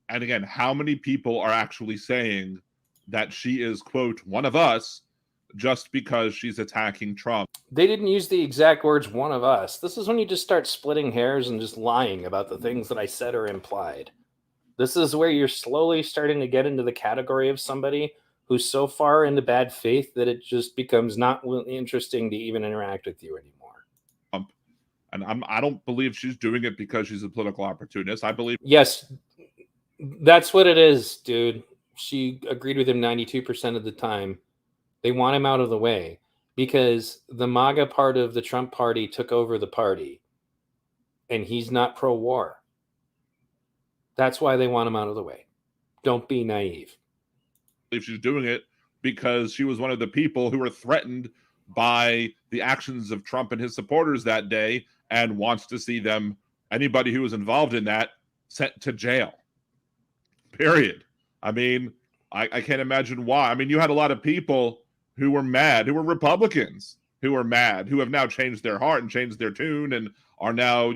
And again, how many people are actually saying that she is, quote, one of us just because she's attacking Trump? They didn't use the exact words, one of us. This is when you just start splitting hairs and just lying about the things that I said or implied. This is where you're slowly starting to get into the category of somebody who's so far into bad faith that it just becomes not interesting to even interact with you anymore. And I don't believe she's doing it because she's a political opportunist. I believe... Yes, that's what it is, dude. She agreed with him 92% of the time. They want him out of the way because the MAGA part of the Trump party took over the party, and he's not pro-war. That's why they want him out of the way. Don't be naive. If she's doing it because she was one of the people who were threatened by the actions of Trump and his supporters that day and wants to see them, anybody who was involved in that, sent to jail. Period. I mean, I can't imagine why. I mean, you had a lot of people who were mad, who were Republicans, who were mad, who have now changed their heart and changed their tune and are now,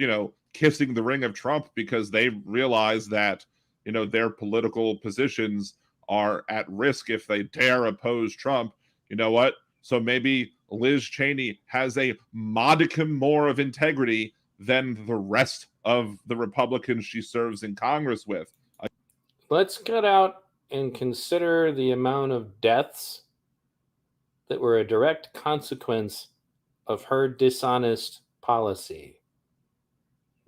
kissing the ring of Trump because they realize that, their political positions are at risk if they dare oppose Trump. You know what? So maybe Liz Cheney has a modicum more of integrity than the rest of the Republicans she serves in Congress with. Let's get out and consider the amount of deaths that were a direct consequence of her dishonest policy.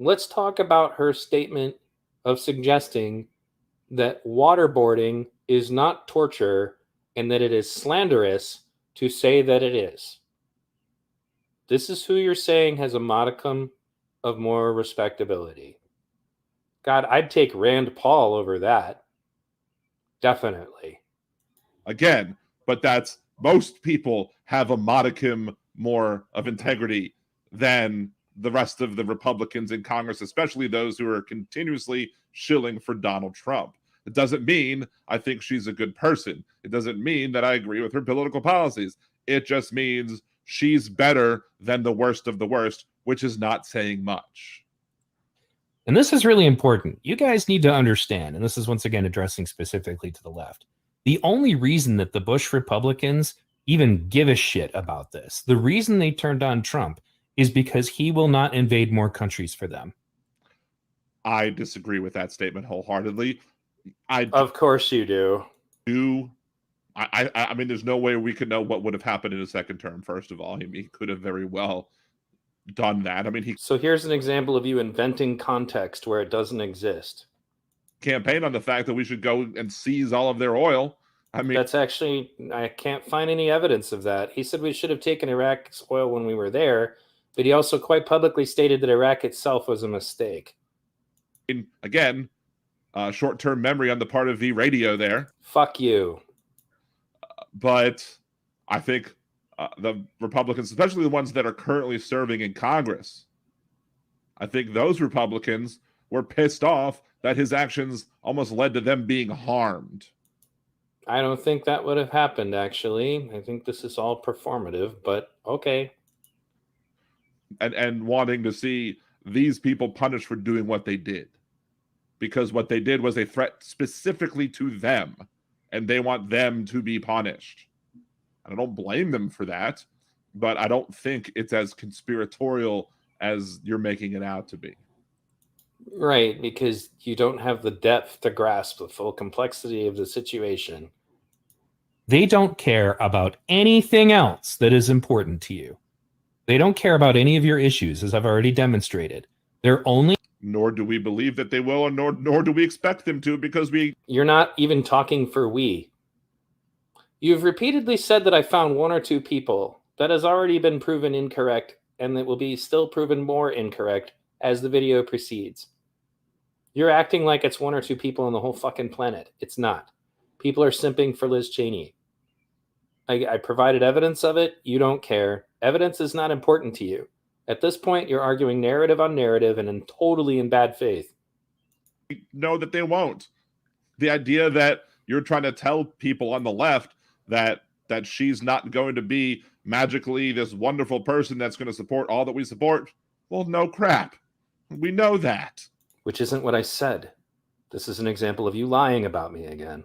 Let's talk about her statement of suggesting that waterboarding is not torture and that it is slanderous to say that it is. This is who you're saying has a modicum of more respectability. God, I'd take Rand Paul over that. Definitely. Again, but that's most people have a modicum more of integrity than the rest of the Republicans in Congress, especially those who are continuously shilling for Donald Trump. It doesn't mean I think she's a good person. It doesn't mean that I agree with her political policies. It just means she's better than the worst of the worst, which is not saying much. And this is really important. You guys need to understand, and this is once again addressing specifically to the left, the only reason that the Bush Republicans even give a shit about this, the reason they turned on Trump, is because he will not invade more countries for them. I disagree with that statement wholeheartedly. Of course you do. I mean, there's no way we could know what would have happened in a second term, first of all. He could have very well done that. I mean, So here's an example of you inventing context where it doesn't exist. Campaigned on the fact that we should go and seize all of their oil. I mean, that's actually, I can't find any evidence of that. He said we should have taken Iraq's oil when we were there, but he also quite publicly stated that Iraq itself was a mistake. Again, short-term memory on the part of the radio there. Fuck you. But I think the Republicans, especially the ones that are currently serving in Congress, I think those Republicans were pissed off that his actions almost led to them being harmed. I don't think that would have happened, actually. I think this is all performative, but okay. And wanting to see these people punished for doing what they did. Because what they did was a threat specifically to them, and they want them to be punished. And I don't blame them for that. but I don't think it's as conspiratorial as you're making it out to be. Right, because you don't have the depth to grasp the full complexity of the situation. They don't care about anything else that is important to you. They don't care about any of your issues, as I've already demonstrated. They're only... Nor do we believe that they will, and nor do we expect them to, because You're not even talking for we. You've repeatedly said that I found one or two people. That has already been proven incorrect, and that will be still proven more incorrect as the video proceeds. You're acting like it's one or two people on the whole fucking planet. It's not. People are simping for Liz Cheney. I provided evidence of it. You don't care. Evidence is not important to you. At this point, you're arguing narrative on narrative and totally in bad faith. know that they won't. The idea that you're trying to tell people on the left that she's not going to be magically this wonderful person that's going to support all that we support, well, no crap. We know that. Which isn't what I said. This is an example of you lying about me again.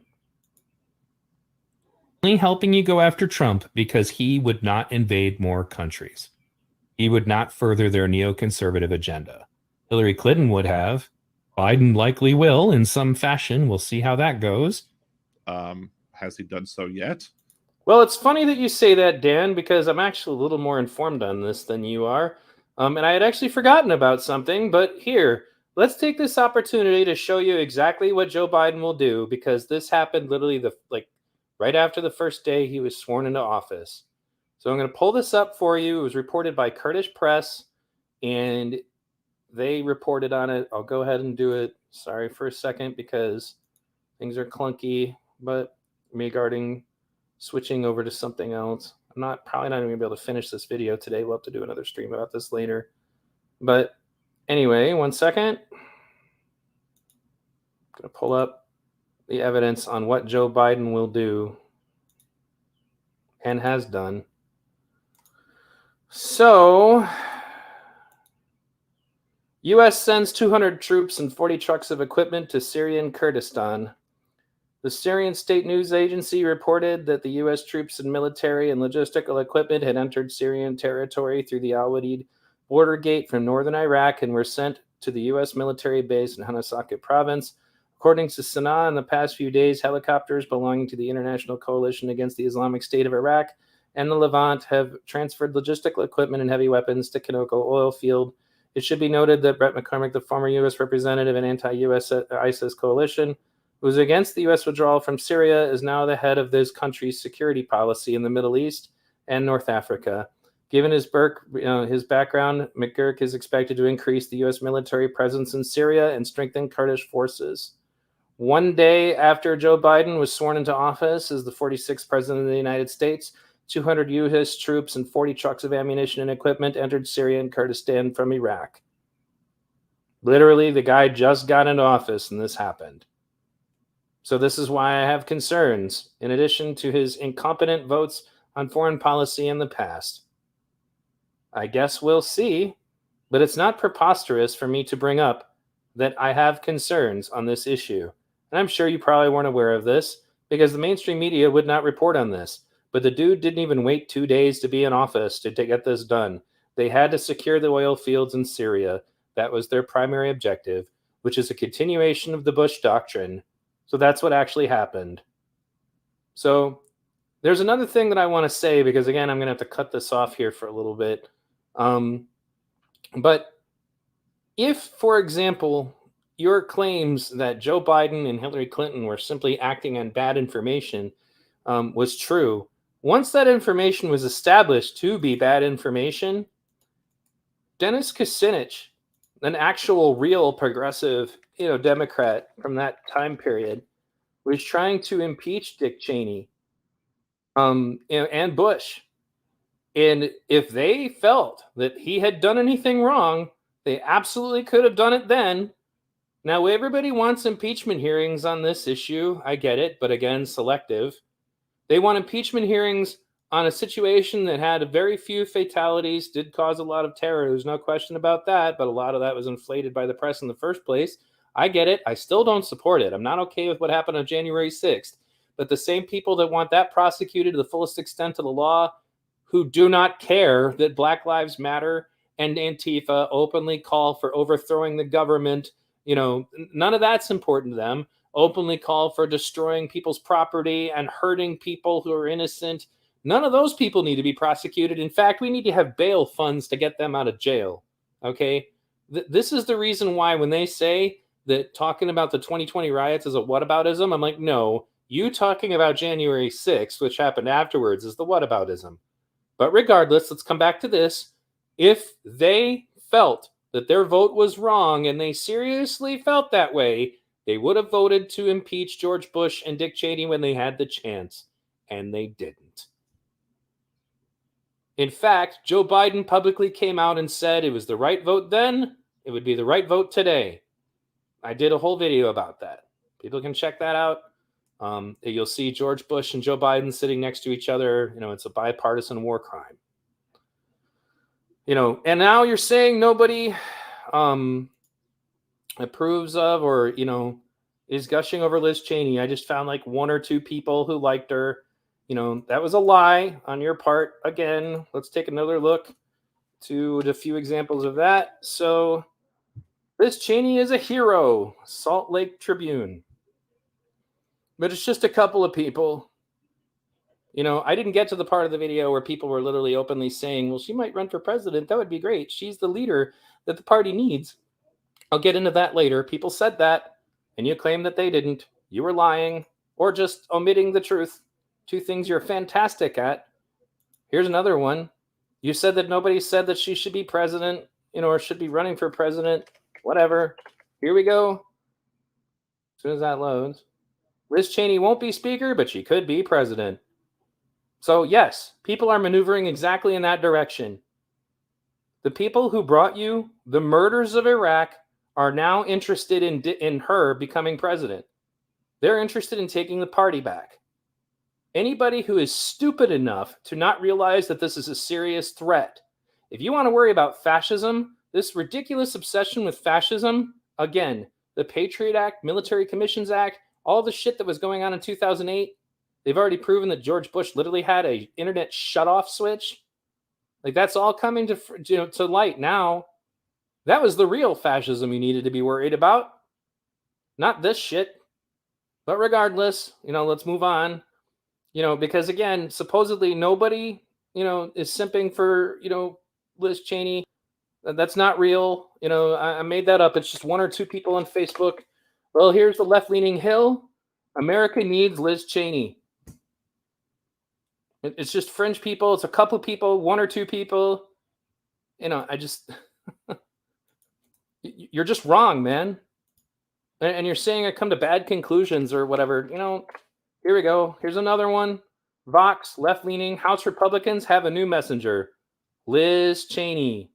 Only helping you go after Trump because he would not invade more countries. He would not further their neoconservative agenda. Hillary Clinton would have. Biden likely will in some fashion. We'll see how that goes. Has he done so yet? Well, it's funny that you say that, Dan, because I'm actually a little more informed on this than you are. And I had actually forgotten about something, but here, let's take this opportunity to show you exactly what Joe Biden will do, because this happened literally right after the first day he was sworn into office. So I'm going to pull this up for you. It was reported by Kurdish Press, and they reported on it. I'll go ahead and do it. Sorry for a second because things are clunky, but regarding switching over to something else. I'm probably not even going to be able to finish this video today. We'll have to do another stream about this later. But anyway, 1 second. I'm going to pull up the evidence on what Joe Biden will do and has done. So, U.S. sends 200 troops and 40 trucks of equipment to Syrian Kurdistan. The Syrian State News Agency reported that the U.S. troops and military and logistical equipment had entered Syrian territory through the Al-Wadid border gate from northern Iraq and were sent to the U.S. military base in Hanasaka province. According to Sana'a, in the past few days, helicopters belonging to the International Coalition Against the Islamic State of Iraq and the Levant have transferred logistical equipment and heavy weapons to Kanoko oil field. It should be noted that Brett McCormick, the former U.S. representative and anti-U.S. ISIS coalition, who was against the U.S. withdrawal from Syria, is now the head of this country's security policy in the Middle East and North Africa. Given his background, McGurk is expected to increase the U.S. military presence in Syria and strengthen Kurdish forces. One day after Joe Biden was sworn into office as the 46th president of the United States, 200 U.S. troops and 40 trucks of ammunition and equipment entered Syria and Kurdistan from Iraq. Literally, the guy just got into office and this happened. So this is why I have concerns, in addition to his incompetent votes on foreign policy in the past. I guess we'll see, but it's not preposterous for me to bring up that I have concerns on this issue. And I'm sure you probably weren't aware of this because the mainstream media would not report on this. But the dude didn't even wait 2 days to be in office to get this done. They had to secure the oil fields in Syria. That was their primary objective, which is a continuation of the Bush doctrine. So that's what actually happened. So there's another thing that I want to say, because again, I'm going to have to cut this off here for a little bit. But if, for example, your claims that Joe Biden and Hillary Clinton were simply acting on bad information was true, once that information was established to be bad information, Dennis Kucinich, an actual real progressive, Democrat from that time period, was trying to impeach Dick Cheney, and Bush. And if they felt that he had done anything wrong, they absolutely could have done it then. Now, everybody wants impeachment hearings on this issue. I get it, but again, selective. They want impeachment hearings on a situation that had very few fatalities, did cause a lot of terror. There's no question about that, but a lot of that was inflated by the press in the first place. I get it. I still don't support it. I'm not okay with what happened on January 6th. But the same people that want that prosecuted to the fullest extent of the law who do not care that Black Lives Matter and Antifa openly call for overthrowing the government. None of that's important to them. Openly call for destroying people's property and hurting people who are innocent. None of those people need to be prosecuted. In fact, we need to have bail funds to get them out of jail. Okay? This is the reason why when they say that talking about the 2020 riots is a whataboutism, I'm like, no, you talking about January 6th, which happened afterwards, is the whataboutism. But regardless, let's come back to this. If they felt that their vote was wrong and they seriously felt that way, they would have voted to impeach George Bush and Dick Cheney when they had the chance, and they didn't. In fact, Joe Biden publicly came out and said it was the right vote then, it would be the right vote today. I did a whole video about that. People can check that out. You'll see George Bush and Joe Biden sitting next to each other. It's a bipartisan war crime. And now you're saying nobody approves of or, is gushing over Liz Cheney. I just found like one or two people who liked her. That was a lie on your part. Again, let's take another look to a few examples of that. So Liz Cheney is a hero, Salt Lake Tribune. But it's just a couple of people. I didn't get to the part of the video where people were literally openly saying, well, she might run for president. That would be great. She's the leader that the party needs. I'll get into that later. People said that, and you claim that they didn't. You were lying or just omitting the truth. Two things you're fantastic at. Here's another one. You said that nobody said that she should be president, or should be running for president. Whatever. Here we go. As soon as that loads. Liz Cheney won't be speaker, but she could be president. So yes, people are maneuvering exactly in that direction. The people who brought you the murders of Iraq are now interested in her becoming president. They're interested in taking the party back. Anybody who is stupid enough to not realize that this is a serious threat. If you want to worry about fascism, this ridiculous obsession with fascism, again, the Patriot Act, Military Commissions Act, all the shit that was going on in 2008, they've already proven that George Bush literally had an internet shutoff switch. Like that's all coming to light now. That was the real fascism you needed to be worried about, not this shit. But regardless, let's move on. Because again, supposedly nobody, is simping for, Liz Cheney. That's not real. I made that up. It's just one or two people on Facebook. Well, here's the left-leaning Hill. America needs Liz Cheney. It's just fringe people. It's a couple people, one or two people. You're just wrong, man. And you're saying I come to bad conclusions or whatever. Here we go. Here's another one. Vox, left-leaning, House Republicans have a new messenger. Liz Cheney.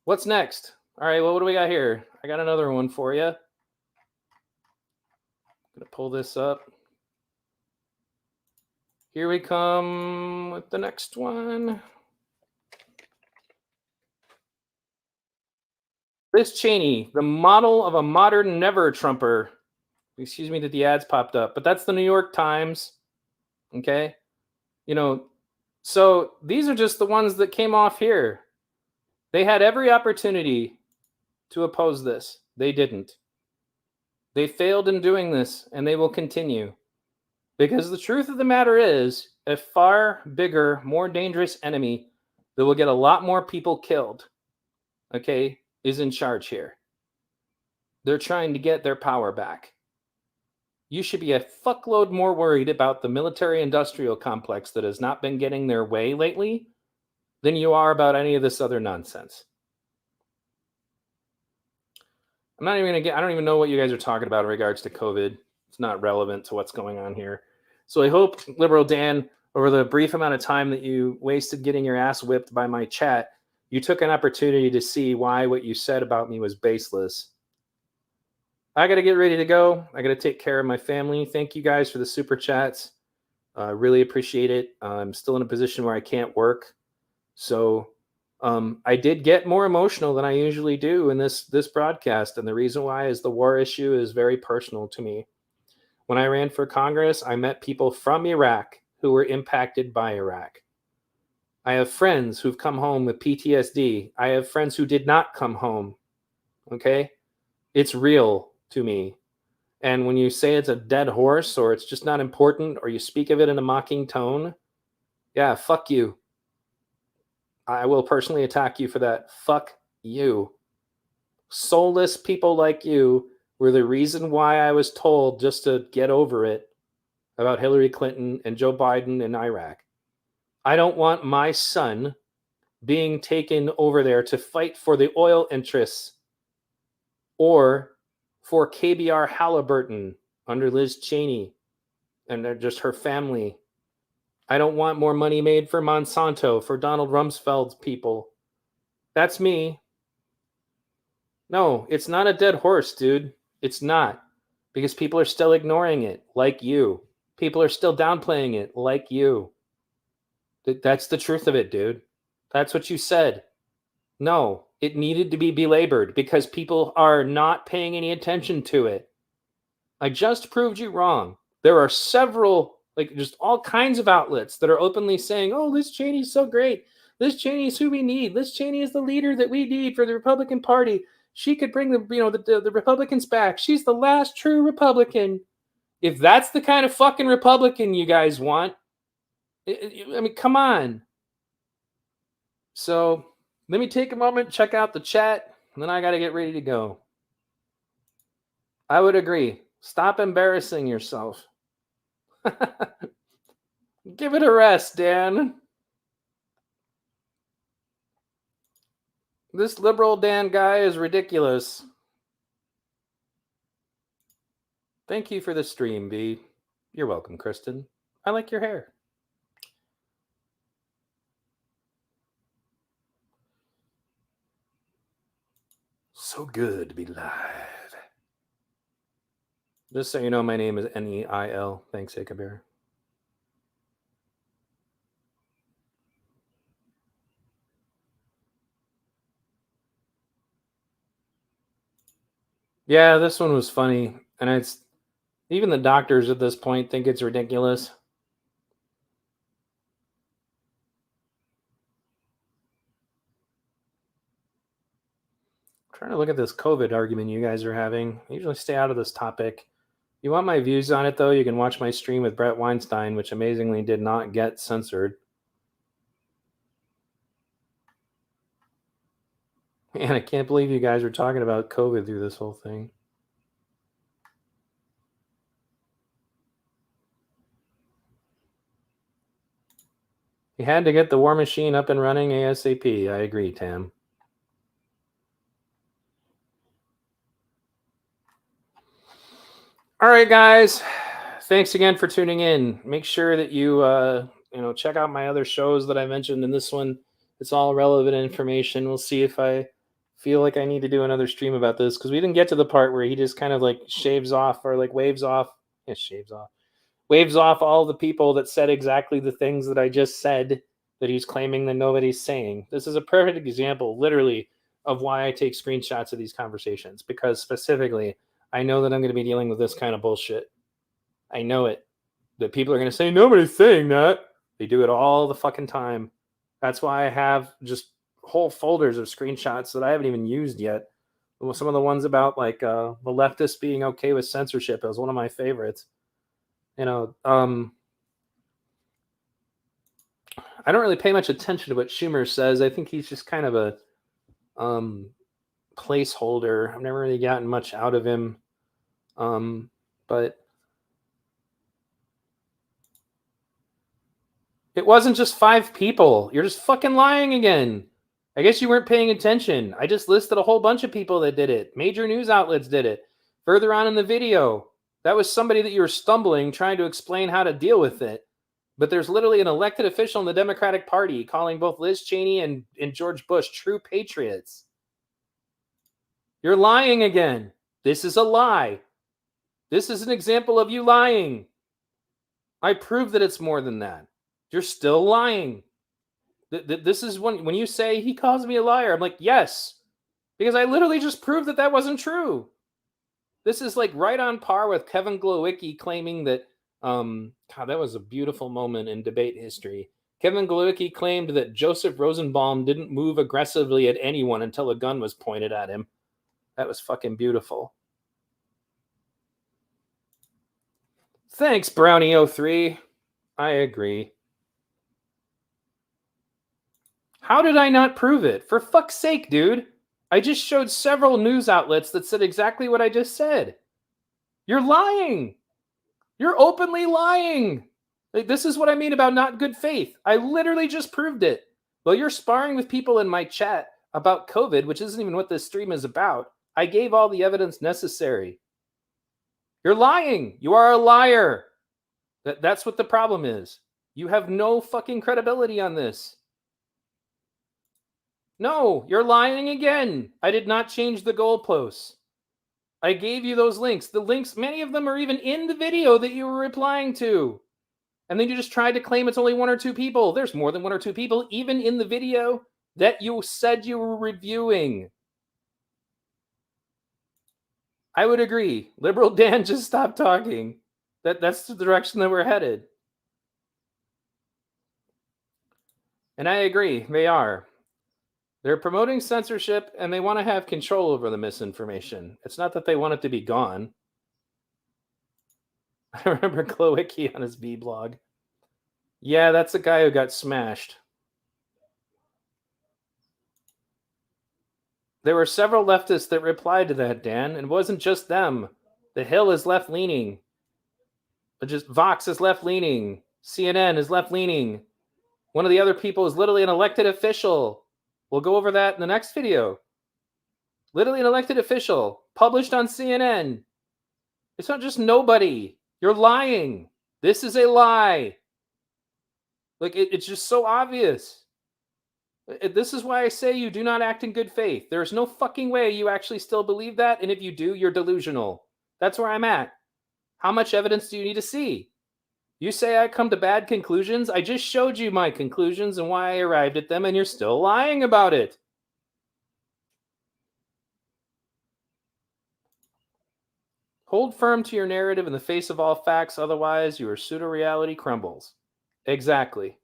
What's next? All right, well, what do we got here? I got another one for you. Gonna pull this up. Here we come with the next one. Liz Cheney, the model of a modern never-Trumper. Excuse me that the ads popped up, but that's the New York Times. Okay? So these are just the ones that came off here. They had every opportunity to oppose this. They didn't. They failed in doing this, and they will continue. Because the truth of the matter is, a far bigger, more dangerous enemy that will get a lot more people killed, okay, is in charge here. They're trying to get their power back. You should be a fuckload more worried about the military-industrial complex that has not been getting their way lately than you are about any of this other nonsense. I'm not even I don't even know what you guys are talking about in regards to COVID. It's not relevant to what's going on here. So I hope, Liberal Dan, over the brief amount of time that you wasted getting your ass whipped by my chat, you took an opportunity to see why what you said about me was baseless. I got to get ready to go. I got to take care of my family. Thank you guys for the super chats. I really appreciate it. I'm still in a position where I can't work. So I did get more emotional than I usually do in this broadcast. And the reason why is the war issue is very personal to me. When I ran for Congress, I met people from Iraq who were impacted by Iraq. I have friends who've come home with PTSD. I have friends who did not come home. Okay? It's real to me. And when you say it's a dead horse or it's just not important or you speak of it in a mocking tone, yeah, fuck you. I will personally attack you for that. Fuck you. Soulless people like you were the reason why I was told just to get over it about Hillary Clinton and Joe Biden in Iraq. I don't want my son being taken over there to fight for the oil interests or for KBR Halliburton under Liz Cheney and just her family. I don't want more money made for Monsanto, for Donald Rumsfeld's people. That's me. No, it's not a dead horse, dude. It's not. Because people are still ignoring it, like you. People are still downplaying it, like you. That's the truth of it, dude. That's what you said. No, it needed to be belabored because people are not paying any attention to it. I just proved you wrong. There are several, like just all kinds of outlets that are openly saying, oh, Liz Cheney's so great. Liz Cheney is who we need. Liz Cheney is the leader that we need for the Republican Party. She could bring the Republicans back. She's the last true Republican. If that's the kind of fucking Republican you guys want, I mean, come on. So let me take a moment, check out the chat, and then I got to get ready to go. I would agree. Stop embarrassing yourself. Give it a rest, Dan. This LiberalDan guy is ridiculous. Thank you for the stream, B. You're welcome, Kristen. I like your hair. So good to be live. Just so you know, my name is Neil. Thanks, Ichabir. Yeah, this one was funny. And it's even the doctors at this point think it's ridiculous. I'm trying to look at this COVID argument you guys are having. I usually stay out of this topic. You want my views on it, though? You can watch my stream with Brett Weinstein, which amazingly did not get censored. Man, I can't believe you guys are talking about COVID through this whole thing. You had to get the war machine up and running ASAP. I agree, Tam. All right, guys. Thanks again for tuning in. Make sure that you check out my other shows that I mentioned in this one. It's all relevant information. We'll see if I feel like I need to do another stream about this because we didn't get to the part where he just kind of like shaves off or like waves off all the people that said exactly the things that I just said that he's claiming that nobody's saying. This is a perfect example, literally, of why I take screenshots of these conversations because specifically, I know that I'm going to be dealing with this kind of bullshit. I know it. That people are going to say, nobody's saying that. They do it all the fucking time. That's why I have just whole folders of screenshots that I haven't even used yet. Some of the ones about like the leftists being okay with censorship. It was one of my favorites. I don't really pay much attention to what Schumer says. I think he's just kind of a placeholder. I've never really gotten much out of him. But it wasn't just 5 people. You're just fucking lying again. I guess you weren't paying attention. I just listed a whole bunch of people that did it. Major news outlets did it. Further on in the video, that was somebody that you were stumbling trying to explain how to deal with it. But there's literally an elected official in the Democratic Party calling both Liz Cheney and George Bush true patriots. You're lying again. This is a lie. This is an example of you lying. I prove that it's more than that. You're still lying. This is when you say he calls me a liar. I'm like, yes, because I literally just proved that that wasn't true. This is like right on par with Kevin Glowicki claiming that, God, that was a beautiful moment in debate history. Kevin Glowicki claimed that Joseph Rosenbaum didn't move aggressively at anyone until a gun was pointed at him. That was fucking beautiful. Thanks, Brownie03. I agree. How did I not prove it? For fuck's sake, dude. I just showed several news outlets that said exactly what I just said. You're lying. You're openly lying. Like, this is what I mean about not good faith. I literally just proved it. Well, you're sparring with people in my chat about COVID, which isn't even what this stream is about. I gave all the evidence necessary. You're lying. You are a liar. That's what the problem is. You have no fucking credibility on this. No, you're lying again. I did not change the goalposts. I gave you those links. The links, many of them are even in the video that you were replying to. And then you just tried to claim it's only 1 or 2 people. There's more than 1 or 2 people, even in the video that you said you were reviewing. I would agree. LiberalDan, just stop talking. That's the direction that we're headed. And I agree, they are. They're promoting censorship and they want to have control over the misinformation. It's not that they want it to be gone. I remember Glowicki on his B blog. Yeah, that's the guy who got smashed. There were several leftists that replied to that, Dan, and it wasn't just them. The Hill is left-leaning. Just Vox is left-leaning. CNN is left-leaning. One of the other people is literally an elected official. We'll go over that in the next video. Literally an elected official, published on CNN. It's not just nobody. You're lying. This is a lie. Like, it's just so obvious. This is why I say you do not act in good faith. There's no fucking way you actually still believe that, and if you do, you're delusional. That's where I'm at. How much evidence do you need to see? You say I come to bad conclusions. I just showed you my conclusions and why I arrived at them, and you're still lying about it. Hold firm to your narrative in the face of all facts, otherwise your pseudo-reality crumbles. Exactly.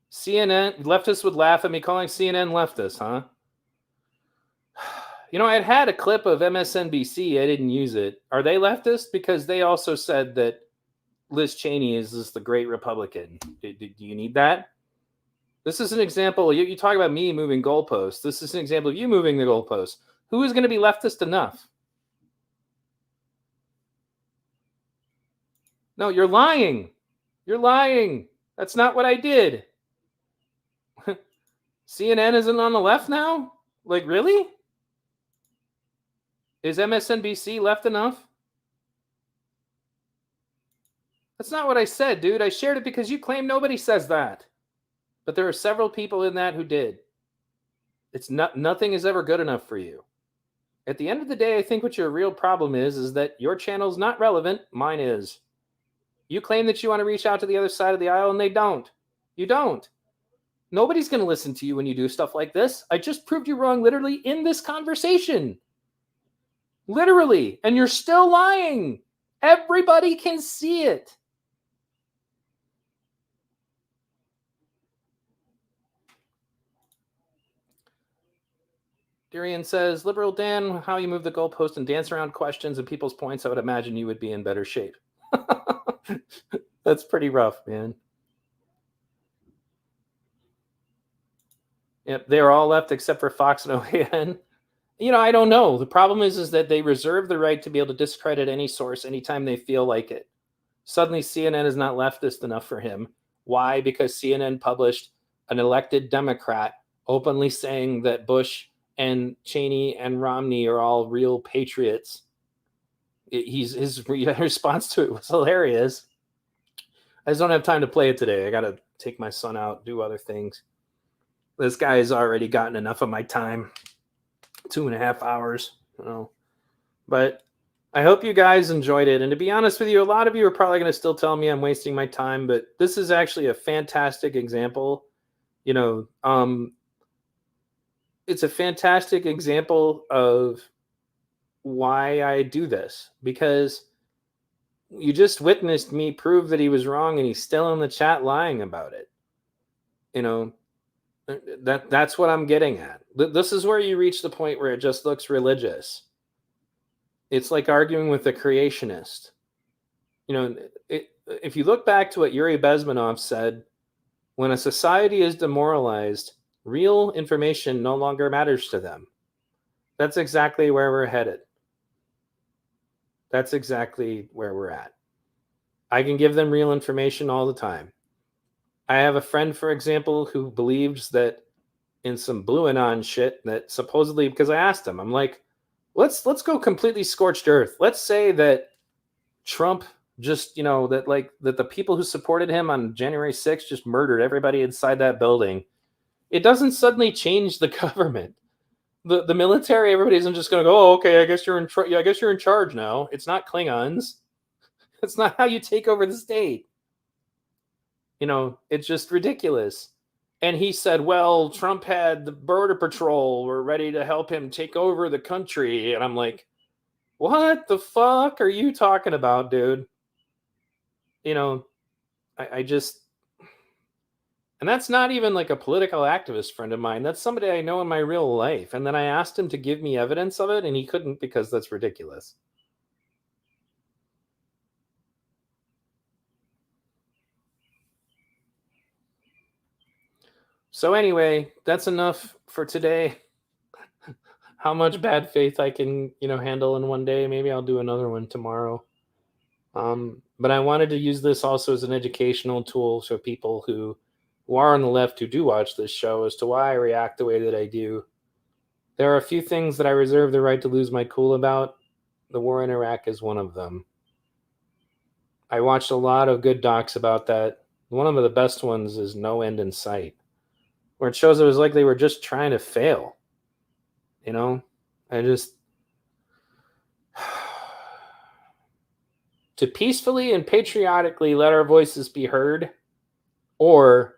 CNN, leftists would laugh at me calling CNN leftist, huh? You know, I had a clip of MSNBC. I didn't use it. Are they leftist? Because they also said that Liz Cheney is the great Republican. Do you need that? This is an example. You talk about me moving goalposts. This is an example of you moving the goalposts. Who is going to be leftist enough? No, you're lying. You're lying. That's not what I did. CNN isn't on the left now? Like, really? Is MSNBC left enough? That's not what I said, dude. I shared it because you claim nobody says that. But there are several people in that who did. It's not, nothing is ever good enough for you. At the end of the day, I think what your real problem is that your channel's not relevant. Mine is. You claim that you want to reach out to the other side of the aisle, and they don't. You don't. Nobody's going to listen to you when you do stuff like this. I just proved you wrong literally in this conversation. Literally. And you're still lying. Everybody can see it. Darian says, LiberalDan, how you move the goalpost and dance around questions and people's points, I would imagine you would be in better shape. That's pretty rough, man. Yep, they're all left except for Fox and OAN. You know, I don't know. The problem is that they reserve the right to be able to discredit any source anytime they feel like it. Suddenly, CNN is not leftist enough for him. Why? Because CNN published an elected Democrat openly saying that Bush and Cheney and Romney are all real patriots. His response to it was hilarious. I just don't have time to play it today. I got to take my son out, do other things. This guy has already gotten enough of my time. 2.5 hours, you know. But I hope you guys enjoyed it. And to be honest with you, a lot of you are probably going to still tell me I'm wasting my time, but this is actually a fantastic example. You know, it's a fantastic example of why I do this, because you just witnessed me prove that he was wrong, and he's still in the chat lying about it. You know, that's what I'm getting at. This is where you reach the point where it just looks religious. It's like arguing with a creationist. You know, if you look back to what Yuri Bezmenov said, when a society is demoralized, real information no longer matters to them. That's exactly where we're headed. That's exactly where we're at. I can give them real information all the time. I have a friend, for example, who believes that in some Blue Anon shit that supposedly, because I asked him, I'm like, let's go completely scorched earth. Let's say that Trump just, that the people who supported him on January 6th just murdered everybody inside that building. It doesn't suddenly change the government. The military, everybody isn't just going to go, oh, okay, I guess you're in charge now. It's not Klingons. It's not how you take over the state. It's just ridiculous. And he said, well, Trump had the Border Patrol were ready to help him take over the country. And I'm like, what the fuck are you talking about, dude? I just, and that's not even like a political activist friend of mine. That's somebody I know in my real life. And then I asked him to give me evidence of it, and he couldn't because that's ridiculous. So anyway, that's enough for today. How much bad faith I can, handle in one day. Maybe I'll do another one tomorrow. But I wanted to use this also as an educational tool for people who are on the left who do watch this show as to why I react the way that I do. There are a few things that I reserve the right to lose my cool about. The war in Iraq is one of them. I watched a lot of good docs about that. One of the best ones is No End in Sight, where it shows it was like they were just trying to fail. To peacefully and patriotically let our voices be heard, or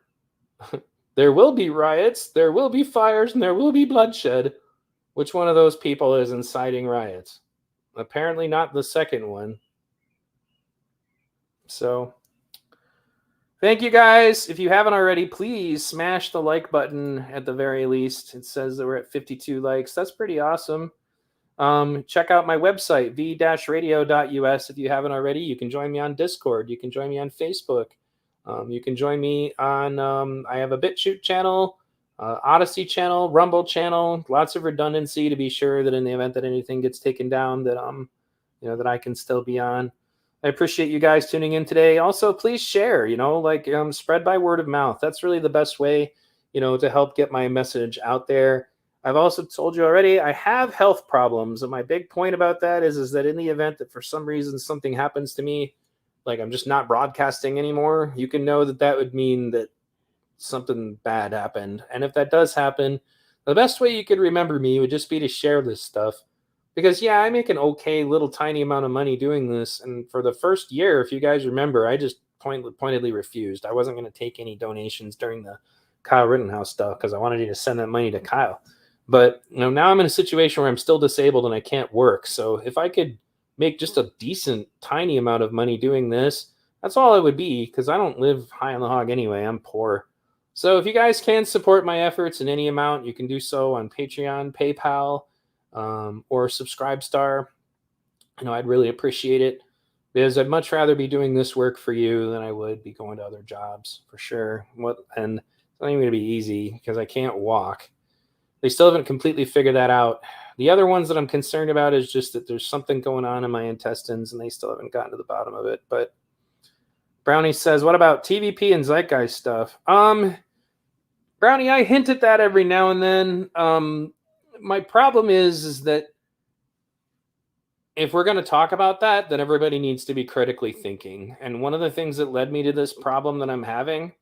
there will be riots, there will be fires, and there will be bloodshed. Which one of those people is inciting riots? Apparently not the second one. So, thank you guys. If you haven't already, please smash the like button at the very least. It says that we're at 52 likes. That's pretty awesome. Check out my website, v-radio.us. If you haven't already, you can join me on Discord. You can join me on Facebook. You can join me on, I have a BitChute channel, Odyssey channel, Rumble channel, lots of redundancy to be sure that in the event that anything gets taken down that, that I can still be on. I appreciate you guys tuning in today. Also, please share, spread by word of mouth. That's really the best way, to help get my message out there. I've also told you already, I have health problems. And my big point about that is that in the event that for some reason something happens to me, like I'm just not broadcasting anymore, you can know that that would mean that something bad happened. And if that does happen, the best way you could remember me would just be to share this stuff. Because, yeah, I make an okay little tiny amount of money doing this. And for the first year, if you guys remember, I just pointedly refused. I wasn't going to take any donations during the Kyle Rittenhouse stuff because I wanted you to send that money to Kyle. But now I'm in a situation where I'm still disabled and I can't work. So if I could make just a decent, tiny amount of money doing this, that's all it would be, because I don't live high on the hog anyway. I'm poor. So if you guys can support my efforts in any amount, you can do so on Patreon, PayPal, or Subscribestar. I'd really appreciate it, because I'd much rather be doing this work for you than I would be going to other jobs, for sure. And it's not even going to be easy because I can't walk. They still haven't completely figured that out. The other ones that I'm concerned about is just that there's something going on in my intestines, and they still haven't gotten to the bottom of it. But Brownie says, what about TVP and Zeitgeist stuff? Brownie, I hint at that every now and then. My problem is that if we're going to talk about that, then everybody needs to be critically thinking. And one of the things that led me to this problem that I'm having,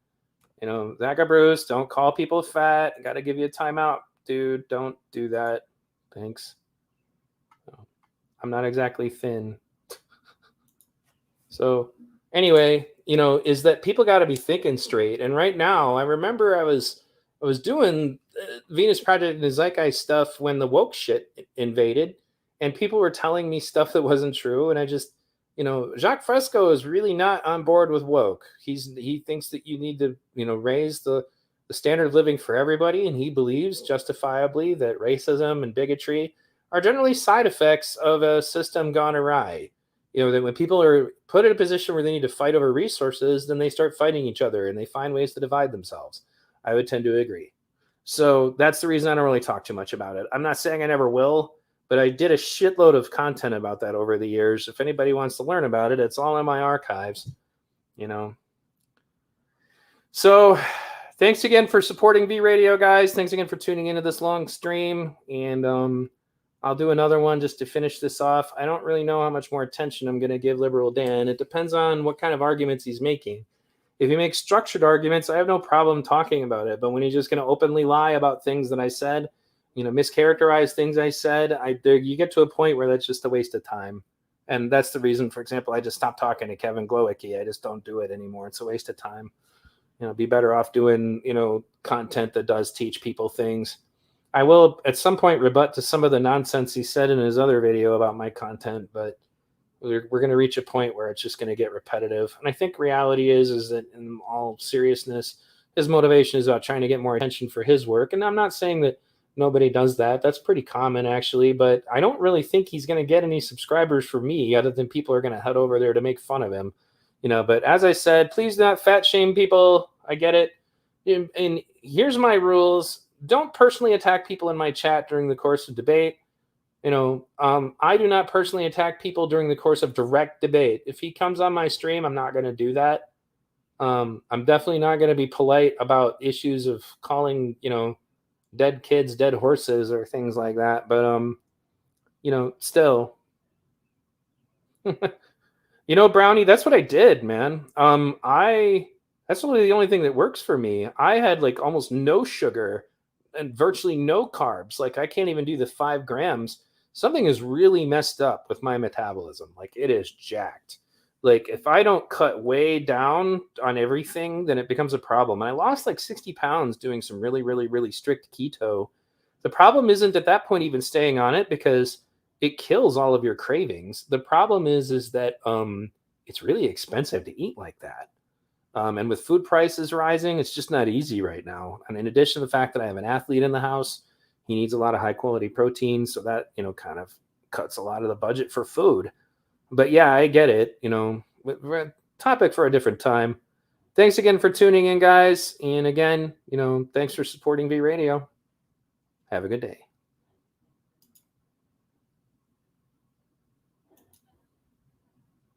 Zach Bruce, don't call people fat. Got to give you a timeout. Dude, don't do that. Thanks. I'm not exactly thin. So anyway, is that people got to be thinking straight. And right now, I remember I was doing Venus Project and the Zeitgeist stuff when the woke shit invaded, and people were telling me stuff that wasn't true. And I just, Jacques Fresco is really not on board with woke. He thinks that you need to, raise the standard of living for everybody, and he believes justifiably that racism and bigotry are generally side effects of a system gone awry. That when people are put in a position where they need to fight over resources, then they start fighting each other and they find ways to divide themselves. I would tend to agree. So that's the reason I don't really talk too much about it. I'm not saying I never will, but I did a shitload of content about that over the years. If anybody wants to learn about it, it's all in my archives, So thanks again for supporting V Radio, guys. Thanks again for tuning into this long stream. And I'll do another one just to finish this off. I don't really know how much more attention I'm going to give Liberal Dan. It depends on what kind of arguments he's making. If he makes structured arguments, I have no problem talking about it. But when he's just going to openly lie about things that I said, mischaracterize things I said, you get to a point where that's just a waste of time. And that's the reason, for example, I just stopped talking to Kevin Glowacki. I just don't do it anymore. It's a waste of time. Be better off doing, content that does teach people things. I will at some point rebut to some of the nonsense he said in his other video about my content, but we're going to reach a point where it's just going to get repetitive. And I think reality is that in all seriousness, his motivation is about trying to get more attention for his work. And I'm not saying that nobody does that. That's pretty common, actually. But I don't really think he's going to get any subscribers for me other than people are going to head over there to make fun of him. But as I said, please not fat shame people. I get it. And here's my rules. Don't personally attack people in my chat during the course of debate. I do not personally attack people during the course of direct debate. If he comes on my stream, I'm not going to do that. I'm definitely not going to be polite about issues of calling, dead kids, dead horses or things like that. But, still, Brownie, that's what I did, man. That's really the only thing that works for me. I had like almost no sugar and virtually no carbs. Like I can't even do the 5 grams. Something is really messed up with my metabolism. Like it is jacked. Like if I don't cut way down on everything, then it becomes a problem. And I lost like 60 pounds doing some really, really, really strict keto. The problem isn't at that point even staying on it because it kills all of your cravings. The problem is that it's really expensive to eat like that. And with food prices rising, it's just not easy right now. And in addition to the fact that I have an athlete in the house, he needs a lot of high quality protein. So that, kind of cuts a lot of the budget for food. But yeah, I get it. We're a topic for a different time. Thanks again for tuning in, guys. And again, thanks for supporting V Radio. Have a good day.